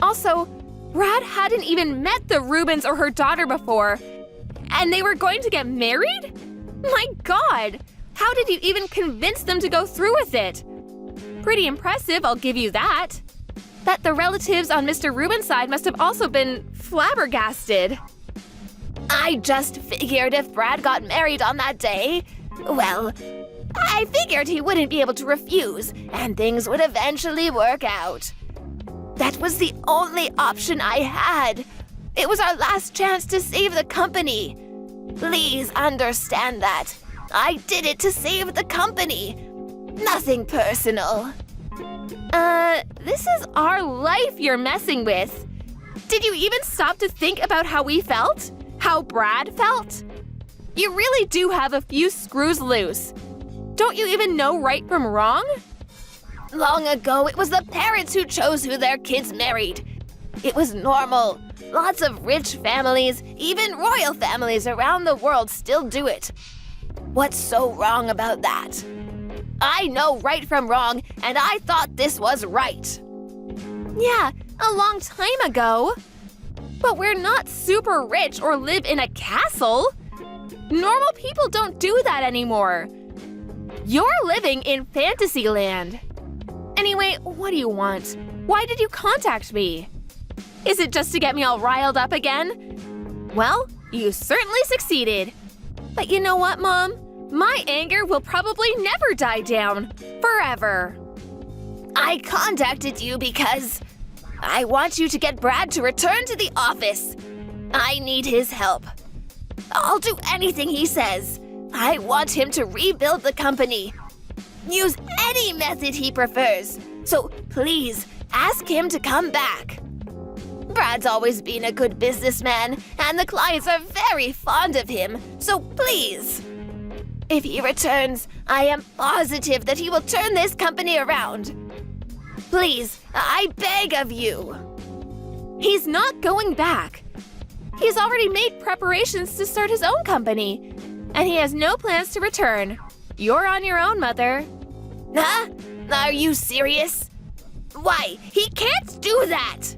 F: Also, Brad hadn't even met the Rubins or her daughter before, and they were going to get married? My God, how did you even convince them to go through with it? Pretty impressive, I'll give you that. Bet the relatives on Mr. Rubin's side must have also been flabbergasted. I just figured if Brad got married on that day, well, I figured he wouldn't be able to refuse, and things would eventually work out. That was the only option I had. It was our last chance to save the company. Please understand that. I did it to save the company. Nothing personal. This is our life you're messing with. Did you even stop to think about how we felt? How Brad felt? You really do have a few screws loose. Don't you even know right from wrong? Long ago, it was the parents who chose who their kids married. It was normal. Lots of rich families, even royal families around the world still do it. What's so wrong about that? I know right from wrong, and I thought this was right. Yeah, a long time ago. But we're not super rich or live in a castle. Normal people don't do that anymore. You're living in Fantasyland. Anyway, what do you want? Why did you contact me? Is it just to get me all riled up again? Well, you certainly succeeded. But you know what, Mom? My anger will probably never die down. Forever. I contacted you because I want you to get Brad to return to the office. I need his help. I'll do anything he says. I want him to rebuild the company. Use any method he prefers. So please, ask him to come back. Brad's always been a good businessman, and the clients are very fond of him, so please. If he returns, I am positive that he will turn this company around. Please, I beg of you. He's not going back. He's already made preparations to start his own company, and he has no plans to return. You're on your own, Mother. Huh? Are you serious? Why, he can't do that!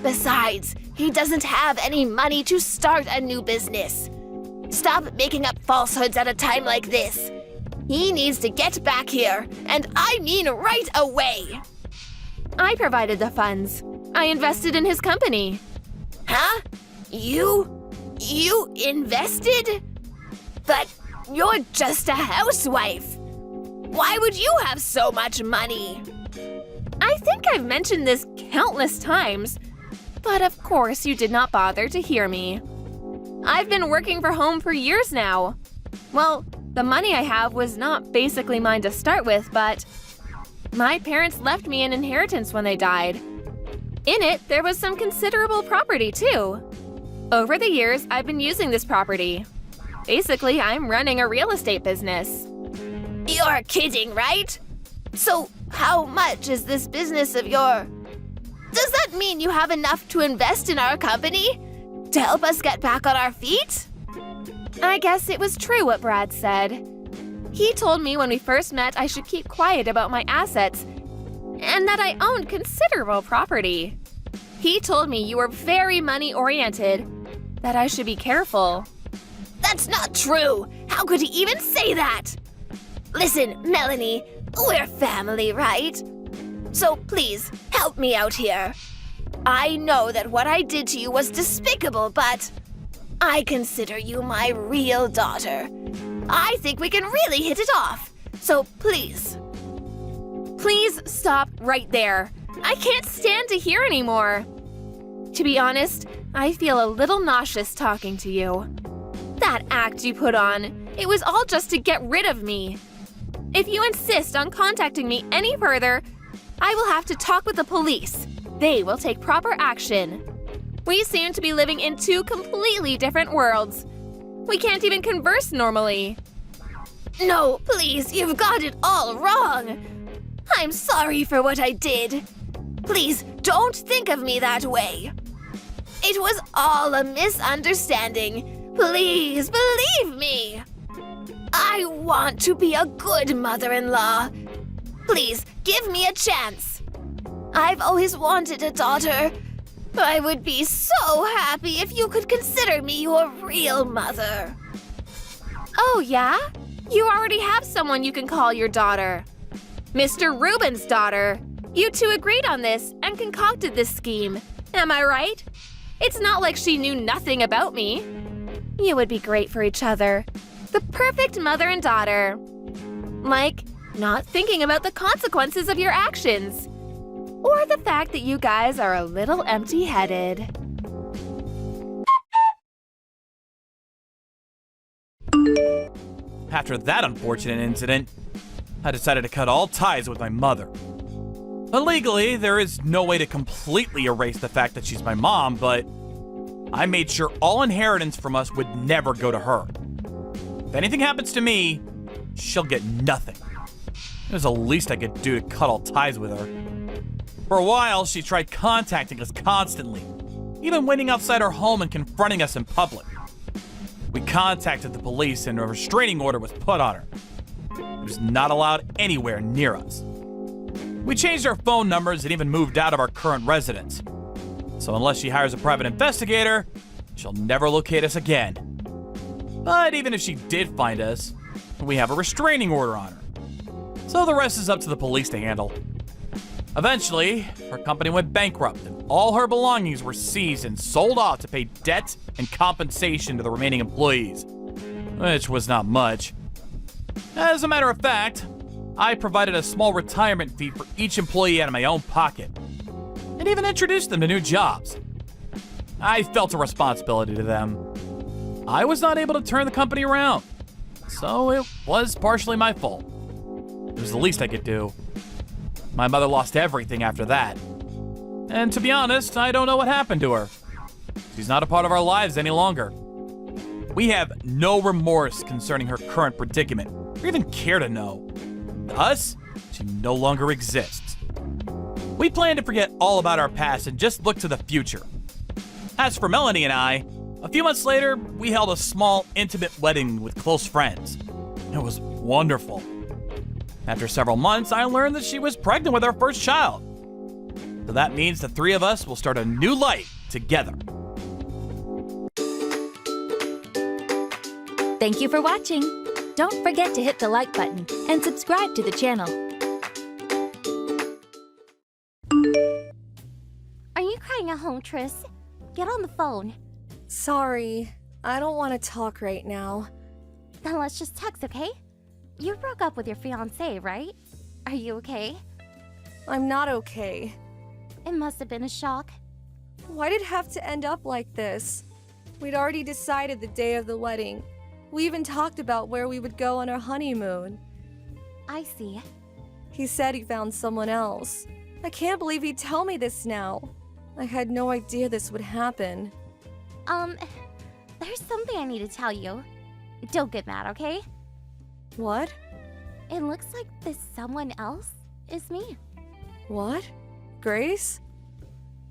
F: Besides, he doesn't have any money to start a new business. Stop making up falsehoods at a time like this. He needs to get back here, and I mean right away. I provided the funds. I invested in his company. Huh? You invested? But you're just a housewife. Why would you have so much money? I think I've mentioned this countless times, but of course you did not bother to hear me. I've been working for home for years now. Well, the money I have was not basically mine to start with, but my parents left me an inheritance when they died. In it, there was some considerable property too. Over the years, I've been using this property. Basically, I'm running a real estate business. You're kidding, right? So, how much is this business of yours? Does that mean you have enough to invest in our company? To help us get back on our feet? I guess it was true what Brad said. He told me when we first met I should keep quiet about my assets and that I owned considerable property. He told me you were very money-oriented, that I should be careful. That's not true! How could he even say that? Listen, Melanie, we're family, right? So please, help me out here. I know that what I did to you was despicable, but I consider you my real daughter. I think we can really hit it off. So please. Please stop right there. I can't stand to hear anymore. To be honest, I feel a little nauseous talking to you. That act you put on, it was all just to get rid of me. If you insist on contacting me any further, I will have to talk with the police. They will take proper action. We seem to be living in two completely different worlds. We can't even converse normally. No, please, you've got it all wrong. I'm sorry for what I did. Please, don't think of me that way. It was all a misunderstanding. Please, believe me. I want to be a good mother-in-law. Please, give me a chance. I've always wanted a daughter. I would be so happy if you could consider me your real mother. Oh, yeah? You already have someone you can call your daughter. Mr. Rubin's daughter. You two agreed on this and concocted this scheme. Am I right? It's not like she knew nothing about me. You would be great for each other. The perfect mother and daughter. Like, not thinking about the consequences of your actions. Or the fact that you guys are a little empty-headed.
G: After that unfortunate incident, I decided to cut all ties with my mother. Legally, there is no way to completely erase the fact that she's my mom, but I made sure all inheritance from us would never go to her. If anything happens to me, she'll get nothing. It was the least I could do to cut all ties with her. For a while, she tried contacting us constantly, even waiting outside our home and confronting us in public. We contacted the police and a restraining order was put on her. She was not allowed anywhere near us. We changed our phone numbers and even moved out of our current residence. So unless she hires a private investigator, she'll never locate us again. But even if she did find us, we have a restraining order on her. So the rest is up to the police to handle. Eventually, her company went bankrupt and all her belongings were seized and sold off to pay debt and compensation to the remaining employees, which was not much. As a matter of fact, I provided a small retirement fee for each employee out of my own pocket, and even introduced them to new jobs. I felt a responsibility to them. I was not able to turn the company around, so it was partially my fault. It was the least I could do. My mother lost everything after that. And to be honest, I don't know what happened to her. She's not a part of our lives any longer. We have no remorse concerning her current predicament, or even care to know. To us, she no longer exists. We plan to forget all about our past and just look to the future. As for Melanie and I, a few months later, we held a small, intimate wedding with close friends. It was wonderful. After several months, I learned that she was pregnant with our first child. So that means the three of us will start a new life together.
E: Thank you for watching. Don't forget to hit the like button and subscribe to the channel.
H: Are you crying at home, Tris? Get on the phone.
I: Sorry, I don't want to talk right now.
H: Then let's just text, okay? You broke up with your fiancé, right? Are you okay?
I: I'm not okay.
H: It must have been a shock.
I: Why did it have to end up like this? We'd already decided the day of the wedding. We even talked about where we would go on our honeymoon.
H: I see.
I: He said he found someone else. I can't believe he'd tell me this now. I had no idea this would happen.
H: There's something I need to tell you. Don't get mad, okay?
I: What?
H: It looks like this someone else is me.
I: What? Grace?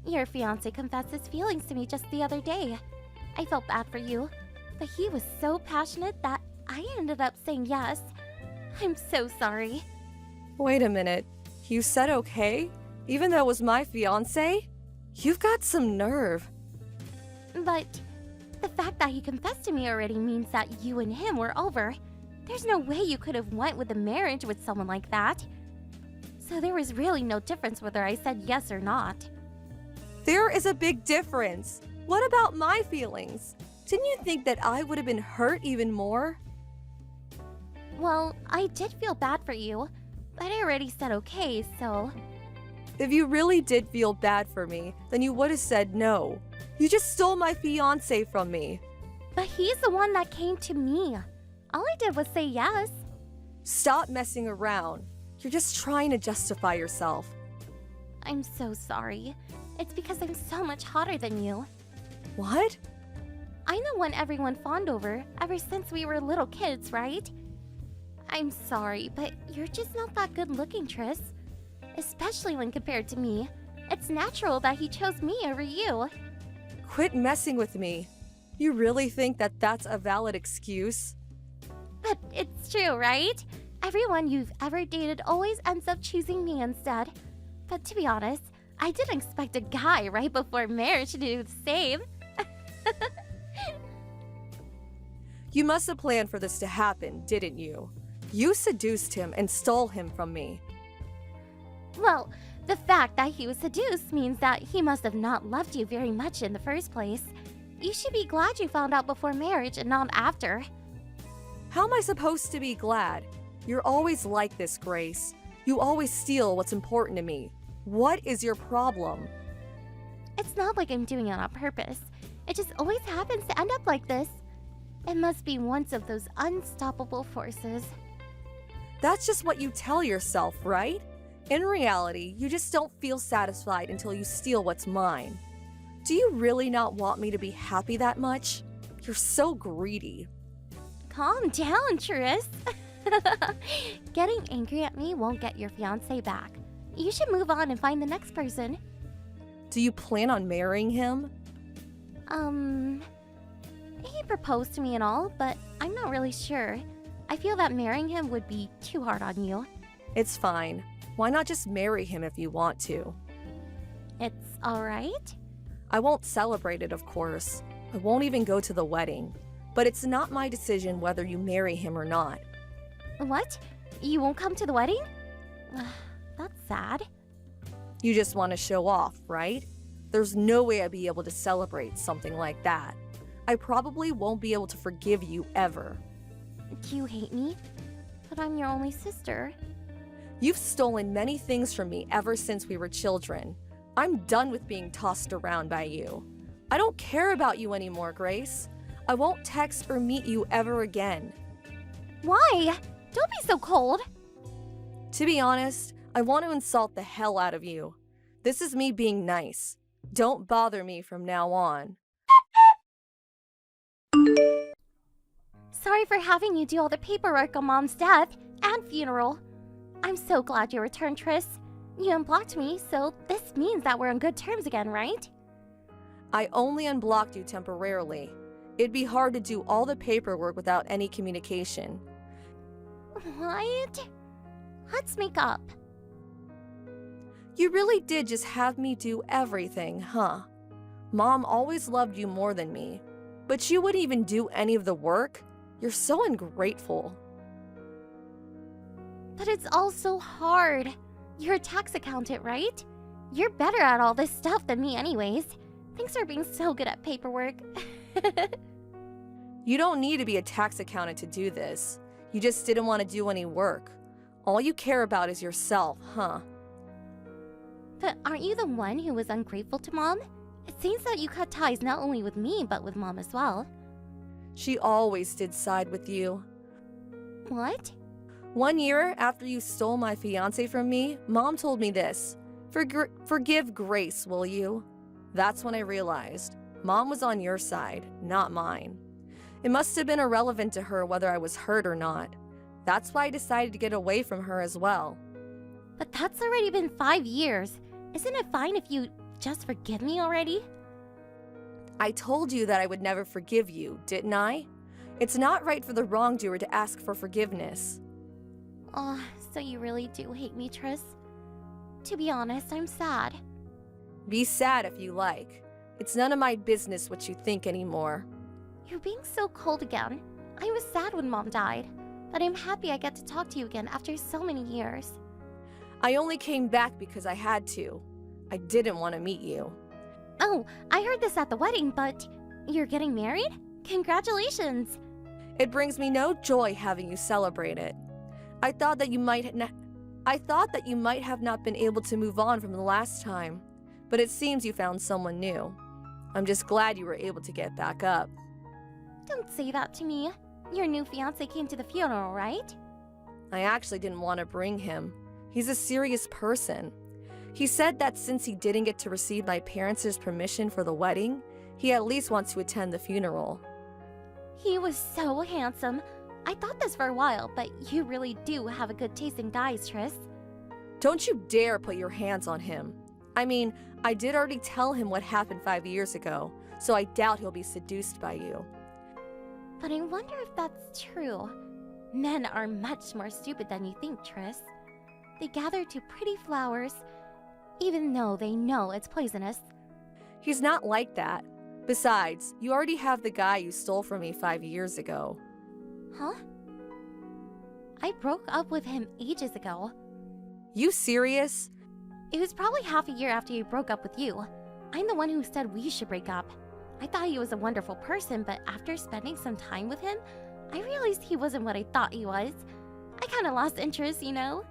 H: Your fiancé confessed his feelings to me just the other day. I felt bad for you, but he was so passionate that I ended up saying yes. I'm so sorry.
I: Wait a minute. You said okay? Even though it was my fiancé? You've got some nerve.
H: But the fact that he confessed to me already means that you and him were over. There's no way you could have went with a marriage with someone like that. So there was really no difference whether I said yes or not.
I: There is a big difference. What about my feelings? Didn't you think that I would have been hurt even more?
H: Well, I did feel bad for you, but I already said okay, so...
I: If you really did feel bad for me, then you would have said no. You just stole my fiancé from me.
H: But he's the one that came to me. All I did was say yes.
I: Stop messing around. You're just trying to justify yourself.
H: I'm so sorry. It's because I'm so much hotter than you.
I: What?
H: I'm the one everyone fawned over ever since we were little kids, right? I'm sorry, but you're just not that good looking, Tris. Especially when compared to me. It's natural that he chose me over you.
I: Quit messing with me. You really think that that's a valid excuse?
H: But it's true, right? Everyone you've ever dated always ends up choosing me instead. But to be honest, I didn't expect a guy right before marriage to do the same.
I: You must have planned for this to happen, didn't you? You seduced him and stole him from me.
H: Well, the fact that he was seduced means that he must have not loved you very much in the first place. You should be glad you found out before marriage and not after.
I: How am I supposed to be glad? You're always like this, Grace. You always steal what's important to me. What is your problem?
H: It's not like I'm doing it on purpose. It just always happens to end up like this. It must be one of those unstoppable forces.
I: That's just what you tell yourself, right? In reality, you just don't feel satisfied until you steal what's mine. Do you really not want me to be happy that much? You're so greedy.
H: Calm down, Tris. Getting angry at me won't get your fiancé back. You should move on and find the next person.
I: Do you plan on marrying him?
H: He proposed to me and all, but I'm not really sure. I feel that marrying him would be too hard on you.
I: It's fine. Why not just marry him if you want to?
H: It's alright?
I: I won't celebrate it, of course. I won't even go to the wedding. But it's not my decision whether you marry him or not.
H: What? You won't come to the wedding? That's sad.
I: You just want to show off, right? There's no way I'd be able to celebrate something like that. I probably won't be able to forgive you ever.
H: Do you hate me? But I'm your only sister.
I: You've stolen many things from me ever since we were children. I'm done with being tossed around by you. I don't care about you anymore, Grace. I won't text or meet you ever again.
H: Why? Don't be so cold.
I: To be honest, I want to insult the hell out of you. This is me being nice. Don't bother me from now on.
H: Sorry for having you do all the paperwork on Mom's death and funeral. I'm so glad you returned, Tris. You unblocked me, so this means that we're on good terms again, right?
I: I only unblocked you temporarily. It'd be hard to do all the paperwork without any communication.
H: What? Let's make up.
I: You really did just have me do everything, huh? Mom always loved you more than me, but you wouldn't even do any of the work? You're so ungrateful.
H: But it's all so hard. You're a tax accountant, right? You're better at all this stuff than me anyways. Thanks for being so good at paperwork.
I: You don't need to be a tax accountant to do this. You just didn't want to do any work. All you care about is yourself, huh?
H: But aren't you the one who was ungrateful to Mom? It seems that you cut ties not only with me, but with Mom as well.
I: She always did side with you.
H: What?
I: 1 year after you stole my fiancé from me, Mom told me this. Forgive Grace, will you? That's when I realized Mom was on your side, not mine. It must have been irrelevant to her whether I was hurt or not. That's why I decided to get away from her as well.
H: But that's already been 5 years. Isn't it fine if you just forgive me already?
I: I told you that I would never forgive you, didn't I? It's not right for the wrongdoer to ask for forgiveness.
H: Oh, so you really do hate me, Tris? To be honest, I'm sad.
I: Be sad if you like. It's none of my business what you think anymore.
H: You're being so cold again. I was sad when Mom died, but I'm happy I get to talk to you again after so many years.
I: I only came back because I had to. I didn't want to meet you.
H: Oh, I heard this at the wedding, but you're getting married? Congratulations!
I: It brings me no joy having you celebrate it. I thought that you might have not been able to move on from the last time, but it seems you found someone new. I'm just glad you were able to get back up.
H: Don't say that to me. Your new fiancé came to the funeral, right?
I: I actually didn't want to bring him. He's a serious person. He said that since he didn't get to receive my parents' permission for the wedding, he at least wants to attend the funeral.
H: He was so handsome. I thought this for a while, but you really do have a good taste in guys, Tris.
I: Don't you dare put your hands on him. I mean, I did already tell him what happened 5 years ago, so I doubt he'll be seduced by you.
H: But I wonder if that's true. Men are much more stupid than you think, Tris. They gather to pretty flowers, even though they know it's poisonous.
I: He's not like that. Besides, you already have the guy you stole from me 5 years ago.
H: Huh? I broke up with him ages ago.
I: You serious?
H: It was probably half a year after he broke up with you. I'm the one who said we should break up. I thought he was a wonderful person, but after spending some time with him, I realized he wasn't what I thought he was. I kinda lost interest, you know?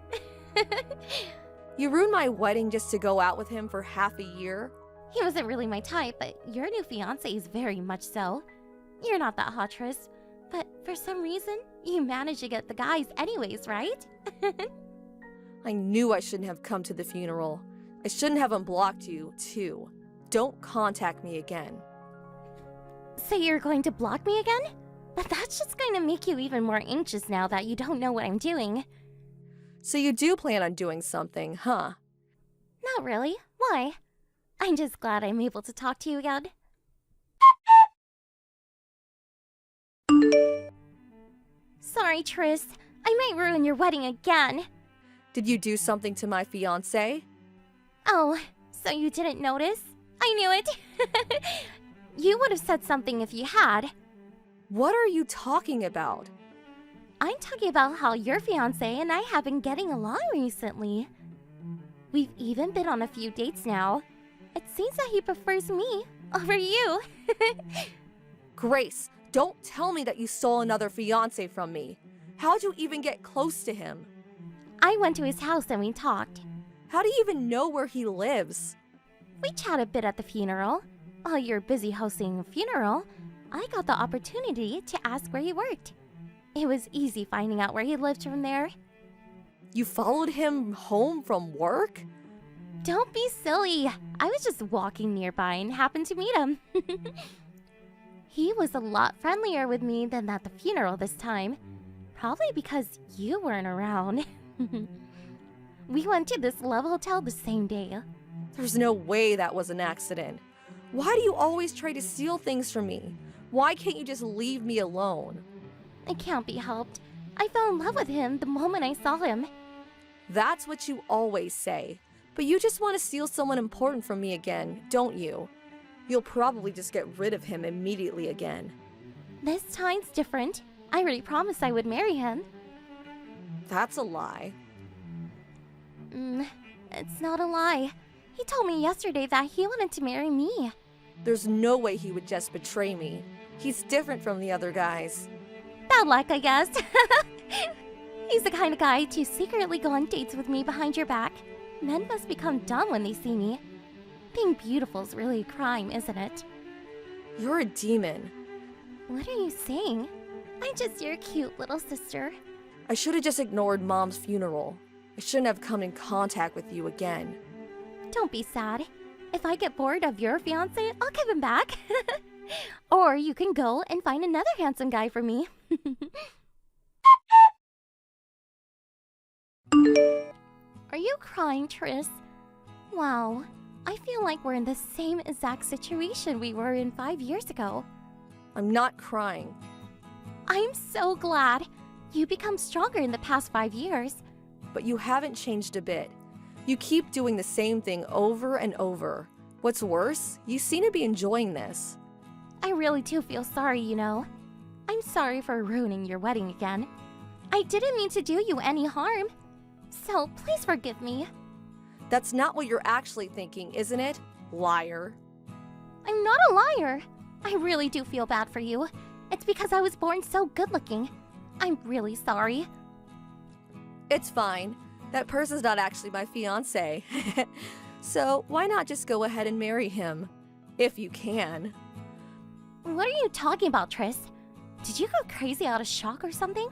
I: You ruined my wedding just to go out with him for half a year?
H: He wasn't really my type, but your new fiancé is very much so. You're not that hot, Tris, but for some reason, you managed to get the guys anyways, right?
I: I knew I shouldn't have come to the funeral. I shouldn't have unblocked you, too. Don't contact me again.
H: So you're going to block me again? But that's just going to make you even more anxious now that you don't know what I'm doing.
I: So you do plan on doing something, huh?
H: Not really. Why? I'm just glad I'm able to talk to you again. Sorry, Tris. I might ruin your wedding again.
I: Did you do something to my fiancé?
H: Oh, so you didn't notice? I knew it. You would have said something if you had.
I: What are you talking about?
H: I'm talking about how your fiancé and I have been getting along recently. We've even been on a few dates now. It seems that he prefers me over you.
I: Grace, don't tell me that you stole another fiancé from me. How'd you even get close to him?
H: I went to his house and we talked.
I: How do you even know where he lives?
H: We chatted a bit at the funeral. While you're busy hosting a funeral, I got the opportunity to ask where he worked. It was easy finding out where he lived from there.
I: You followed him home from work?
H: Don't be silly. I was just walking nearby and happened to meet him. He was a lot friendlier with me than at the funeral this time. Probably because you weren't around. We went to this love hotel the same day.
I: There's no way that was an accident. Why do you always try to steal things from me? Why can't you just leave me alone?
H: It can't be helped. I fell in love with him the moment I saw him.
I: That's what you always say. But you just want to steal someone important from me again, don't you? You'll probably just get rid of him immediately again.
H: This time's different. I already promised I would marry him.
I: That's a lie.
H: It's not a lie. He told me yesterday that he wanted to marry me.
I: There's no way he would just betray me. He's different from the other guys.
H: Bad luck, I guess. He's the kind of guy to secretly go on dates with me behind your back. Men must become dumb when they see me. Being beautiful's really a crime, isn't it?
I: You're a demon.
H: What are you saying? I'm just your cute little sister.
I: I should have just ignored Mom's funeral. I shouldn't have come in contact with you again.
H: Don't be sad. If I get bored of your fiancé, I'll give him back. Or you can go and find another handsome guy for me. Are you crying, Tris? Wow, I feel like we're in the same exact situation we were in 5 years ago.
I: I'm not crying.
H: I'm so glad. You become stronger in the past 5 years.
I: But you haven't changed a bit. You keep doing the same thing over and over. What's worse, you seem to be enjoying this.
H: I really do feel sorry, you know. I'm sorry for ruining your wedding again. I didn't mean to do you any harm. So please forgive me.
I: That's not what you're actually thinking, isn't it? Liar.
H: I'm not a liar. I really do feel bad for you. It's because I was born so good-looking. I'm really sorry.
I: It's fine. That person's not actually my fiancé. So why not just go ahead and marry him? If you can.
H: What are you talking about, Tris? Did you go crazy out of shock or something?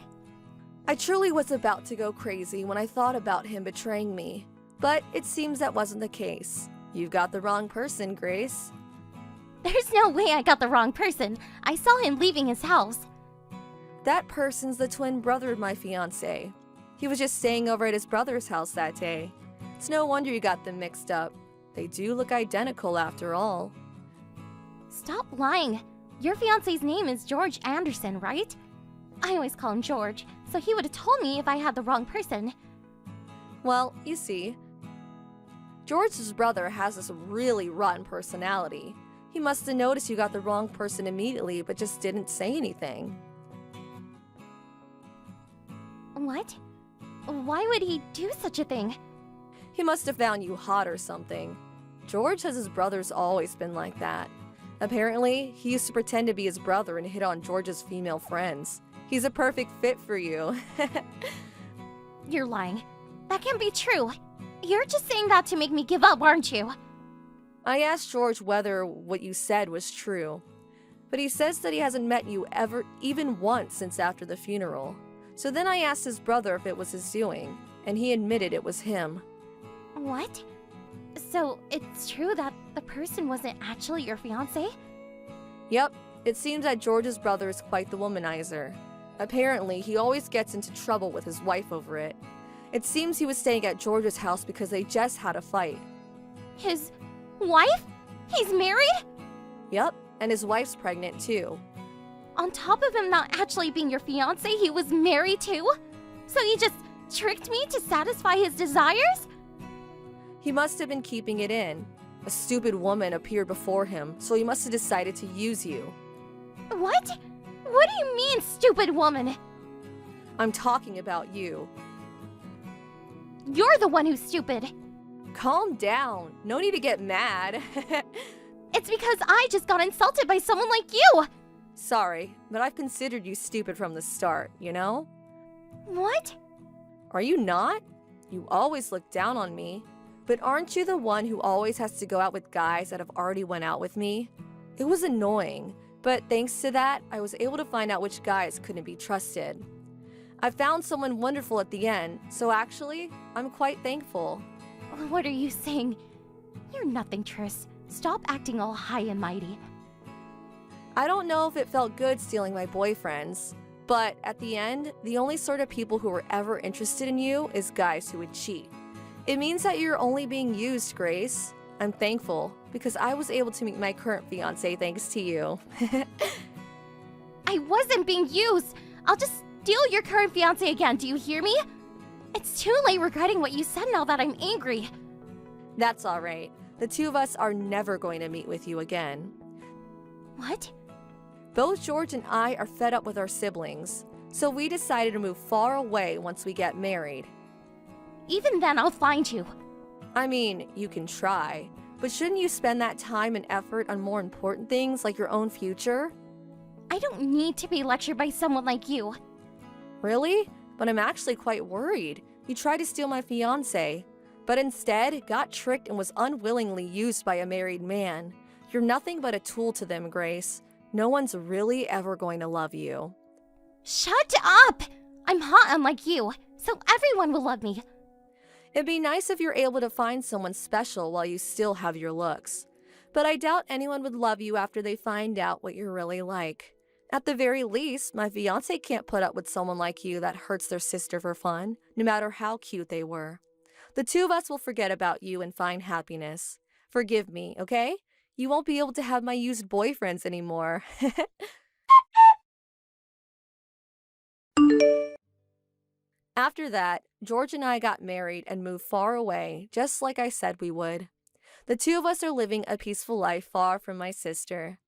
I: I truly was about to go crazy when I thought about him betraying me. But it seems that wasn't the case. You've got the wrong person, Grace.
H: There's no way I got the wrong person. I saw him leaving his house.
I: That person's the twin brother of my fiancé. He was just staying over at his brother's house that day. It's no wonder you got them mixed up. They do look identical after all.
H: Stop lying. Your fiancé's name is George Anderson, right? I always call him George, so he would have told me if I had the wrong person.
I: Well, you see, George's brother has this really rotten personality. He must have noticed you got the wrong person immediately, but just didn't say anything.
H: What? Why would he do such a thing?
I: He must have found you hot or something. George says his brother's always been like that. Apparently, he used to pretend to be his brother and hit on George's female friends. He's a perfect fit for you.
H: You're lying. That can't be true. You're just saying that to make me give up, aren't you?
I: I asked George whether what you said was true, but he says that he hasn't met you ever, even once since after the funeral. So then I asked his brother if it was his doing, and he admitted it was him.
H: What? So it's true that the person wasn't actually your fiancé?
I: Yep, it seems that George's brother is quite the womanizer. Apparently, he always gets into trouble with his wife over it. It seems he was staying at George's house because they just had a fight.
H: His wife? He's married?
I: Yep, and his wife's pregnant too.
H: On top of him not actually being your fiancé, he was married too? So he just tricked me to satisfy his desires?
I: He must have been keeping it in. A stupid woman appeared before him, so he must have decided to use you.
H: What? What do you mean, stupid woman?
I: I'm talking about you.
H: You're the one who's stupid.
I: Calm down. No need to get mad.
H: It's because I just got insulted by someone like you.
I: Sorry, but I've considered you stupid from the start, you know?
H: What?
I: Are you not? You always look down on me. But aren't you the one who always has to go out with guys that have already went out with me? It was annoying, but thanks to that, I was able to find out which guys couldn't be trusted. I found someone wonderful at the end, so actually, I'm quite thankful.
H: What are you saying? You're nothing, Tris. Stop acting all high and mighty.
I: I don't know if it felt good stealing my boyfriends, but at the end, the only sort of people who were ever interested in you is guys who would cheat. It means that you're only being used, Grace. I'm thankful, because I was able to meet my current fiancé thanks to you.
H: I wasn't being used. I'll just steal your current fiancé again, do you hear me? It's too late regretting what you said now that I'm angry.
I: That's alright. The two of us are never going to meet with you again.
H: What?
I: Both George and I are fed up with our siblings, so we decided to move far away once we get married.
H: Even then, I'll find you.
I: I mean, you can try, but shouldn't you spend that time and effort on more important things like your own future?
H: I don't need to be lectured by someone like you.
I: Really? But I'm actually quite worried. You tried to steal my fiancé, but instead got tricked and was unwillingly used by a married man. You're nothing but a tool to them, Grace. No one's really ever going to love you.
H: Shut up! I'm hot unlike you, so everyone will love me.
I: It'd be nice if you're able to find someone special while you still have your looks. But I doubt anyone would love you after they find out what you're really like. At the very least, my fiancé can't put up with someone like you that hurts their sister for fun, no matter how cute they were. The two of us will forget about you and find happiness. Forgive me, okay? You won't be able to have my used boyfriends anymore. After that, George and I got married and moved far away, just like I said we would. The two of us are living a peaceful life far from my sister.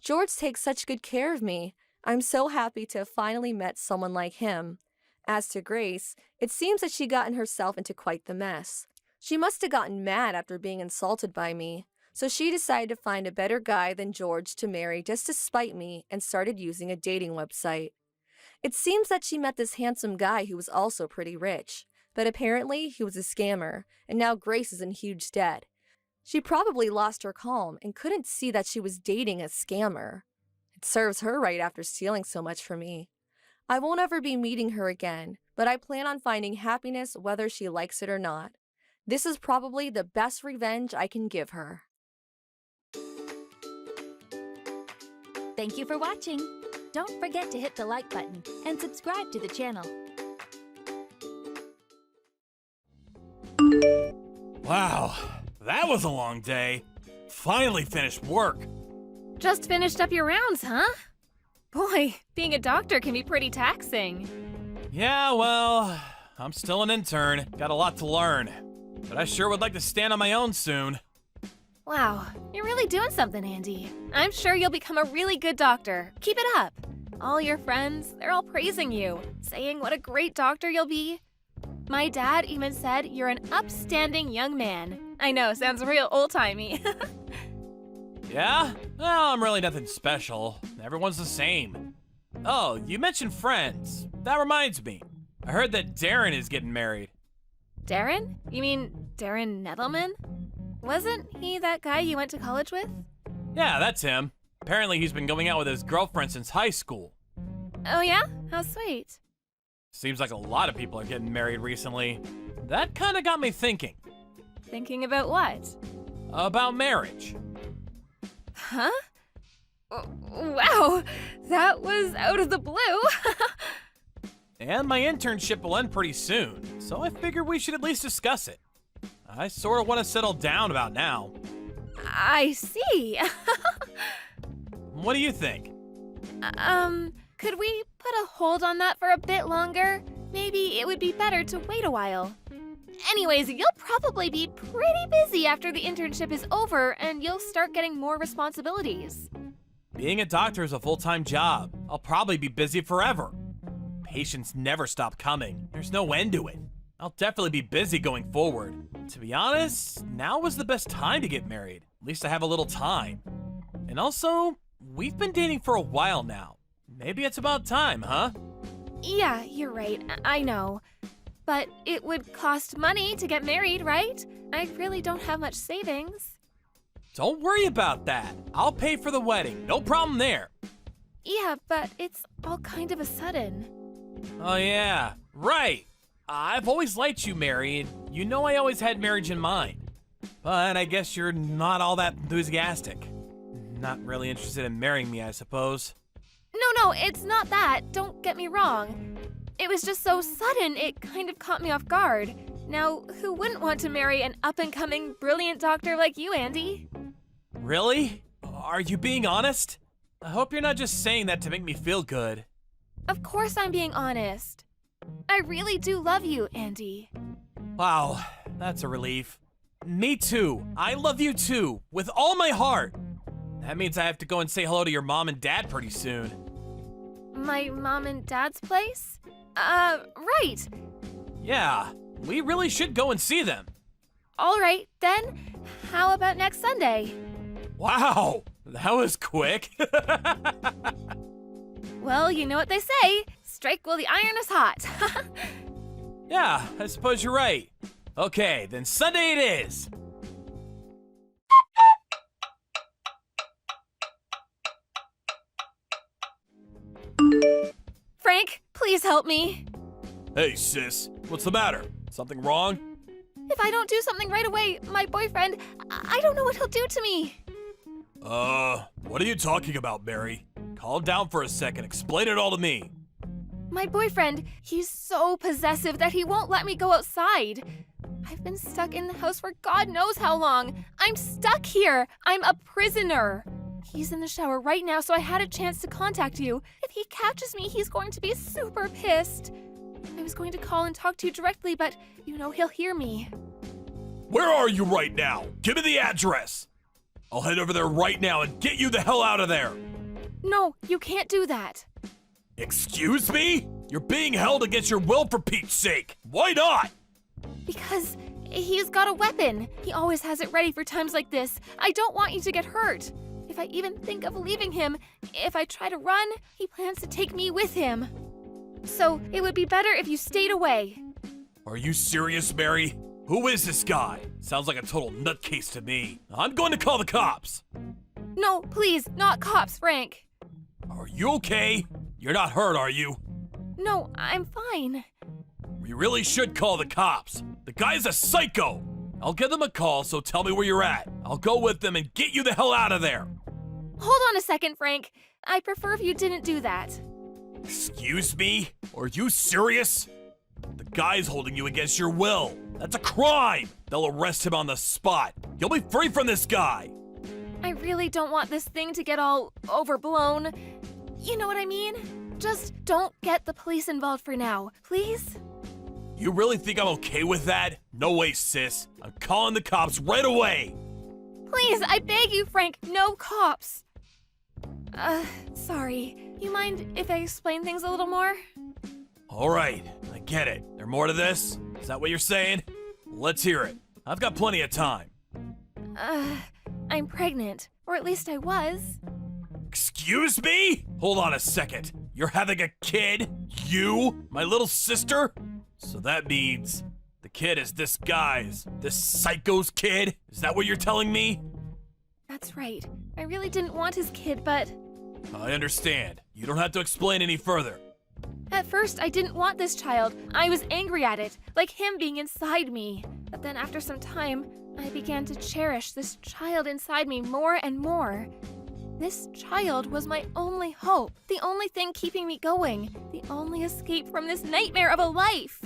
I: George takes such good care of me. I'm so happy to have finally met someone like him. As to Grace, it seems that she gotten herself into quite the mess. She must have gotten mad after being insulted by me, so she decided to find a better guy than George to marry just to spite me and started using a dating website. It seems that she met this handsome guy who was also pretty rich, but apparently he was a scammer, and now Grace is in huge debt. She probably lost her calm and couldn't see that she was dating a scammer. It serves her right after stealing so much from me. I won't ever be meeting her again, but I plan on finding happiness whether she likes it or not. This is probably the best revenge I can give her.
E: Thank you for watching. Don't forget to hit the like button and subscribe to the channel.
G: Wow, that was a long day. Finally finished work.
F: Just finished up your rounds, huh? Boy, being a doctor can be pretty taxing.
G: Yeah, well, I'm still an intern. Got a lot to learn. But I sure would like to stand on my own soon.
F: Wow, you're really doing something, Andy. I'm sure you'll become a really good doctor. Keep it up. All your friends, they're all praising you, saying what a great doctor you'll be. My dad even said you're an upstanding young man. I know, sounds real old-timey.
G: Yeah? Well, I'm really nothing special. Everyone's the same. Oh, you mentioned friends. That reminds me. I heard that Darren is getting married.
F: Darren? You mean Darren Nettleman? Wasn't he that guy you went to college with?
G: Yeah, that's him. Apparently he's been going out with his girlfriend since high school.
F: Oh yeah? How sweet.
G: Seems like a lot of people are getting married recently. That kind of got me thinking.
F: Thinking about what?
G: About marriage.
F: Huh? Wow, that was out of the blue.
G: And my internship will end pretty soon, so I figured we should at least discuss it. I sort of want to settle down about now.
F: I see.
G: What do you think?
F: Could we put a hold on that for a bit longer? Maybe it would be better to wait a while. Anyways, you'll probably be pretty busy after the internship is over and you'll start getting more responsibilities.
G: Being a doctor is a full-time job. I'll probably be busy forever. Patients never stop coming. There's no end to it. I'll definitely be busy going forward. To be honest, now is the best time to get married. At least I have a little time. And also, we've been dating for a while now. Maybe it's about time, huh?
F: Yeah, you're right. I know. But it would cost money to get married, right? I really don't have much savings.
G: Don't worry about that. I'll pay for the wedding. No problem there.
F: Yeah, but it's all kind of a sudden.
G: Oh yeah, right. I've always liked you, Mary, and you know I always had marriage in mind. But I guess you're not all that enthusiastic. Not really interested in marrying me, I suppose.
F: No, it's not that. Don't get me wrong. It was just so sudden, it kind of caught me off guard. Now, who wouldn't want to marry an up-and-coming, brilliant doctor like you, Andy?
G: Really? Are you being honest? I hope you're not just saying that to make me feel good.
F: Of course I'm being honest. I really do love you, Andy.
G: Wow, that's a relief. Me too. I love you too, with all my heart. That means I have to go and say hello to your mom and dad pretty soon.
F: My mom and dad's place? Right.
G: Yeah, we really should go and see them.
F: All right, then. How about next Sunday?
G: Wow, that was quick.
F: Well, you know what they say. Strike while the iron is hot.
G: Yeah, I suppose you're right. Okay, then Sunday it is.
F: Frank, please help me.
A: Hey, sis, what's the matter? Something wrong?
F: If I don't do something right away, my boyfriend, I don't know what he'll do to me.
A: What are you talking about, Mary? Calm down for a second. Explain it all to me.
F: My boyfriend, he's so possessive that he won't let me go outside. I've been stuck in the house for God knows how long. I'm stuck here. I'm a prisoner. He's in the shower right now, so I had a chance to contact you. If he catches me, he's going to be super pissed. I was going to call and talk to you directly, but you know he'll hear me.
A: Where are you right now? Give me the address. I'll head over there right now and get you the hell out of there.
F: No, you can't do that.
A: Excuse me? You're being held against your will for Pete's sake. Why not?
F: Because he's got a weapon. He always has it ready for times like this. I don't want you to get hurt. If I even think of leaving him, if I try to run, he plans to take me with him. So it would be better if you stayed away.
A: Are you serious, Mary? Who is this guy? Sounds like a total nutcase to me. I'm going to call the cops.
F: No, please, not cops, Frank.
A: Are you okay? You're not hurt, are you?
F: No, I'm fine.
A: We really should call the cops. The guy's a psycho. I'll give them a call, so tell me where you're at. I'll go with them and get you the hell out of there.
F: Hold on a second, Frank. I prefer if you didn't do that.
A: Excuse me? Are you serious? The guy's holding you against your will. That's a crime. They'll arrest him on the spot. You'll be free from this guy.
F: I really don't want this thing to get all overblown. You know what I mean? Just don't get the police involved for now, please?
A: You really think I'm okay with that? No way, sis. I'm calling the cops right away.
F: Please, I beg you, Frank, no cops. Sorry. You mind if I explain things a little more?
A: All right, I get it. There more to this? Is that what you're saying? Let's hear it. I've got plenty of time.
F: I'm pregnant. Or at least I was.
A: Excuse me? Hold on a second. You're having a kid? You? My little sister? So that means the kid is this psycho's kid? Is that what you're telling me?
F: That's right. I really didn't want his kid, but...
A: I understand. You don't have to explain any further.
F: At first, I didn't want this child. I was angry at it, like him being inside me. But then after some time, I began to cherish this child inside me more and more. This child was my only hope, the only thing keeping me going, the only escape from this nightmare of a life.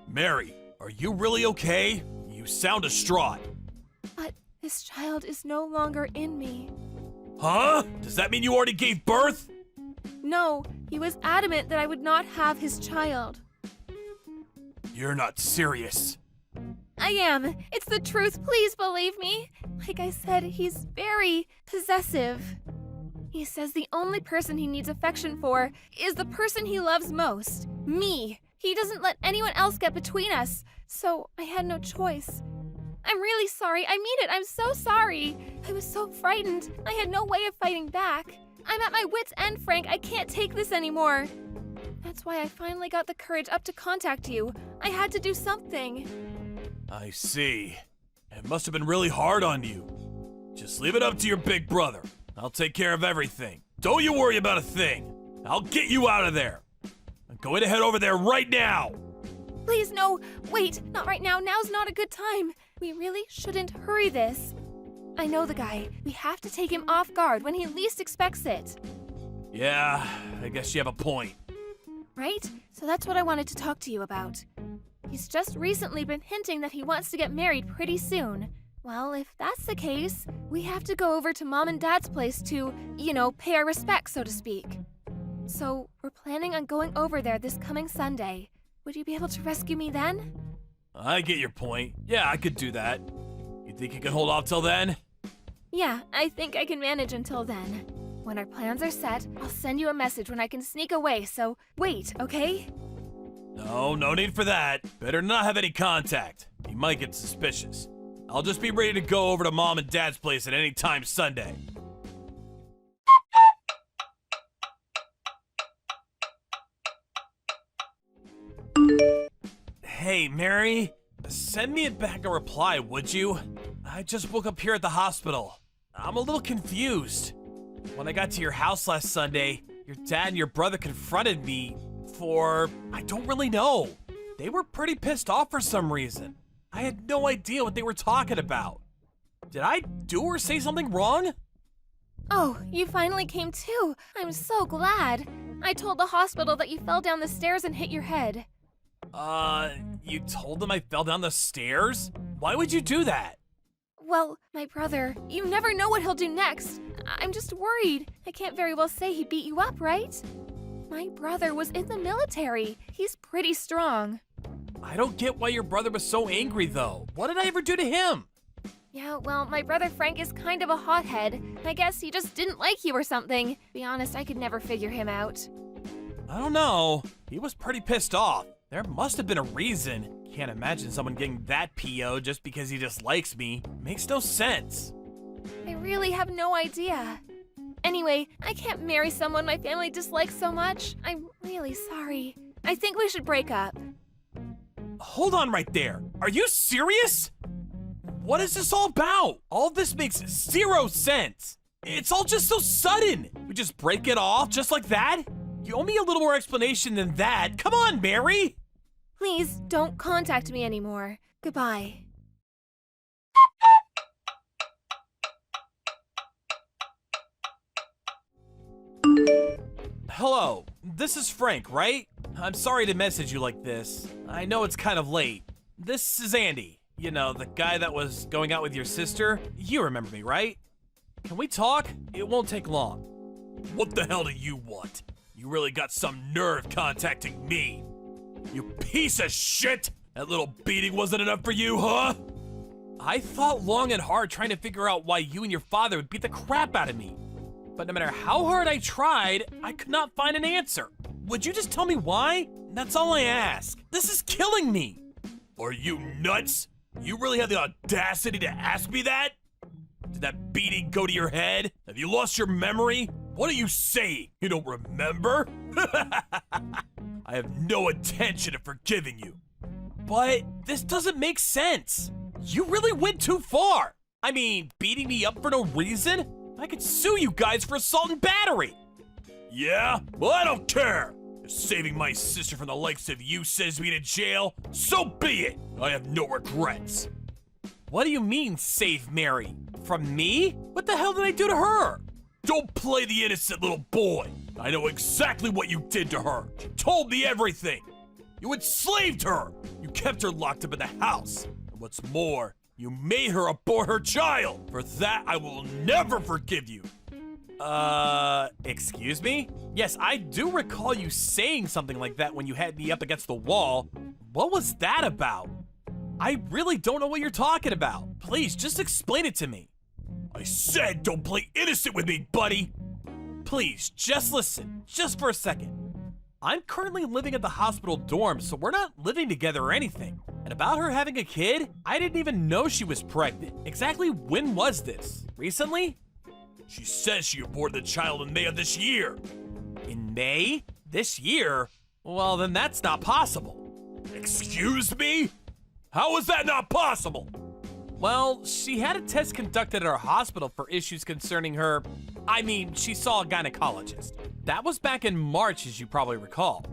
A: Mary, are you really okay? You sound distraught.
F: But this child is no longer in me.
A: Huh? Does that mean you already gave birth?
F: No, he was adamant that I would not have his child.
A: You're not serious.
F: I am. It's the truth. Please believe me. Like I said, he's very possessive. He says the only person he needs affection for is the person he loves most, me. He doesn't let anyone else get between us, so I had no choice. I'm really sorry. I mean it. I'm so sorry. I was so frightened. I had no way of fighting back. I'm at my wit's end, Frank. I can't take this anymore. That's why I finally got the courage up to contact you. I had to do something.
A: I see. It must have been really hard on you. Just leave it up to your big brother. I'll take care of everything. Don't you worry about a thing. I'll get you out of there. I'm going to head over there right now.
F: Please, no. Wait, not right now. Now's not a good time. We really shouldn't hurry this. I know the guy. We have to take him off guard when he least expects it.
A: Yeah, I guess you have a point.
F: Right? So that's what I wanted to talk to you about. He's just recently been hinting that he wants to get married pretty soon. Well, if that's the case, we have to go over to Mom and Dad's place to, pay our respects, so to speak. So, we're planning on going over there this coming Sunday. Would you be able to rescue me then?
A: I get your point. Yeah, I could do that. You think you can hold off till then?
F: Yeah, I think I can manage until then. When our plans are set, I'll send you a message when I can sneak away, so wait, okay?
A: No need for that. Better not have any contact. He might get suspicious. I'll just be ready to go over to Mom and Dad's place at any time Sunday.
G: Hey, Mary, send me back a reply, would you? I just woke up here at the hospital. I'm a little confused. When I got to your house last Sunday, your dad and your brother confronted me for, I don't really know. They were pretty pissed off for some reason. I had no idea what they were talking about. Did I do or say something wrong?
F: Oh, you finally came to. I'm so glad. I told the hospital that you fell down the stairs and hit your head.
G: You told them I fell down the stairs? Why would you do that?
F: Well, my brother, you never know what he'll do next. I'm just worried. I can't very well say he beat you up, right? My brother was in the military. He's pretty strong.
G: I don't get why your brother was so angry, though. What did I ever do to him?
F: Yeah, well, my brother Frank is kind of a hothead. I guess he just didn't like you or something. To be honest, I could never figure him out.
G: I don't know. He was pretty pissed off. There must have been a reason. Can't imagine someone getting that PO just because he dislikes me. Makes no sense.
F: I really have no idea. Anyway, I can't marry someone my family dislikes so much. I'm really sorry. I think we should break up.
G: Hold on right there. Are you serious? What is this all about? All this makes zero sense. It's all just so sudden. We just break it off just like that? You owe me a little more explanation than that. Come on, Mary.
F: Please don't contact me anymore. Goodbye.
G: Hello, this is Frank, right? I'm sorry to message you like this. I know it's kind of late. This is Andy. You know, the guy that was going out with your sister. You remember me, right? Can we talk? It won't take long.
A: What the hell do you want? You really got some nerve contacting me. You piece of shit! That little beating wasn't enough for you, huh?
G: I thought long and hard trying to figure out why you and your father would beat the crap out of me. But no matter how hard I tried, I could not find an answer. Would you just tell me why? That's all I ask. This is killing me.
A: Are you nuts? You really have the audacity to ask me that? Did that beating go to your head? Have you lost your memory? What are you saying? You don't remember? I have no intention of forgiving you.
G: But this doesn't make sense. You really went too far. I mean, beating me up for no reason? I could sue you guys for assault and battery.
A: Yeah? Well, I don't care. If saving my sister from the likes of you sends me to jail, so be it. I have no regrets.
G: What do you mean, save Mary? From me? What the hell did I do to her?
A: Don't play the innocent little boy. I know exactly what you did to her. She told me everything. You enslaved her. You kept her locked up in the house. And what's more, you made her abort her child. For that, I will never forgive you.
G: Excuse me? Yes, I do recall you saying something like that when you had me up against the wall. What was that about? I really don't know what you're talking about. Please, just explain it to me.
A: I said don't play innocent with me, buddy.
G: Please, just listen, just for a second. I'm currently living at the hospital dorm, so we're not living together or anything. And about her having a kid, I didn't even know she was pregnant. Exactly when was this? Recently?
A: She says she aborted the child in May of this year.
G: In May? This year? Well, then that's not possible.
A: Excuse me? How is that not possible?
G: Well, she had a test conducted at our hospital for issues concerning her. I mean, she saw a gynecologist. That was back in March, as you probably recall.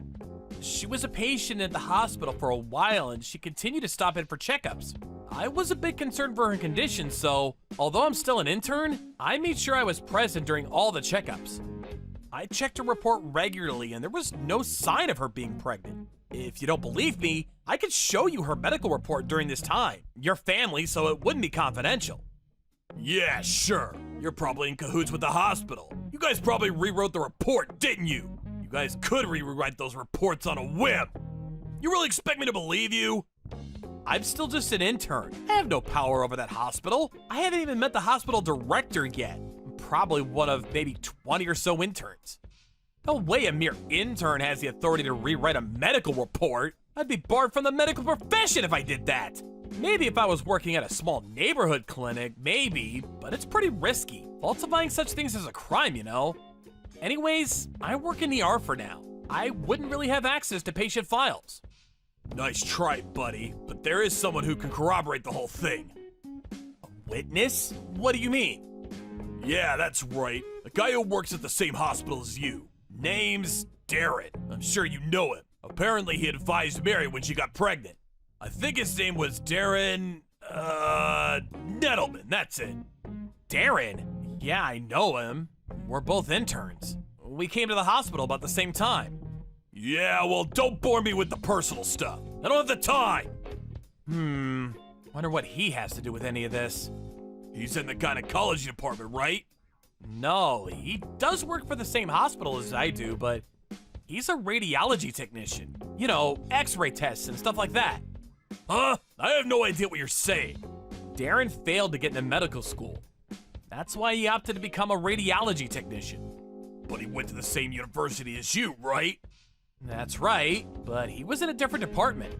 G: She was a patient at the hospital for a while, and she continued to stop in for checkups. I was a bit concerned for her condition, so although I'm still an intern, I made sure I was present during all the checkups. I checked her report regularly, and there was no sign of her being pregnant. If you don't believe me, I could show you her medical report during this time. Your family, so it wouldn't be confidential.
A: Yeah, sure. You're probably in cahoots with the hospital. You guys probably rewrote the report, didn't you? You guys could rewrite those reports on a whim. You really expect me to believe you?
G: I'm still just an intern. I have no power over that hospital. I haven't even met the hospital director yet. I'm probably one of maybe 20 or so interns. No way a mere intern has the authority to rewrite a medical report. I'd be barred from the medical profession if I did that. Maybe if I was working at a small neighborhood clinic, maybe, but it's pretty risky. Falsifying such things is a crime, you know? Anyways, I work in ER for now. I wouldn't really have access to patient files.
A: Nice try, buddy, but there is someone who can corroborate the whole thing.
G: Witness? What do you mean?
A: Yeah, that's right. A guy who works at the same hospital as you. Name's Darren. I'm sure you know him. Apparently he advised Mary when she got pregnant. I think his name was Darren, Nettleman, that's it.
G: Darren? Yeah, I know him. We're both interns. We came to the hospital about the same time.
A: Yeah, well, don't bore me with the personal stuff. I don't have the time.
G: Wonder what he has to do with any of this.
A: He's in the gynecology department, right?
G: No, he does work for the same hospital as I do, but he's a radiology technician. You know, x-ray tests and stuff like that.
A: Huh? I have no idea what you're saying.
G: Darren failed to get into medical school. That's why he opted to become a radiology technician.
A: But he went to the same university as you, right?
G: That's right, but he was in a different department.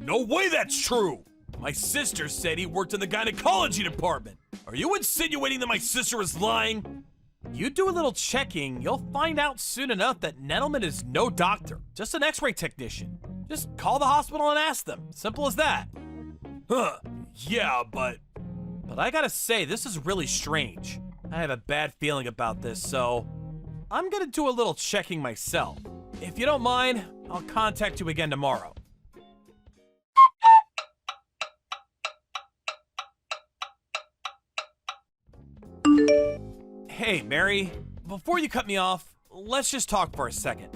A: No way that's true! My sister said he worked in the gynecology department. Are you insinuating that my sister is lying?
G: You do a little checking, you'll find out soon enough that Nettleman is no doctor, just an x-ray technician. Just call the hospital and ask them. Simple as that.
A: Huh. Yeah, but
G: I gotta say, this is really strange. I have a bad feeling about this, so I'm gonna do a little checking myself. If you don't mind, I'll contact you again tomorrow. Hey, Mary, before you cut me off, let's just talk for a second.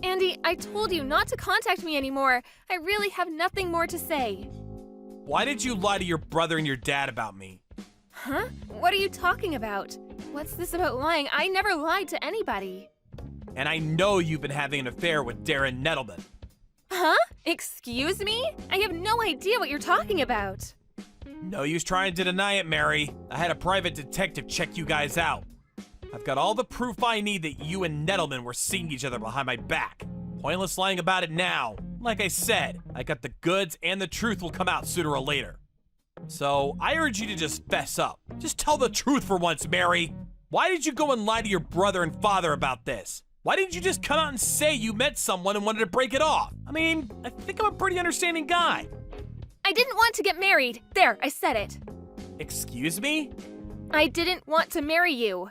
F: Andy, I told you not to contact me anymore. I really have nothing more to say.
G: Why did you lie to your brother and your dad about me?
F: Huh? What are you talking about? What's this about lying? I never lied to anybody.
G: And I know you've been having an affair with Darren Nettleman.
F: Huh? Excuse me? I have no idea what you're talking about.
G: No use trying to deny it, Mary. I had a private detective check you guys out. I've got all the proof I need that you and Nettleman were seeing each other behind my back. Pointless lying about it now. Like I said, I got the goods and the truth will come out sooner or later. So I urge you to just fess up. Just tell the truth for once, Mary. Why did you go and lie to your brother and father about this? Why didn't you just come out and say you met someone and wanted to break it off? I mean, I think I'm a pretty understanding guy.
F: I didn't want to get married. There, I said it.
G: Excuse me?
F: I didn't want to marry you.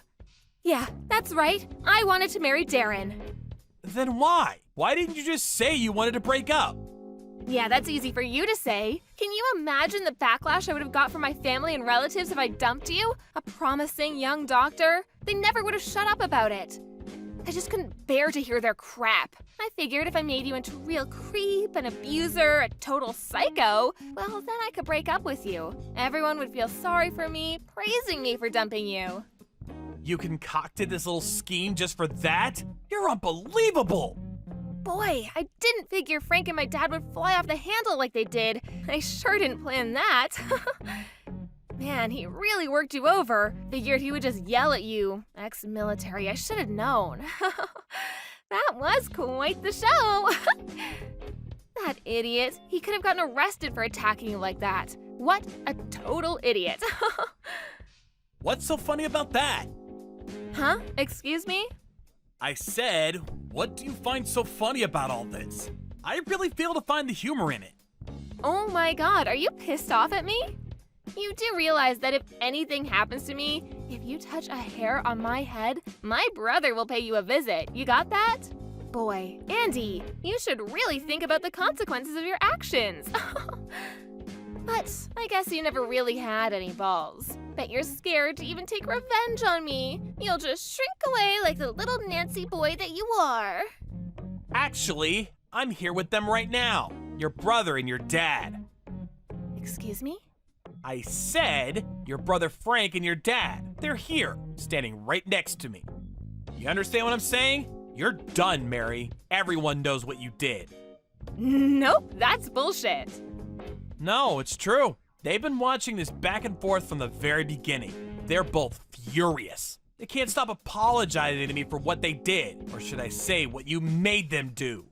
F: Yeah, that's right. I wanted to marry Darren.
G: Then why? Why didn't you just say you wanted to break up?
F: Yeah, that's easy for you to say. Can you imagine the backlash I would have got from my family and relatives if I dumped you? A promising young doctor? They never would have shut up about it. I just couldn't bear to hear their crap. I figured if I made you into a real creep, an abuser, a total psycho, well, then I could break up with you. Everyone would feel sorry for me, praising me for dumping you.
G: You concocted this little scheme just for that? You're unbelievable!
F: Boy, I didn't figure Frank and my dad would fly off the handle like they did. I sure didn't plan that. Man, he really worked you over. Figured he would just yell at you. Ex-military, I should have known. That was quite the show. That idiot. He could have gotten arrested for attacking you like that. What a total idiot.
G: What's so funny about that?
F: Huh? Excuse me?
G: I said, what do you find so funny about all this? I really fail to find the humor in it.
F: Oh my god, are you pissed off at me? You do realize that if anything happens to me, if you touch a hair on my head, my brother will pay you a visit. You got that? Boy, Andy, you should really think about the consequences of your actions. But I guess you never really had any balls. Bet you're scared to even take revenge on me. You'll just shrink away like the little Nancy boy that you are.
G: Actually, I'm here with them right now. Your brother and your dad.
F: Excuse me?
G: I said your brother Frank and your dad. They're here, standing right next to me. You understand what I'm saying? You're done, Mary. Everyone knows what you did.
F: Nope, that's bullshit.
G: No, it's true. They've been watching this back and forth from the very beginning. They're both furious. They can't stop apologizing to me for what they did, or should I say, what you made them do.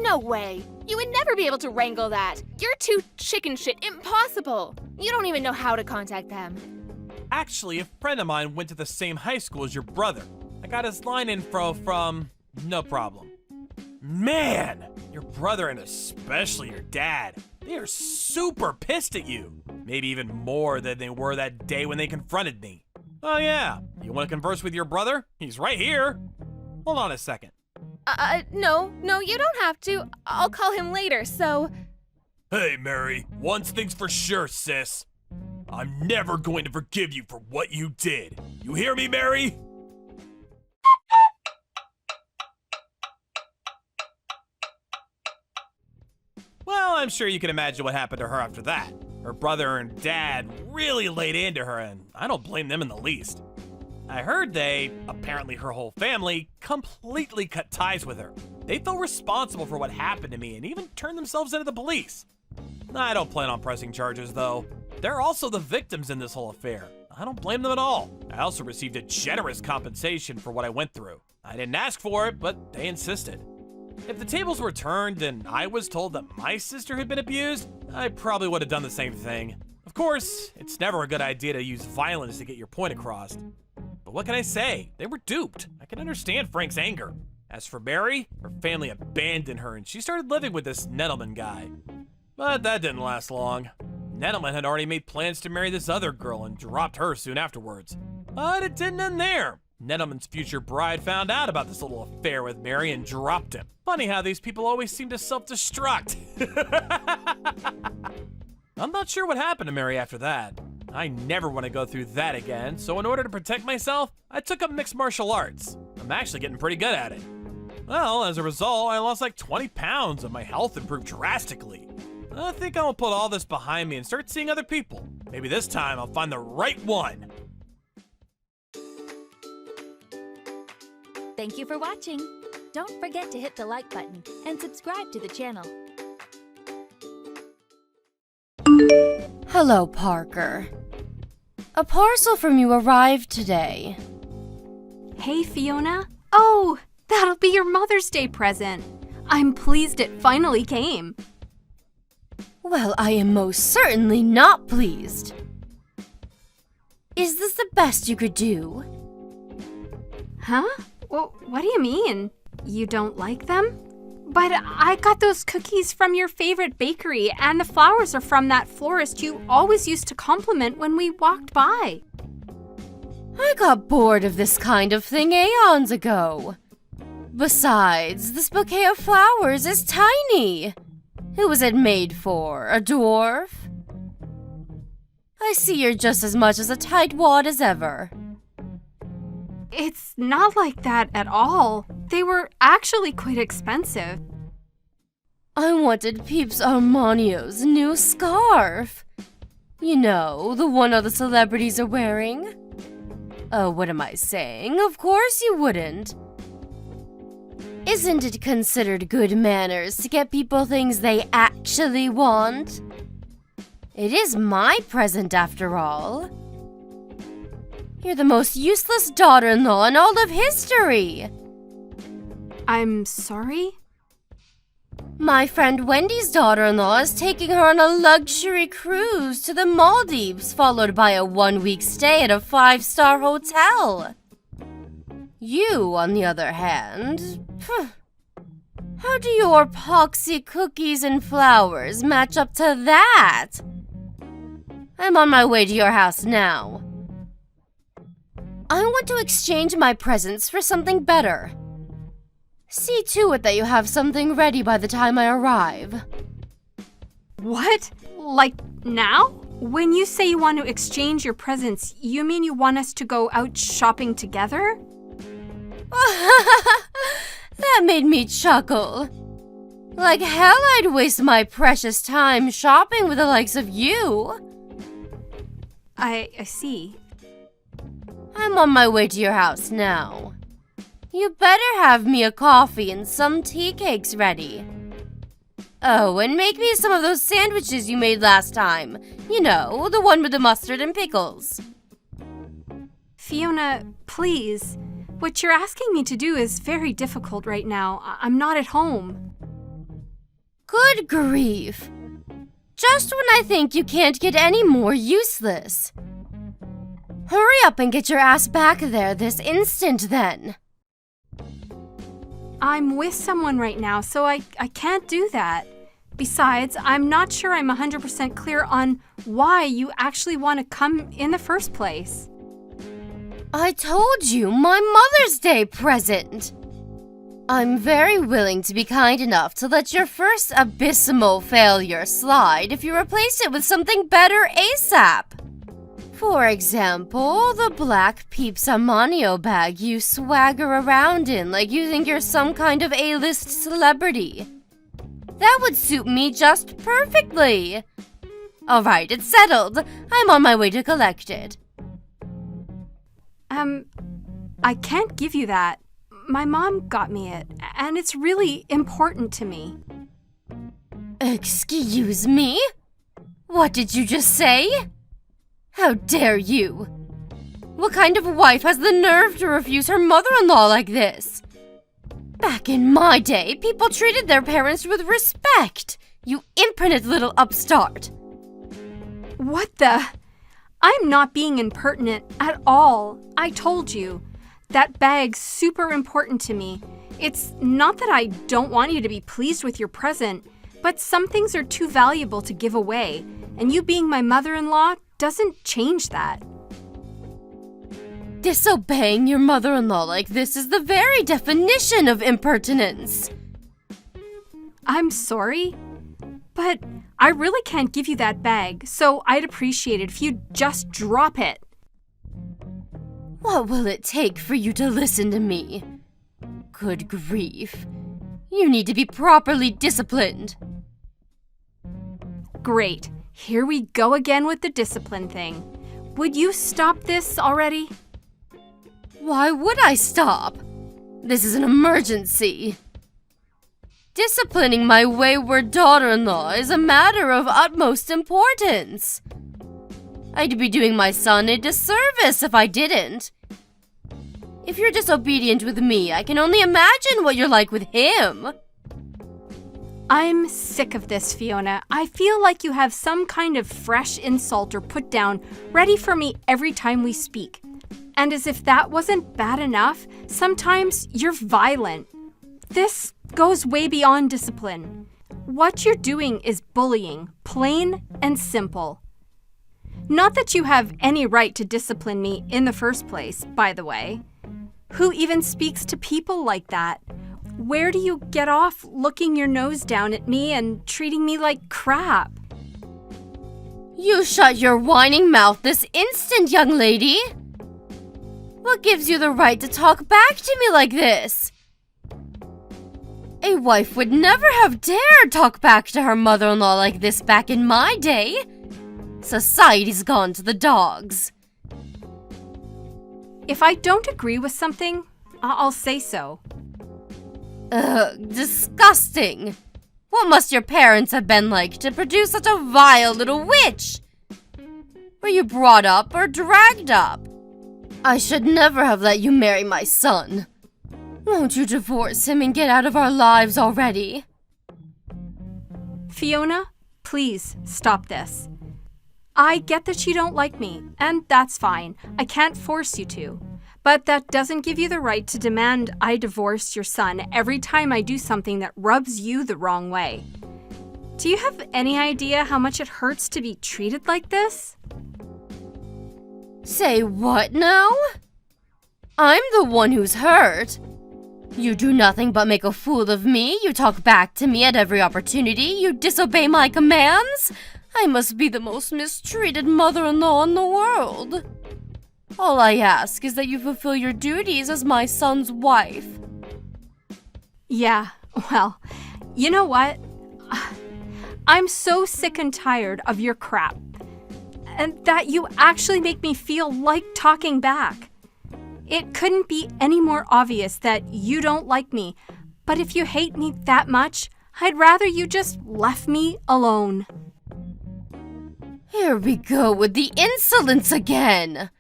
F: No way. You would never be able to wrangle that. You're too chicken shit. Impossible. You don't even know how to contact them.
G: Actually, a friend of mine went to the same high school as your brother. I got his line info from... No problem. Man, Your brother and especially your dad, they are super pissed at you. Maybe even more than they were that day when they confronted me. Oh yeah, you want to converse with your brother? He's right here. Hold on a second.
F: No, you don't have to. I'll call him later, so...
A: Hey, Mary, one thing's for sure, sis. I'm never going to forgive you for what you did. You hear me, Mary?
G: Well, I'm sure you can imagine what happened to her after that. Her brother and dad really laid into her, and I don't blame them in the least. I heard they, apparently her whole family, completely cut ties with her. They felt responsible for what happened to me and even turned themselves into the police. I don't plan on pressing charges, though. They're also the victims in this whole affair. I don't blame them at all. I also received a generous compensation for what I went through. I didn't ask for it, but they insisted. If the tables were turned and I was told that my sister had been abused, I probably would have done the same thing. Of course, it's never a good idea to use violence to get your point across. But what can I say? They were duped. I can understand Frank's anger. As for Mary, her family abandoned her and she started living with this Nettleman guy. But that didn't last long. Nettleman had already made plans to marry this other girl and dropped her soon afterwards. But it didn't end there. Nettleman's future bride found out about this little affair with Mary and dropped him. Funny how these people always seem to self-destruct. I'm not sure what happened to Mary after that. I never want to go through that again, so in order to protect myself, I took up mixed martial arts. I'm actually getting pretty good at it. Well, as a result, I lost like 20 pounds and my health improved drastically. I think I'll put all this behind me and start seeing other people. Maybe this time I'll find the right one.
E: Thank you for watching. Don't forget to hit the like button and subscribe to the channel.
J: Hello, Parker. A parcel from you arrived today.
K: Hey, Fiona. Oh, that'll be your Mother's Day present. I'm pleased it finally came.
J: Well, I am most certainly not pleased. Is this the best you could do?
K: Huh? Well, what do you mean? You don't like them? But I got those cookies from your favorite bakery, and the flowers are from that florist you always used to compliment when we walked by.
J: I got bored of this kind of thing aeons ago. Besides, this bouquet of flowers is tiny. Who was it made for? A dwarf? I see you're just as much as a tightwad as ever.
K: It's not like that at all. They were actually quite expensive.
J: I wanted Peeps Armanio's new scarf. You know, the one all the celebrities are wearing. Oh, what am I saying? Of course you wouldn't. Isn't it considered good manners to get people things they actually want? It is my present after all. You're the most useless daughter-in-law in all of history.
K: I'm sorry?
J: My friend Wendy's daughter-in-law is taking her on a luxury cruise to the Maldives, followed by a 1-week stay at a 5-star hotel. You, on the other hand, how do your poxy cookies and flowers match up to that? I'm on my way to your house now. I want to exchange my presents for something better. See to it that you have something ready by the time I arrive.
K: What? Like now? When you say you want to exchange your presents, you mean you want us to go out shopping together?
J: That made me chuckle. Like hell I'd waste my precious time shopping with the likes of you.
K: I see.
J: I'm on my way to your house now. You better have me a coffee and some tea cakes ready. Oh, and make me some of those sandwiches you made last time. You know, the one with the mustard and pickles.
K: Fiona, please. What you're asking me to do is very difficult right now. I'm not at home.
J: Good grief. Just when I think you can't get any more useless. Hurry up and get your ass back there this instant then.
K: I'm with someone right now, so I can't do that. Besides, I'm not sure I'm 100% clear on why you actually want to come in the first place.
J: I told you, my Mother's Day present. I'm very willing to be kind enough to let your first abysmal failure slide if you replace it with something better ASAP. For example, the black Peeps Armanio bag you swagger around in like you think you're some kind of A-list celebrity. That would suit me just perfectly. Alright, it's settled. I'm on my way to collect it.
K: I can't give you that. My mom got me it, and it's really important to me.
J: Excuse me? What did you just say? How dare you? What kind of wife has the nerve to refuse her mother-in-law like this? Back in my day, people treated their parents with respect. You impertinent little upstart.
K: What the? I'm not being impertinent at all. I told you. That bag's super important to me. It's not that I don't want you to be pleased with your present, but some things are too valuable to give away, and you being my mother-in-law doesn't change that.
J: Disobeying your mother-in-law like this is the very definition of impertinence.
K: I'm sorry, but I really can't give you that bag, so I'd appreciate it if you'd just drop it.
J: What will it take for you to listen to me? Good grief. You need to be properly disciplined.
K: Great. Here we go again with the discipline thing. Would you stop this already?
J: Why would I stop? This is an emergency. Disciplining my wayward daughter-in-law is a matter of utmost importance. I'd be doing my son a disservice if I didn't. If you're disobedient with me, I can only imagine what you're like with him.
K: I'm sick of this, Fiona. I feel like you have some kind of fresh insult or put down ready for me every time we speak. And as if that wasn't bad enough, sometimes you're violent. This goes way beyond discipline. What you're doing is bullying, plain and simple. Not that you have any right to discipline me in the first place, by the way. Who even speaks to people like that? Where do you get off looking your nose down at me and treating me like crap?
J: You shut your whining mouth this instant, young lady! What gives you the right to talk back to me like this? A wife would never have dared talk back to her mother-in-law like this back in my day. Society's gone to the dogs.
K: If I don't agree with something, I'll say so.
J: Ugh, disgusting. What must your parents have been like to produce such a vile little witch? Were you brought up or dragged up? I should never have let you marry my son. Won't you divorce him and get out of our lives already?
K: Fiona, please stop this. I get that you don't like me, and that's fine. I can't force you to. But that doesn't give you the right to demand I divorce your son every time I do something that rubs you the wrong way. Do you have any idea how much it hurts to be treated like this?
J: Say what now? I'm the one who's hurt. You do nothing but make a fool of me. You talk back to me at every opportunity. You disobey my commands. I must be the most mistreated mother-in-law in the world. All I ask is that you fulfill your duties as my son's wife.
K: Yeah, well, you know what? I'm so sick and tired of your crap. And that you actually make me feel like talking back. It couldn't be any more obvious that you don't like me. But if you hate me that much, I'd rather you just left me alone.
J: Here we go with the insolence again.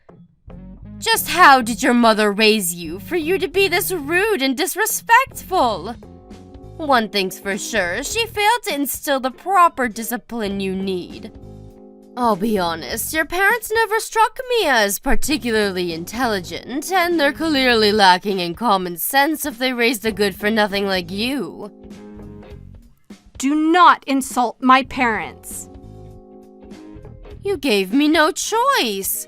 J: Just how did your mother raise you for you to be this rude and disrespectful? One thing's for sure, she failed to instill the proper discipline you need. I'll be honest, your parents never struck me as particularly intelligent, and they're clearly lacking in common sense if they raised a good-for-nothing like you.
K: Do not insult my parents.
J: You gave me no choice.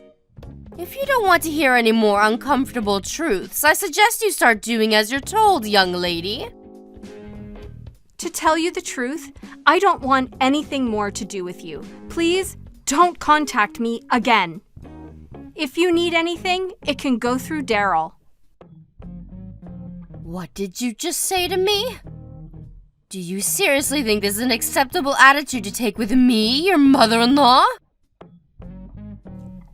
J: If you don't want to hear any more uncomfortable truths, I suggest you start doing as you're told, young lady.
K: To tell you the truth, I don't want anything more to do with you. Please, don't contact me again. If you need anything, it can go through Daryl.
J: What did you just say to me? Do you seriously think this is an acceptable attitude to take with me, your mother-in-law?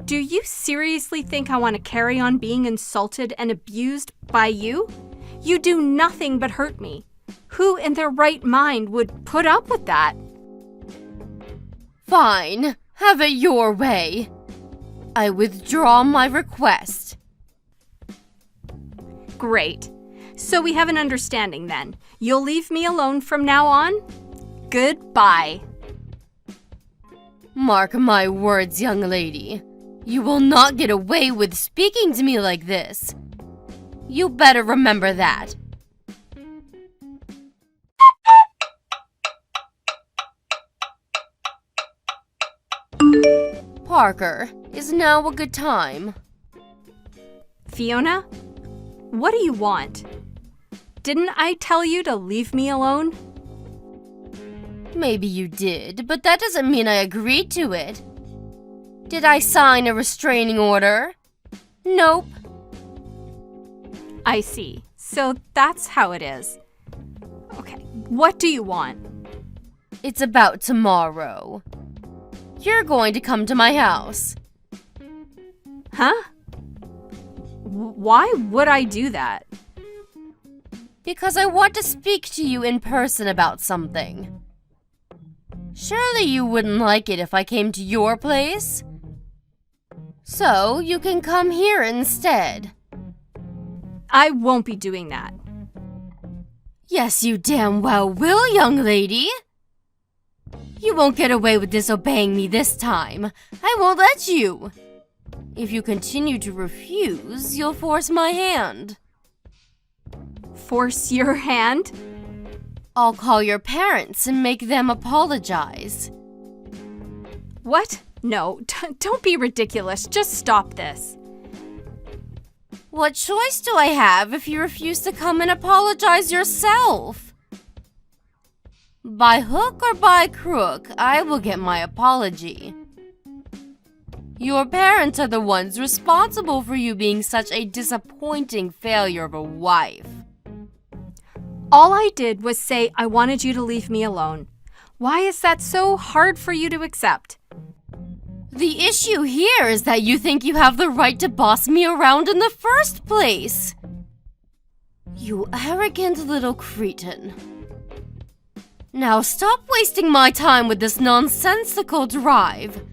K: Do you seriously think I want to carry on being insulted and abused by you? You do nothing but hurt me. Who in their right mind would put up with that?
J: Fine, have it your way. I withdraw my request.
K: Great. So we have an understanding then. You'll leave me alone from now on? Goodbye.
J: Mark my words, young lady. You will not get away with speaking to me like this. You better remember that. Parker, is now a good time?
K: Fiona? What do you want? Didn't I tell you to leave me alone?
J: Maybe you did, but that doesn't mean I agreed to it. Did I sign a restraining order? Nope.
K: I see. So that's how it is. Okay, what do you want?
J: It's about tomorrow. You're going to come to my house.
K: Huh? Why would I do that?
J: Because I want to speak to you in person about something. Surely you wouldn't like it if I came to your place? So you can come here instead.
K: I won't be doing that.
J: Yes, you damn well will, young lady. You won't get away with disobeying me this time. I won't let you. If you continue to refuse, you'll force my hand.
K: Force your hand?
J: I'll call your parents and make them apologize.
K: What? No, don't be ridiculous. Just stop this.
J: What choice do I have if you refuse to come and apologize yourself? By hook or by crook, I will get my apology. Your parents are the ones responsible for you being such a disappointing failure of a wife.
K: All I did was say I wanted you to leave me alone. Why is that so hard for you to accept?
J: The issue here is that you think you have the right to boss me around in the first place. You arrogant little cretin. Now stop wasting my time with this nonsensical drive.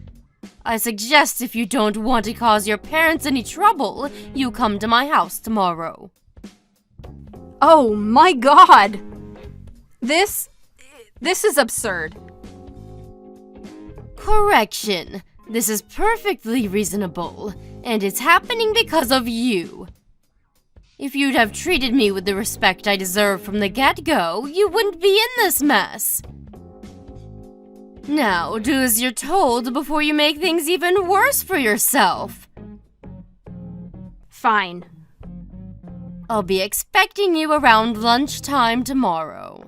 J: I suggest if you don't want to cause your parents any trouble, you come to my house tomorrow.
K: Oh my God! This is absurd.
J: Correction. This is perfectly reasonable, and it's happening because of you. If you'd have treated me with the respect I deserve from the get-go, you wouldn't be in this mess. Now, do as you're told before you make things even worse for yourself.
K: Fine.
J: I'll be expecting you around lunchtime tomorrow.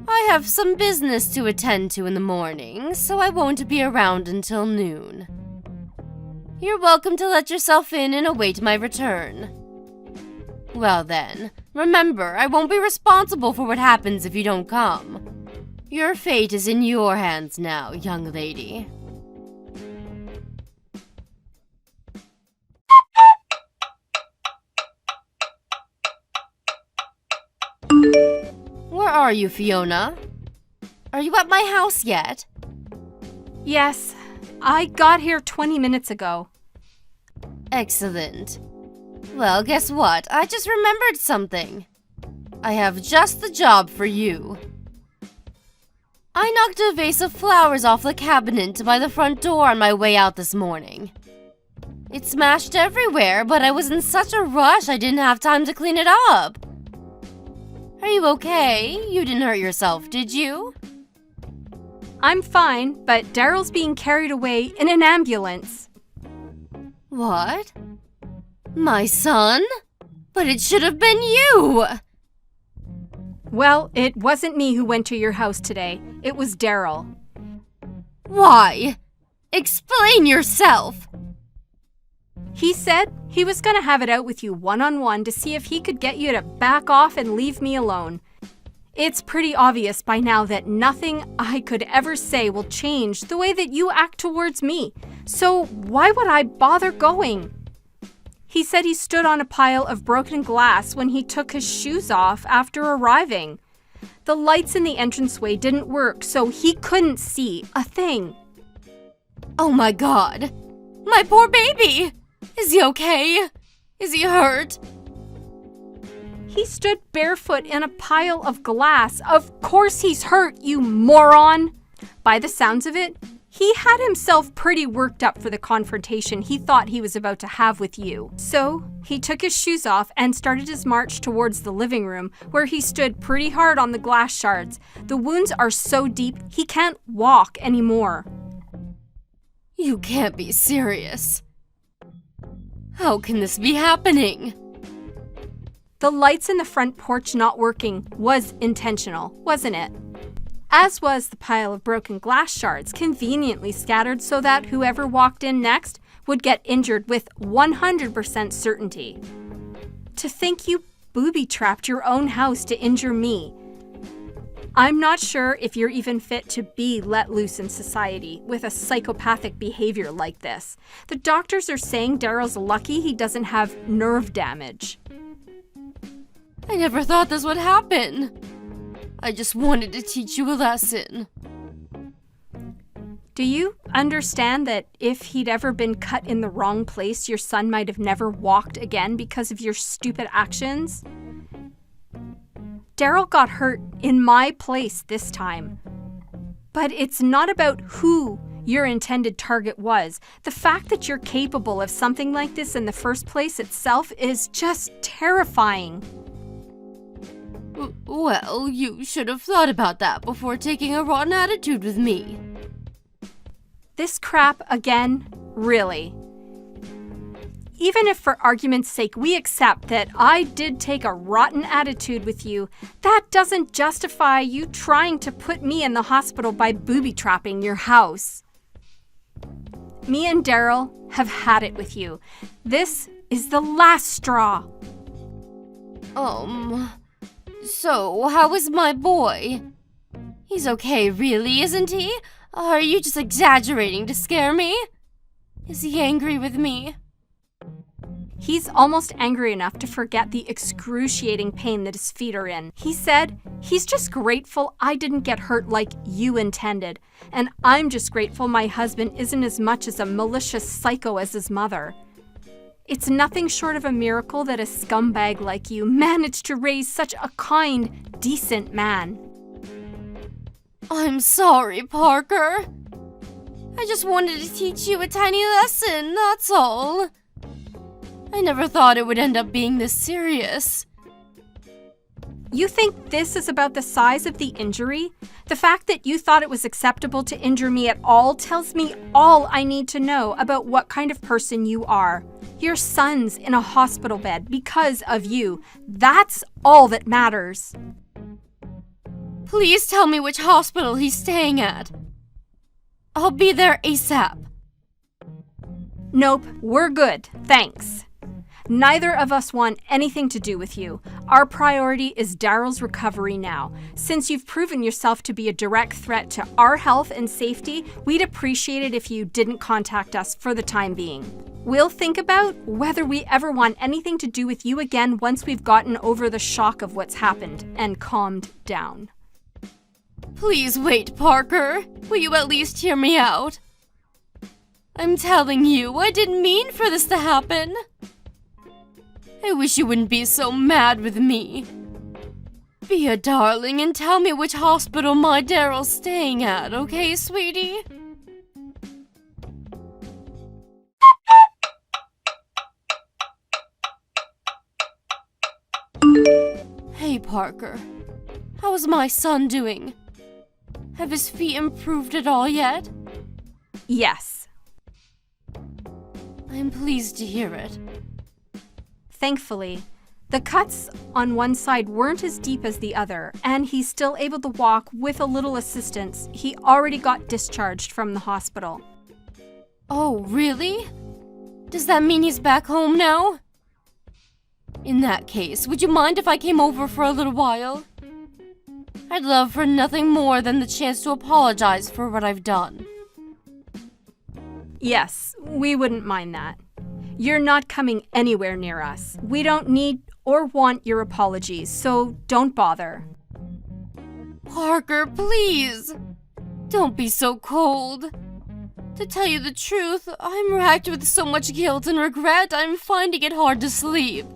J: I have some business to attend to in the morning, so I won't be around until noon. You're welcome to let yourself in and await my return. Well then, remember, I won't be responsible for what happens if you don't come. Your fate is in your hands now, young lady. Where are you, Fiona? Are you at my house yet?
K: Yes, I got here 20 minutes ago.
J: Excellent. Well, guess what? I just remembered something. I have just the job for you. I knocked a vase of flowers off the cabinet by the front door on my way out this morning. It smashed everywhere, but I was in such a rush I didn't have time to clean it up. Are you okay? You didn't hurt yourself, did you?
K: I'm fine, but Daryl's being carried away in an ambulance.
J: What? My son? But it should have been you!
K: Well, it wasn't me who went to your house today. It was Daryl.
J: Why? Explain yourself!
K: He said he was gonna have it out with you one-on-one to see if he could get you to back off and leave me alone. It's pretty obvious by now that nothing I could ever say will change the way that you act towards me. So why would I bother going? He said he stood on a pile of broken glass when he took his shoes off after arriving. The lights in the entranceway didn't work, so he couldn't see a thing.
J: Oh my god! My poor baby! Is he okay? Is he hurt?
K: He stood barefoot in a pile of glass. Of course he's hurt, you moron! By the sounds of it, he had himself pretty worked up for the confrontation he thought he was about to have with you. So, he took his shoes off and started his march towards the living room, where he stood pretty hard on the glass shards. The wounds are so deep, he can't walk anymore.
J: You can't be serious. How can this be happening?
K: The lights in the front porch not working was intentional, wasn't it? As was the pile of broken glass shards conveniently scattered so that whoever walked in next would get injured with 100% certainty. To think you booby-trapped your own house to injure me. I'm not sure if you're even fit to be let loose in society with a psychopathic behavior like this. The doctors are saying Daryl's lucky he doesn't have nerve damage.
J: I never thought this would happen. I just wanted to teach you a lesson.
K: Do you understand that if he'd ever been cut in the wrong place, your son might have never walked again because of your stupid actions? Daryl got hurt in my place this time. But it's not about who your intended target was. The fact that you're capable of something like this in the first place itself is just terrifying.
J: Well, you should have thought about that before taking a rotten attitude with me.
K: This crap again? Really? Even if for argument's sake we accept that I did take a rotten attitude with you, that doesn't justify you trying to put me in the hospital by booby-trapping your house. Me and Daryl have had it with you. This is the last straw.
J: So, how is my boy? He's okay, really, isn't he? Are you just exaggerating to scare me? Is he angry with me?
K: He's almost angry enough to forget the excruciating pain that his feet are in. He said he's just grateful I didn't get hurt like you intended. And I'm just grateful my husband isn't as much as a malicious psycho as his mother. It's nothing short of a miracle that a scumbag like you managed to raise such a kind, decent man.
J: I'm sorry, Parker. I just wanted to teach you a tiny lesson, that's all. I never thought it would end up being this serious.
K: You think this is about the size of the injury? The fact that you thought it was acceptable to injure me at all tells me all I need to know about what kind of person you are. Your son's in a hospital bed because of you. That's all that matters.
J: Please tell me which hospital he's staying at. I'll be there ASAP.
K: Nope, we're good, thanks. Neither of us want anything to do with you. Our priority is Daryl's recovery now. Since you've proven yourself to be a direct threat to our health and safety, we'd appreciate it if you didn't contact us for the time being. We'll think about whether we ever want anything to do with you again once we've gotten over the shock of what's happened and calmed down.
J: Please wait, Parker. Will you at least hear me out? I'm telling you, I didn't mean for this to happen. I wish you wouldn't be so mad with me. Be a darling and tell me which hospital my Daryl's staying at, okay, sweetie? Hey, Parker. How is my son doing? Have his feet improved at all yet?
K: Yes.
J: I'm pleased to hear it.
K: Thankfully, the cuts on one side weren't as deep as the other, and he's still able to walk with a little assistance. He already got discharged from the hospital.
J: Oh, really? Does that mean he's back home now? In that case, would you mind if I came over for a little while? I'd love for nothing more than the chance to apologize for what I've done.
K: Yes, we wouldn't mind that. You're not coming anywhere near us. We don't need or want your apologies, so don't bother.
J: Parker, please! Don't be so cold. To tell you the truth, I'm racked with so much guilt and regret, I'm finding it hard to sleep.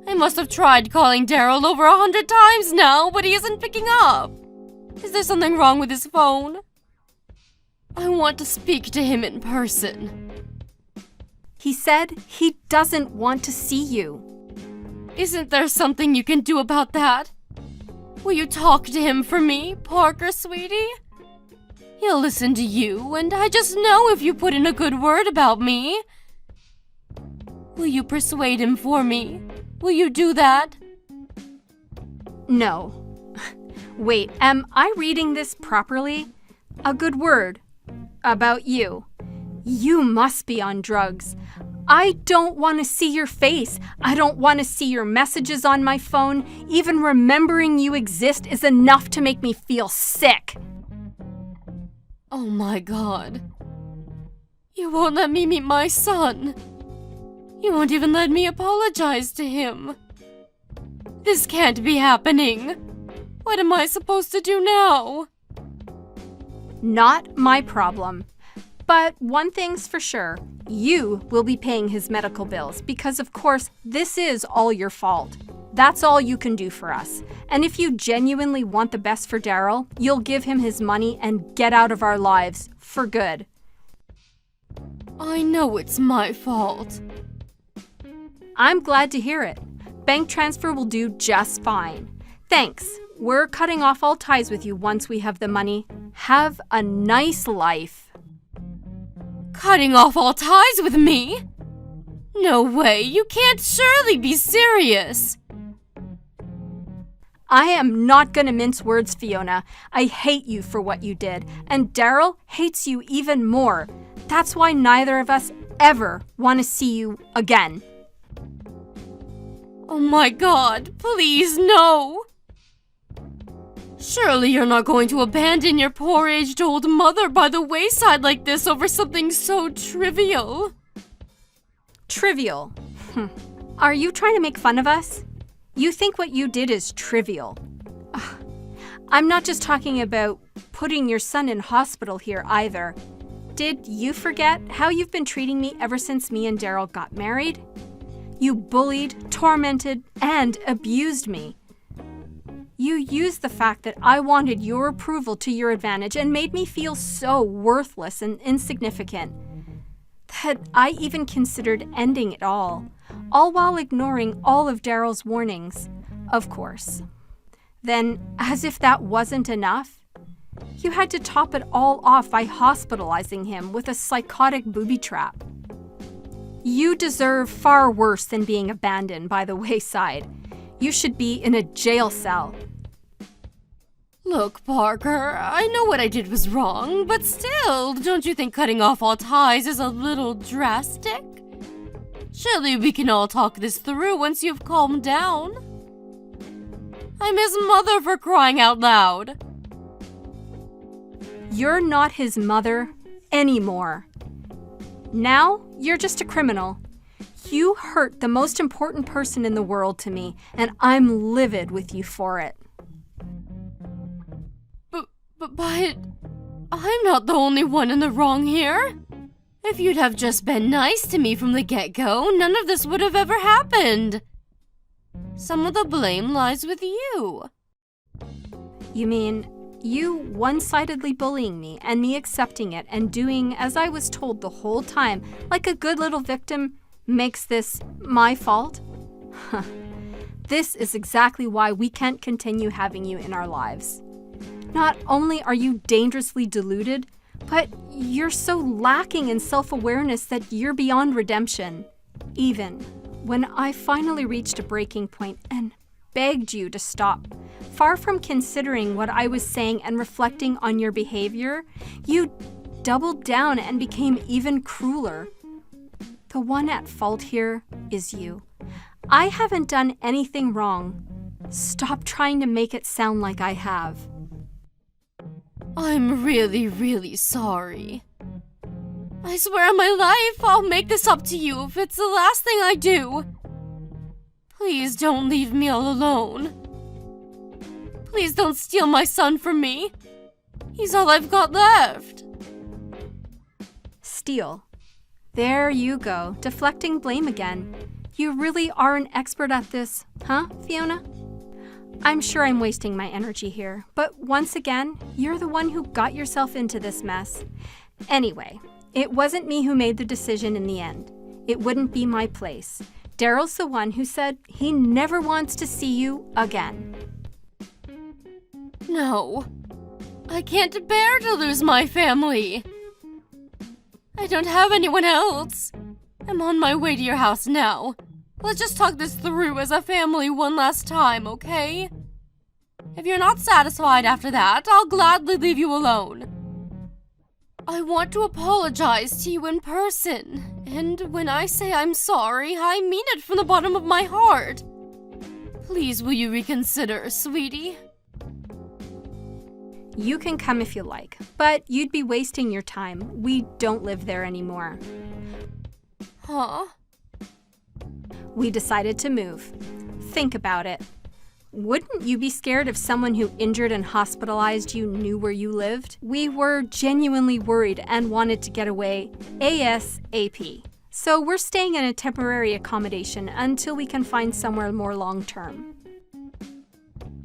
J: I must have tried calling Daryl over 100 times now, but he isn't picking up. Is there something wrong with his phone? I want to speak to him in person.
K: He said he doesn't want to see you.
J: Isn't there something you can do about that? Will you talk to him for me, Parker, sweetie? He'll listen to you, and I just know if you put in a good word about me. Will you persuade him for me? Will you do that?
K: No. Wait, am I reading this properly? A good word about you. You must be on drugs. I don't want to see your face. I don't want to see your messages on my phone. Even remembering you exist is enough to make me feel sick.
J: Oh my God. You won't let me meet my son. You won't even let me apologize to him. This can't be happening. What am I supposed to do now?
K: Not my problem. But one thing's for sure, you will be paying his medical bills because, of course, this is all your fault. That's all you can do for us. And if you genuinely want the best for Daryl, you'll give him his money and get out of our lives for good.
J: I know it's my fault.
K: I'm glad to hear it. Bank transfer will do just fine. Thanks. We're cutting off all ties with you once we have the money. Have a nice life.
J: Cutting off all ties with me? No way, you can't surely be serious.
K: I am not gonna mince words, Fiona. I hate you for what you did, and Daryl hates you even more. That's why neither of us ever want to see you again.
J: Oh my God, please no. Surely you're not going to abandon your poor aged-old mother by the wayside like this over something so trivial.
K: Trivial? Are you trying to make fun of us? You think what you did is trivial. Ugh. I'm not just talking about putting your son in hospital here either. Did you forget how you've been treating me ever since me and Daryl got married? You bullied, tormented, and abused me. You used the fact that I wanted your approval to your advantage and made me feel so worthless and insignificant that I even considered ending it all while ignoring all of Daryl's warnings, of course. Then, as if that wasn't enough, you had to top it all off by hospitalizing him with a psychotic booby trap. You deserve far worse than being abandoned by the wayside. You should be in a jail cell.
J: Look, Parker, I know what I did was wrong, but still, don't you think cutting off all ties is a little drastic? Surely we can all talk this through once you've calmed down. I'm his mother, for crying out loud.
K: You're not his mother anymore. Now, you're just a criminal. You hurt the most important person in the world to me, and I'm livid with you for it.
J: But I'm not the only one in the wrong here. If you'd have just been nice to me from the get-go, none of this would have ever happened. Some of the blame lies with you.
K: You mean you one-sidedly bullying me and me accepting it and doing as I was told the whole time, like a good little victim, makes this my fault? This is exactly why we can't continue having you in our lives. Not only are you dangerously deluded, but you're so lacking in self-awareness that you're beyond redemption. Even when I finally reached a breaking point and begged you to stop, far from considering what I was saying and reflecting on your behavior, you doubled down and became even crueler. The one at fault here is you. I haven't done anything wrong. Stop trying to make it sound like I have.
J: I'm really, really sorry. I swear on my life I'll make this up to you if it's the last thing I do. Please don't leave me all alone. Please don't steal my son from me. He's all I've got left.
K: Steal. There you go, deflecting blame again. You really are an expert at this, huh, Fiona? I'm sure I'm wasting my energy here, but once again, you're the one who got yourself into this mess. Anyway, it wasn't me who made the decision in the end. It wouldn't be my place. Daryl's the one who said he never wants to see you again.
J: No, I can't bear to lose my family. I don't have anyone else. I'm on my way to your house now. Let's just talk this through as a family one last time, okay? If you're not satisfied after that, I'll gladly leave you alone. I want to apologize to you in person, and when I say I'm sorry, I mean it from the bottom of my heart. Please, will you reconsider, sweetie?
K: You can come if you like, but you'd be wasting your time. We don't live there anymore.
J: Huh?
K: We decided to move. Think about it. Wouldn't you be scared if someone who injured and hospitalized you knew where you lived? We were genuinely worried and wanted to get away ASAP. So we're staying in a temporary accommodation until we can find somewhere more long-term.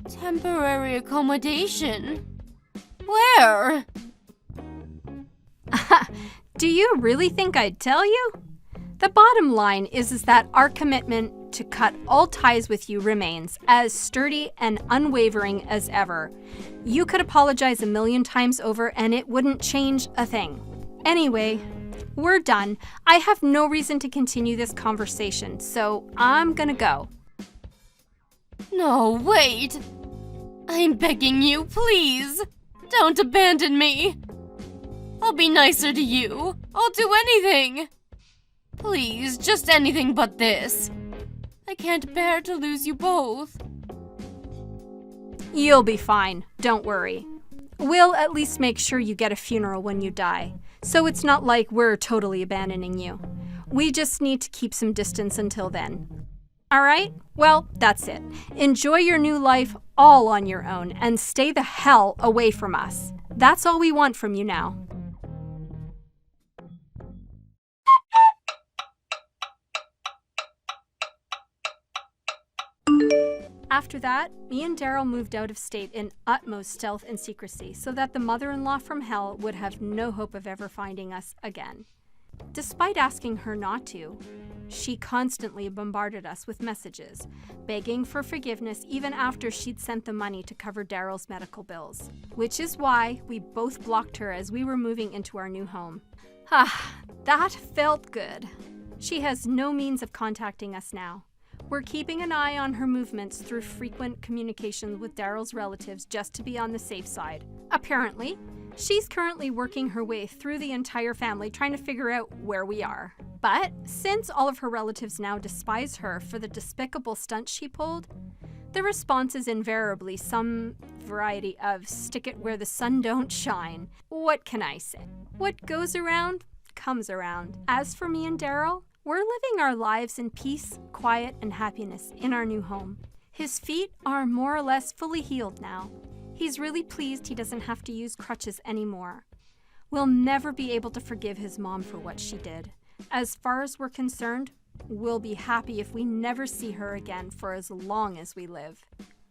J: Temporary accommodation? Where?
K: Do you really think I'd tell you? The bottom line is that our commitment to cut all ties with you remains as sturdy and unwavering as ever. You could apologize 1,000,000 times over and it wouldn't change a thing. Anyway, we're done. I have no reason to continue this conversation, so I'm gonna go.
J: No, wait. I'm begging you, please. Don't abandon me. I'll be nicer to you. I'll do anything. Please, just anything but this. I can't bear to lose you both.
K: You'll be fine, don't worry. We'll at least make sure you get a funeral when you die, so it's not like we're totally abandoning you. We just need to keep some distance until then. Alright? Well, that's it. Enjoy your new life all on your own and stay the hell away from us. That's all we want from you now. After that, me and Daryl moved out of state in utmost stealth and secrecy so that the mother-in-law from hell would have no hope of ever finding us again. Despite asking her not to, she constantly bombarded us with messages, begging for forgiveness even after she'd sent the money to cover Daryl's medical bills, which is why we both blocked her as we were moving into our new home. That felt good. She has no means of contacting us now. We're keeping an eye on her movements through frequent communications with Daryl's relatives just to be on the safe side. Apparently, she's currently working her way through the entire family trying to figure out where we are. But since all of her relatives now despise her for the despicable stunts she pulled, the response is invariably some variety of stick it where the sun don't shine. What can I say? What goes around comes around. As for me and Daryl, we're living our lives in peace, quiet, and happiness in our new home. His feet are more or less fully healed now. He's really pleased he doesn't have to use crutches anymore. We'll never be able to forgive his mom for what she did. As far as we're concerned, we'll be happy if we never see her again for as long as we live.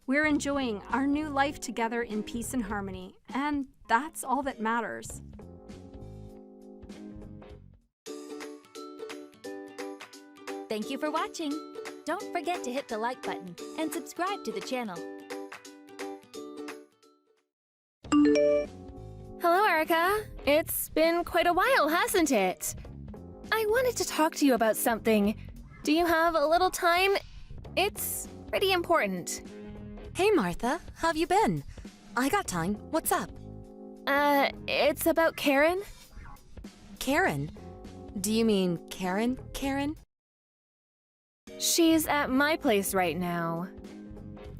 K: We're enjoying our new life together in peace and harmony, and that's all that matters.
E: Thank you for watching. Don't forget to hit the like button and subscribe to the channel.
F: Hello, Erica. It's been quite a while, hasn't it? I wanted to talk to you about something. Do you have a little time? It's pretty important.
L: Hey, Martha. How have you been? I got time. What's up?
F: It's about Karen.
L: Karen? Do you mean Karen?
F: She's at my place right now.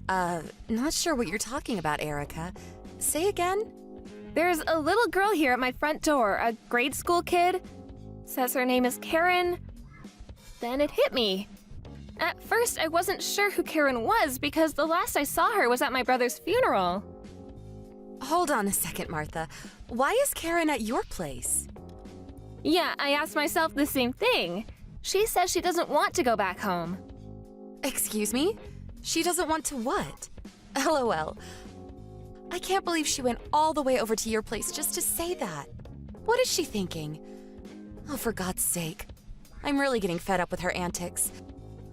L: Not sure what you're talking about, Erica. Say again?
F: There's a little girl here at my front door, a grade school kid. Says her name is Karen. Then it hit me. At first, I wasn't sure who Karen was because the last I saw her was at my brother's funeral.
L: Hold on a second, Martha. Why is Karen at your place?
F: Yeah, I asked myself the same thing. She says she doesn't want to go back home.
L: Excuse me? She doesn't want to what? LOL. I can't believe she went all the way over to your place just to say that. What is she thinking? Oh, for God's sake. I'm really getting fed up with her antics.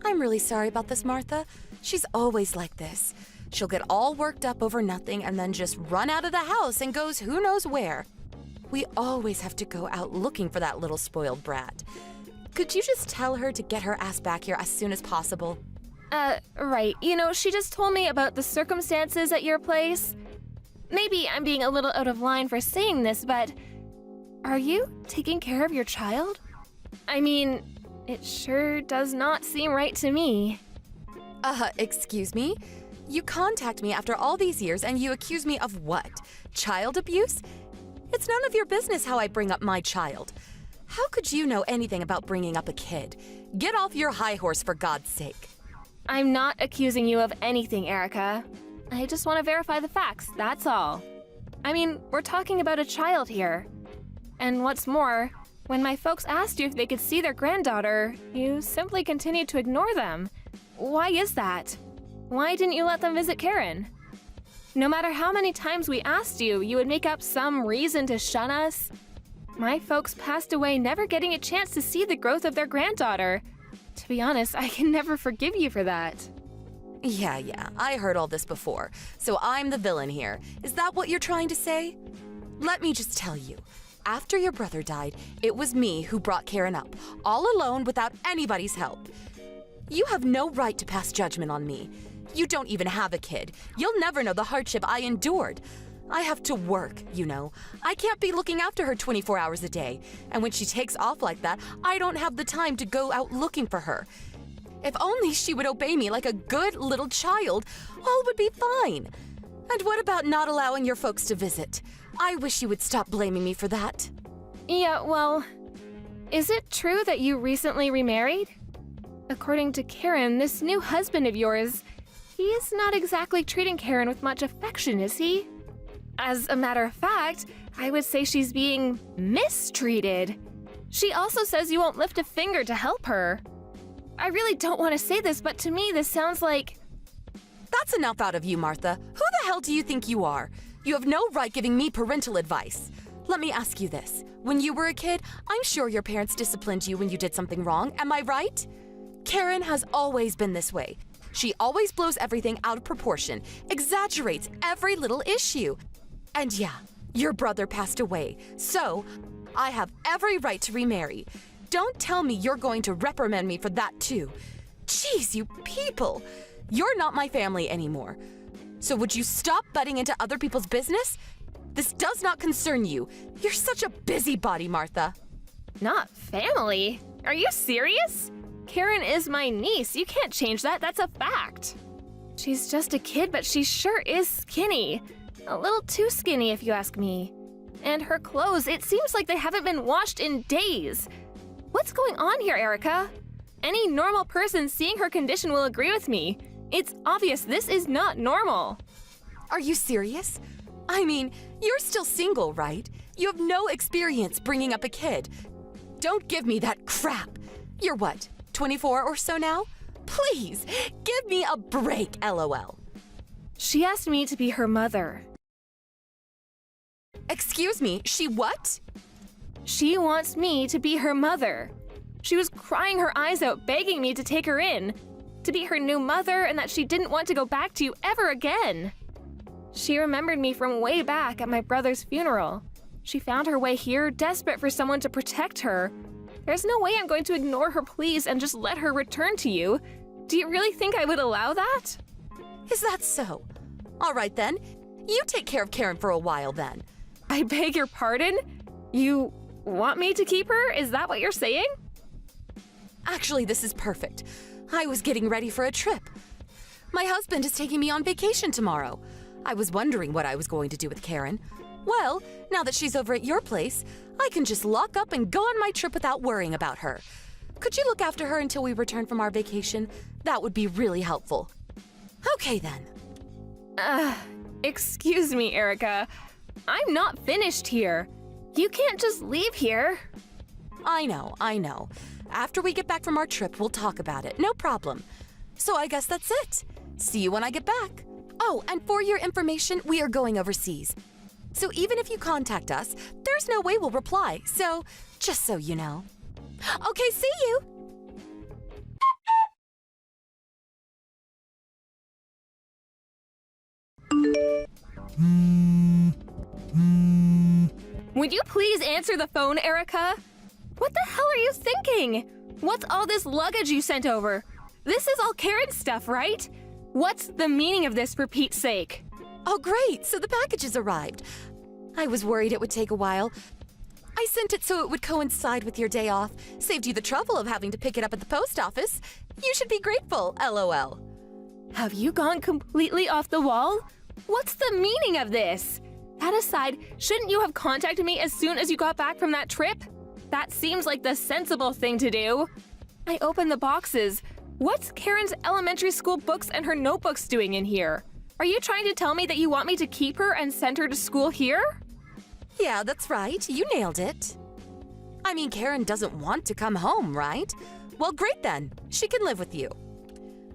L: I'm really sorry about this, Martha. She's always like this. She'll get all worked up over nothing and then just run out of the house and goes who knows where. We always have to go out looking for that little spoiled brat. Could you just tell her to get her ass back here as soon as possible?
F: Right. You know, she just told me about the circumstances at your place. Maybe I'm being a little out of line for saying this, but are you taking care of your child? I mean, it sure does not seem right to me.
L: Excuse me? You contact me after all these years and you accuse me of what? Child abuse? It's none of your business how I bring up my child. How could you know anything about bringing up a kid? Get off your high horse, for God's sake.
F: I'm not accusing you of anything, Erica. I just want to verify the facts, that's all. I mean, we're talking about a child here. And what's more, when my folks asked you if they could see their granddaughter, you simply continued to ignore them. Why is that? Why didn't you let them visit Karen? No matter how many times we asked you, you would make up some reason to shun us. My folks passed away never getting a chance to see the growth of their granddaughter. To be honest, I can never forgive you for that.
L: Yeah, I heard all this before. So I'm the villain here. Is that what you're trying to say? Let me just tell you. After your brother died, it was me who brought Karen up, all alone without anybody's help. You have no right to pass judgment on me. You don't even have a kid. You'll never know the hardship I endured. I have to work, you know. I can't be looking after her 24 hours a day. And when she takes off like that, I don't have the time to go out looking for her. If only she would obey me like a good little child, all would be fine. And what about not allowing your folks to visit? I wish you would stop blaming me for that.
F: Yeah, well, is it true that you recently remarried? According to Karen, this new husband of yours, he's not exactly treating Karen with much affection, is he? As a matter of fact, I would say she's being mistreated. She also says you won't lift a finger to help her. I really don't want to say this, but to me this sounds like...
L: That's enough out of you, Martha. Who the hell do you think you are? You have no right giving me parental advice. Let me ask you this. When you were a kid, I'm sure your parents disciplined you when you did something wrong, am I right? Karen has always been this way. She always blows everything out of proportion, exaggerates every little issue. And yeah, your brother passed away, so I have every right to remarry. Don't tell me you're going to reprimand me for that too. Jeez, you people! You're not my family anymore. So would you stop butting into other people's business? This does not concern you. You're such a busybody, Martha.
F: Not family? Are you serious? Karen is my niece. You can't change that. That's a fact. She's just a kid, but she sure is skinny. A little too skinny, if you ask me. And her clothes, it seems like they haven't been washed in days. What's going on here, Erica? Any normal person seeing her condition will agree with me. It's obvious this is not normal.
L: Are you serious? I mean, you're still single, right? You have no experience bringing up a kid. Don't give me that crap. You're what, 24 or so now? Please, give me a break, LOL.
F: She asked me to be her mother.
L: Excuse me, she what?
F: She wants me to be her mother. She was crying her eyes out, begging me to take her in, to be her new mother, and that she didn't want to go back to you ever again. She remembered me from way back at my brother's funeral. She found her way here, desperate for someone to protect her. There's no way I'm going to ignore her pleas and just let her return to you. Do you really think I would allow that?
L: Is that so? All right then. You take care of Karen for a while then.
F: I beg your pardon? You want me to keep her? Is that what you're saying?
L: Actually, this is perfect. I was getting ready for a trip. My husband is taking me on vacation tomorrow. I was wondering what I was going to do with Karen. Well, now that she's over at your place, I can just lock up and go on my trip without worrying about her. Could you look after her until we return from our vacation? That would be really helpful. Okay then.
F: Excuse me, Erica. I'm not finished here. You can't just leave here.
L: I know. After we get back from our trip, we'll talk about it. No problem. So I guess that's it. See you when I get back. Oh, and for your information, we are going overseas. So even if you contact us, there's no way we'll reply. So, just so you know. Okay, see you!
F: Would you please answer the phone, Erica? What the hell are you thinking? What's all this luggage you sent over? This is all Karen's stuff, right? What's the meaning of this, for Pete's sake?
L: Oh, great! So the package has arrived. I was worried it would take a while. I sent it so it would coincide with your day off. Saved you the trouble of having to pick it up at the post office. You should be grateful, LOL.
F: Have you gone completely off the wall? What's the meaning of this? That aside, shouldn't you have contacted me as soon as you got back from that trip? That seems like the sensible thing to do. I opened the boxes. What's Karen's elementary school books and her notebooks doing in here? Are you trying to tell me that you want me to keep her and send her to school here?
L: Yeah, that's right. You nailed it. I mean, Karen doesn't want to come home, right? Well, great then. She can live with you.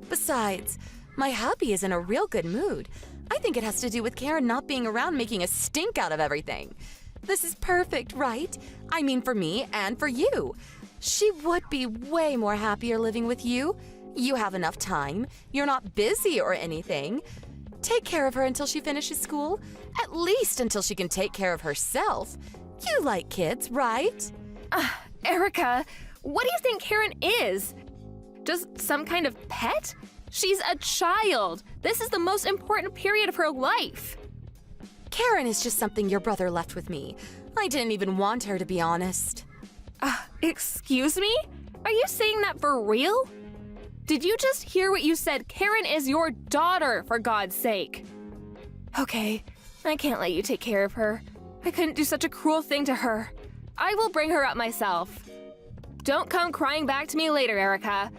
L: Besides, my hubby is in a real good mood. I think it has to do with Karen not being around making a stink out of everything. This is perfect, right? I mean, for me and for you. She would be way more happier living with you. You have enough time. You're not busy or anything. Take care of her until she finishes school. At least until she can take care of herself. You like kids, right?
F: Erica, what do you think Karen is? Just some kind of pet? She's a child. This is the most important period of her life.
L: Karen is just something your brother left with me. I didn't even want her, to be honest.
F: Excuse me? Are you saying that for real? Did you just hear what you said? Karen is your daughter, for God's sake. Okay, I can't let you take care of her. I couldn't do such a cruel thing to her. I will bring her up myself. Don't come crying back to me later, Erica.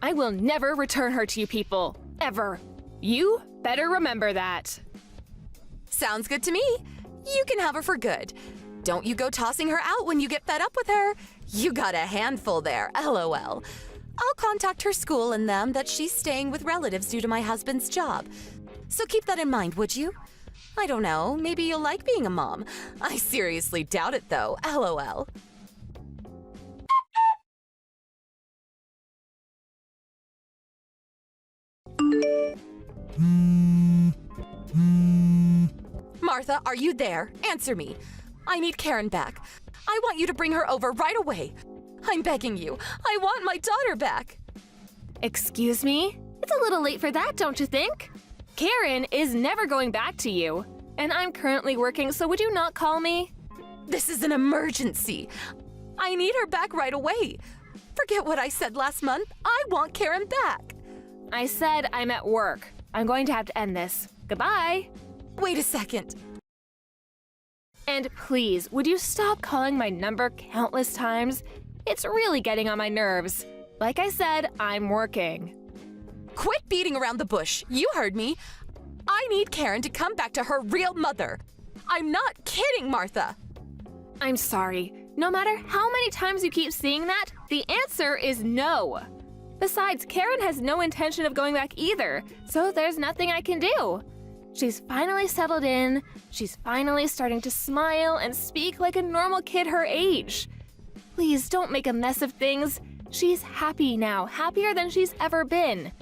F: I will never return her to you people, ever. You better remember that.
L: Sounds good to me. You can have her for good. Don't you go tossing her out when you get fed up with her. You got a handful there, LOL. I'll contact her school and them that she's staying with relatives due to my husband's job. So keep that in mind, would you? I don't know, maybe you'll like being a mom. I seriously doubt it though, LOL. Martha, are you there? Answer me. I need Karen back. I want you to bring her over right away. I'm begging you. I want my daughter back.
F: Excuse me? It's a little late for that, don't you think? Karen is never going back to you. And I'm currently working, so would you not call me?
L: This is an emergency. I need her back right away. Forget what I said last month. I want Karen back.
F: I said I'm at work. I'm going to have to end this. Goodbye.
L: Wait a second.
F: And please, would you stop calling my number countless times? It's really getting on my nerves. Like I said, I'm working.
L: Quit beating around the bush. You heard me. I need Karen to come back to her real mother. I'm not kidding, Martha.
F: I'm sorry. No matter how many times you keep saying that, the answer is no. Besides, Karen has no intention of going back either, so there's nothing I can do. She's finally settled in. She's finally starting to smile and speak like a normal kid her age. Please don't make a mess of things. She's happy now, happier than she's ever been.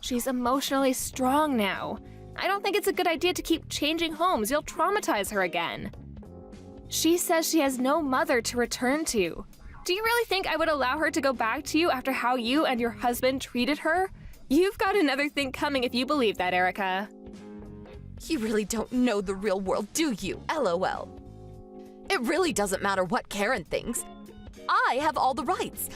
F: She's emotionally strong now. I don't think it's a good idea to keep changing homes. You'll traumatize her again. She says she has no mother to return to. Do you really think I would allow her to go back to you after how you and your husband treated her? You've got another thing coming if you believe that, Erica.
L: You really don't know the real world, do you? LOL. It really doesn't matter what Karen thinks. I have all the rights.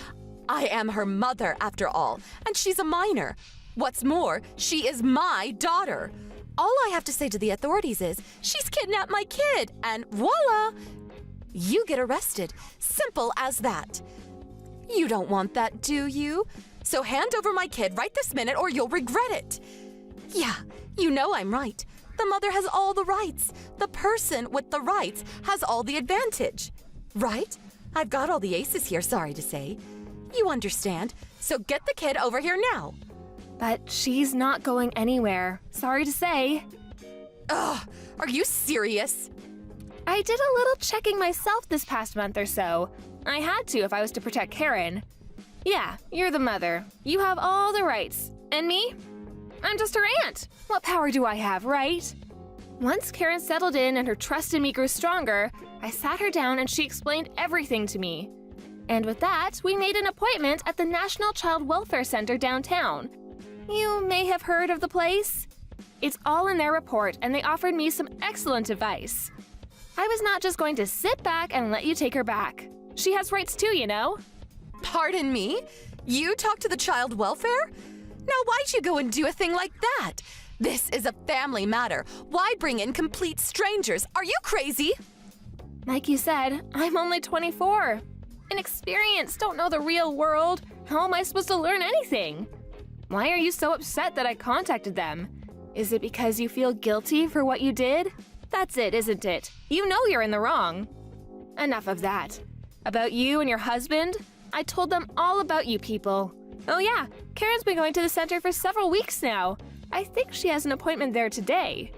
L: I am her mother, after all, and she's a minor. What's more, she is my daughter. All I have to say to the authorities is, she's kidnapped my kid, and voila! You get arrested. Simple as that. You don't want that, do you? So hand over my kid right this minute or you'll regret it. Yeah, you know I'm right. The mother has all the rights. The person with the rights has all the advantage. Right? I've got all the aces here, sorry to say. You understand, so get the kid over here now.
F: But she's not going anywhere. Sorry to say.
L: Ugh, are you serious?
F: I did a little checking myself this past month or so. I had to if I was to protect Karen. Yeah, you're the mother. You have all the rights. And me? I'm just her aunt. What power do I have, right? Once Karen settled in and her trust in me grew stronger, I sat her down and she explained everything to me. And with that, we made an appointment at the National Child Welfare Center downtown. You may have heard of the place. It's all in their report, and they offered me some excellent advice. I was not just going to sit back and let you take her back. She has rights too, you know.
L: Pardon me? You talked to the child welfare? Now why'd you go and do a thing like that? This is a family matter. Why bring in complete strangers? Are you crazy?
F: Like you said, I'm only 24. Inexperienced, don't know the real world. How am I supposed to learn anything? Why are you so upset that I contacted them? Is it because you feel guilty for what you did? That's it, isn't it? You know you're in the wrong. Enough of that. About you and your husband, I told them all about you people. Oh yeah, Karen's been going to the center for several weeks now. I think she has an appointment there today.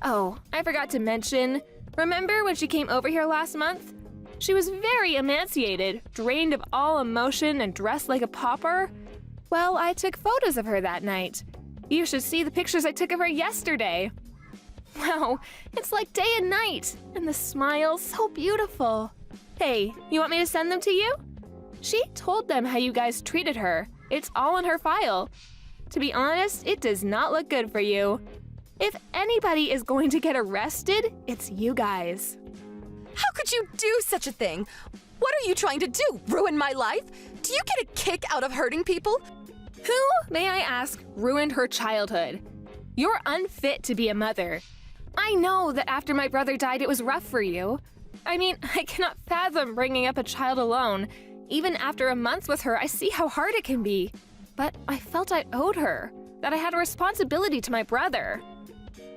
F: Oh, I forgot to mention, remember when she came over here last month? She was very emaciated, drained of all emotion and dressed like a pauper. Well, I took photos of her that night. You should see the pictures I took of her yesterday. Wow, it's like day and night, and the smile so beautiful. Hey, you want me to send them to you? She told them how you guys treated her. It's all in her file. To be honest, it does not look good for you. If anybody is going to get arrested, it's you guys.
L: How could you do such a thing? What are you trying to do? Ruin my life? Do you get a kick out of hurting people?
F: Who, may I ask, ruined her childhood? You're unfit to be a mother. I know that after my brother died, it was rough for you. I mean, I cannot fathom bringing up a child alone. Even after a month with her, I see how hard it can be. But I felt I owed her, that I had a responsibility to my brother.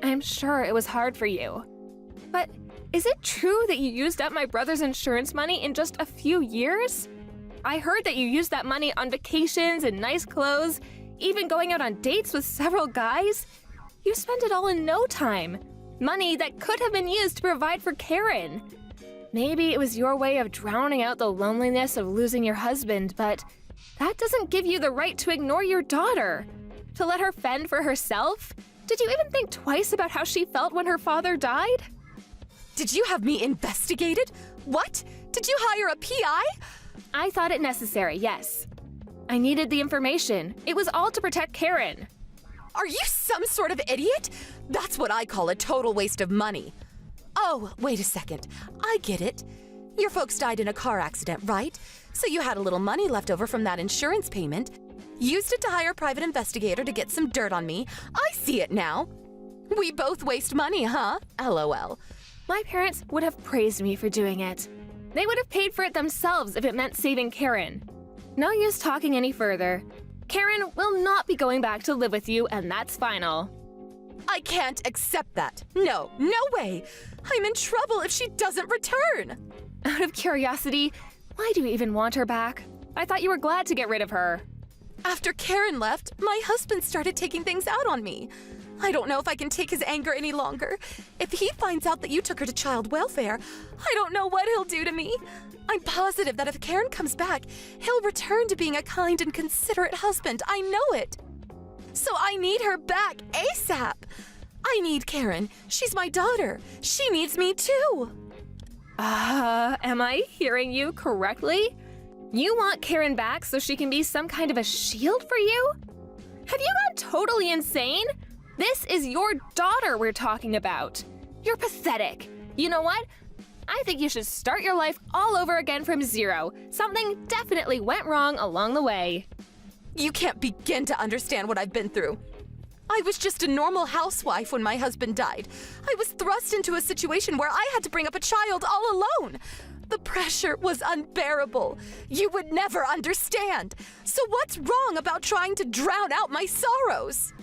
F: I'm sure it was hard for you. But is it true that you used up my brother's insurance money in just a few years? I heard that you used that money on vacations and nice clothes, even going out on dates with several guys. You spent it all in no time. Money that could have been used to provide for Karen. Maybe it was your way of drowning out the loneliness of losing your husband, but that doesn't give you the right to ignore your daughter. To let her fend for herself? Did you even think twice about how she felt when her father died?
L: Did you have me investigated? What? Did you hire a PI?
F: I thought it necessary, yes. I needed the information. It was all to protect Karen.
L: Are you some sort of idiot? That's what I call a total waste of money. Oh, wait a second. I get it. Your folks died in a car accident, right? So you had a little money left over from that insurance payment. Used it to hire a private investigator to get some dirt on me. I see it now. We both waste money, huh? LOL.
F: My parents would have praised me for doing it. They would have paid for it themselves if it meant saving Karen. No use talking any further. Karen will not be going back to live with you, and that's final.
L: I can't accept that. No, no way. I'm in trouble if she doesn't return.
F: Out of curiosity, why do you even want her back? I thought you were glad to get rid of her.
L: After Karen left, my husband started taking things out on me. I don't know if I can take his anger any longer. If he finds out that you took her to child welfare, I don't know what he'll do to me. I'm positive that if Karen comes back, he'll return to being a kind and considerate husband. I know it. So I need her back ASAP. I need Karen. She's my daughter. She needs me too.
F: Am I hearing you correctly? You want Karen back so she can be some kind of a shield for you? Have you gone totally insane? This is your daughter we're talking about. You're pathetic. You know what? I think you should start your life all over again from zero. Something definitely went wrong along the way.
L: You can't begin to understand what I've been through. I was just a normal housewife when my husband died. I was thrust into a situation where I had to bring up a child all alone. The pressure was unbearable. You would never understand. So what's wrong about trying to drown out my sorrows?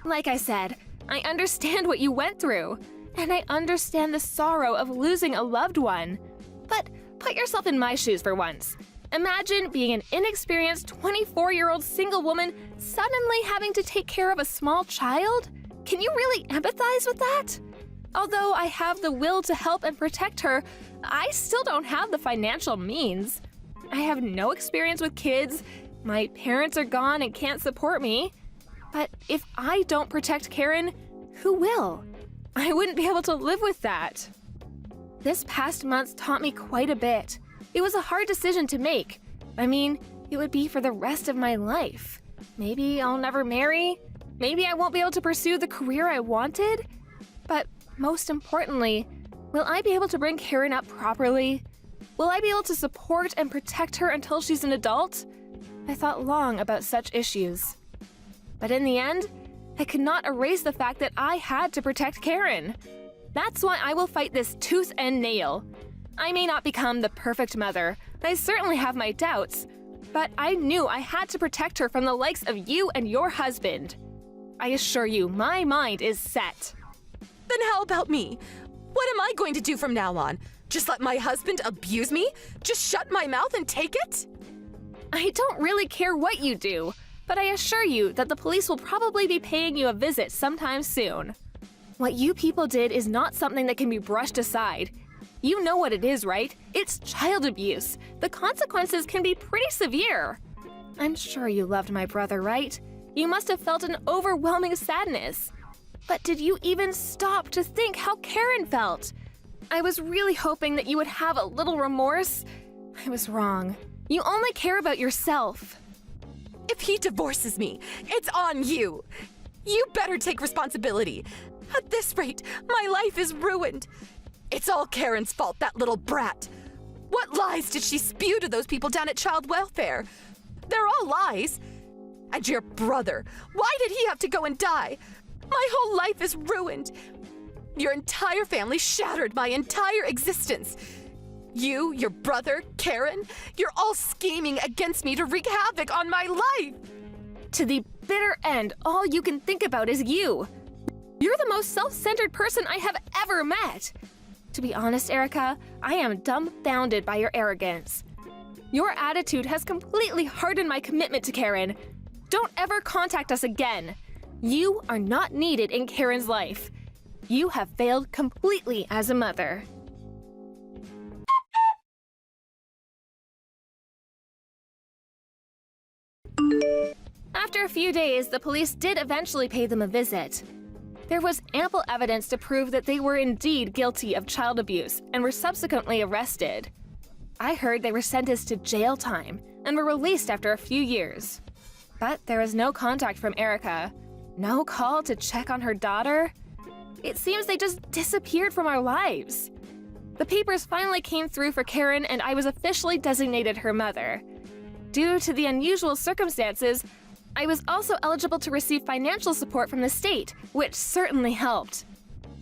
F: Like I said, I understand what you went through, and I understand the sorrow of losing a loved one. But put yourself in my shoes for once. Imagine being an inexperienced 24-year-old single woman suddenly having to take care of a small child? Can you really empathize with that? Although I have the will to help and protect her, I still don't have the financial means. I have no experience with kids, my parents are gone and can't support me. But if I don't protect Karen, who will? I wouldn't be able to live with that. This past month taught me quite a bit. It was a hard decision to make. I mean, it would be for the rest of my life. Maybe I'll never marry. Maybe I won't be able to pursue the career I wanted. But most importantly, will I be able to bring Karen up properly? Will I be able to support and protect her until she's an adult? I thought long about such issues. But in the end, I could not erase the fact that I had to protect Karen. That's why I will fight this tooth and nail. I may not become the perfect mother, I certainly have my doubts, but I knew I had to protect her from the likes of you and your husband. I assure you, my mind is set.
L: Then how about me? What am I going to do from now on? Just let my husband abuse me? Just shut my mouth and take it?
F: I don't really care what you do, but I assure you that the police will probably be paying you a visit sometime soon. What you people did is not something that can be brushed aside. You know what it is, right? It's child abuse. The consequences can be pretty severe. I'm sure you loved my brother, right? You must have felt an overwhelming sadness. But did you even stop to think how Karen felt? I was really hoping that you would have a little remorse. I was wrong. You only care about yourself.
L: If he divorces me, it's on you. You better take responsibility. At this rate, my life is ruined. It's all Karen's fault, that little brat. What lies did she spew to those people down at child welfare? They're all lies. And your brother, why did he have to go and die? My whole life is ruined. Your entire family shattered my entire existence. You, your brother, Karen, you're all scheming against me to wreak havoc on my life.
F: To the bitter end, all you can think about is you. You're the most self-centered person I have ever met. To be honest, Erica, I am dumbfounded by your arrogance. Your attitude has completely hardened my commitment to Karen. Don't ever contact us again. You are not needed in Karen's life. You have failed completely as a mother. After a few days, the police did eventually pay them a visit. There was ample evidence to prove that they were indeed guilty of child abuse and were subsequently arrested. I heard they were sentenced to jail time and were released after a few years. But there was no contact from Erica, no call to check on her daughter. It seems they just disappeared from our lives. The papers finally came through for Karen and I was officially designated her mother. Due to the unusual circumstances, I was also eligible to receive financial support from the state, which certainly helped.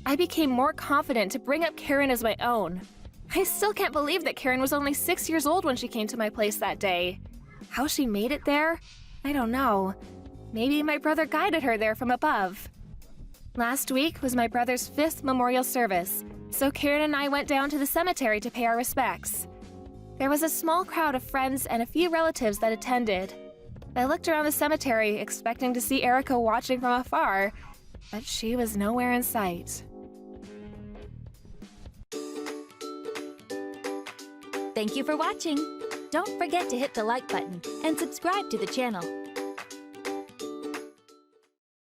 F: I became more confident to bring up Karen as my own. I still can't believe that Karen was only 6 years old when she came to my place that day. How she made it there? I don't know. Maybe my brother guided her there from above. Last week was my brother's 5th memorial service, so Karen and I went down to the cemetery to pay our respects. There was a small crowd of friends and a few relatives that attended. I looked around the cemetery, expecting to see Erica watching from afar, but she was nowhere in sight.
E: Thank you for watching. Don't forget to hit the like button and subscribe to the channel.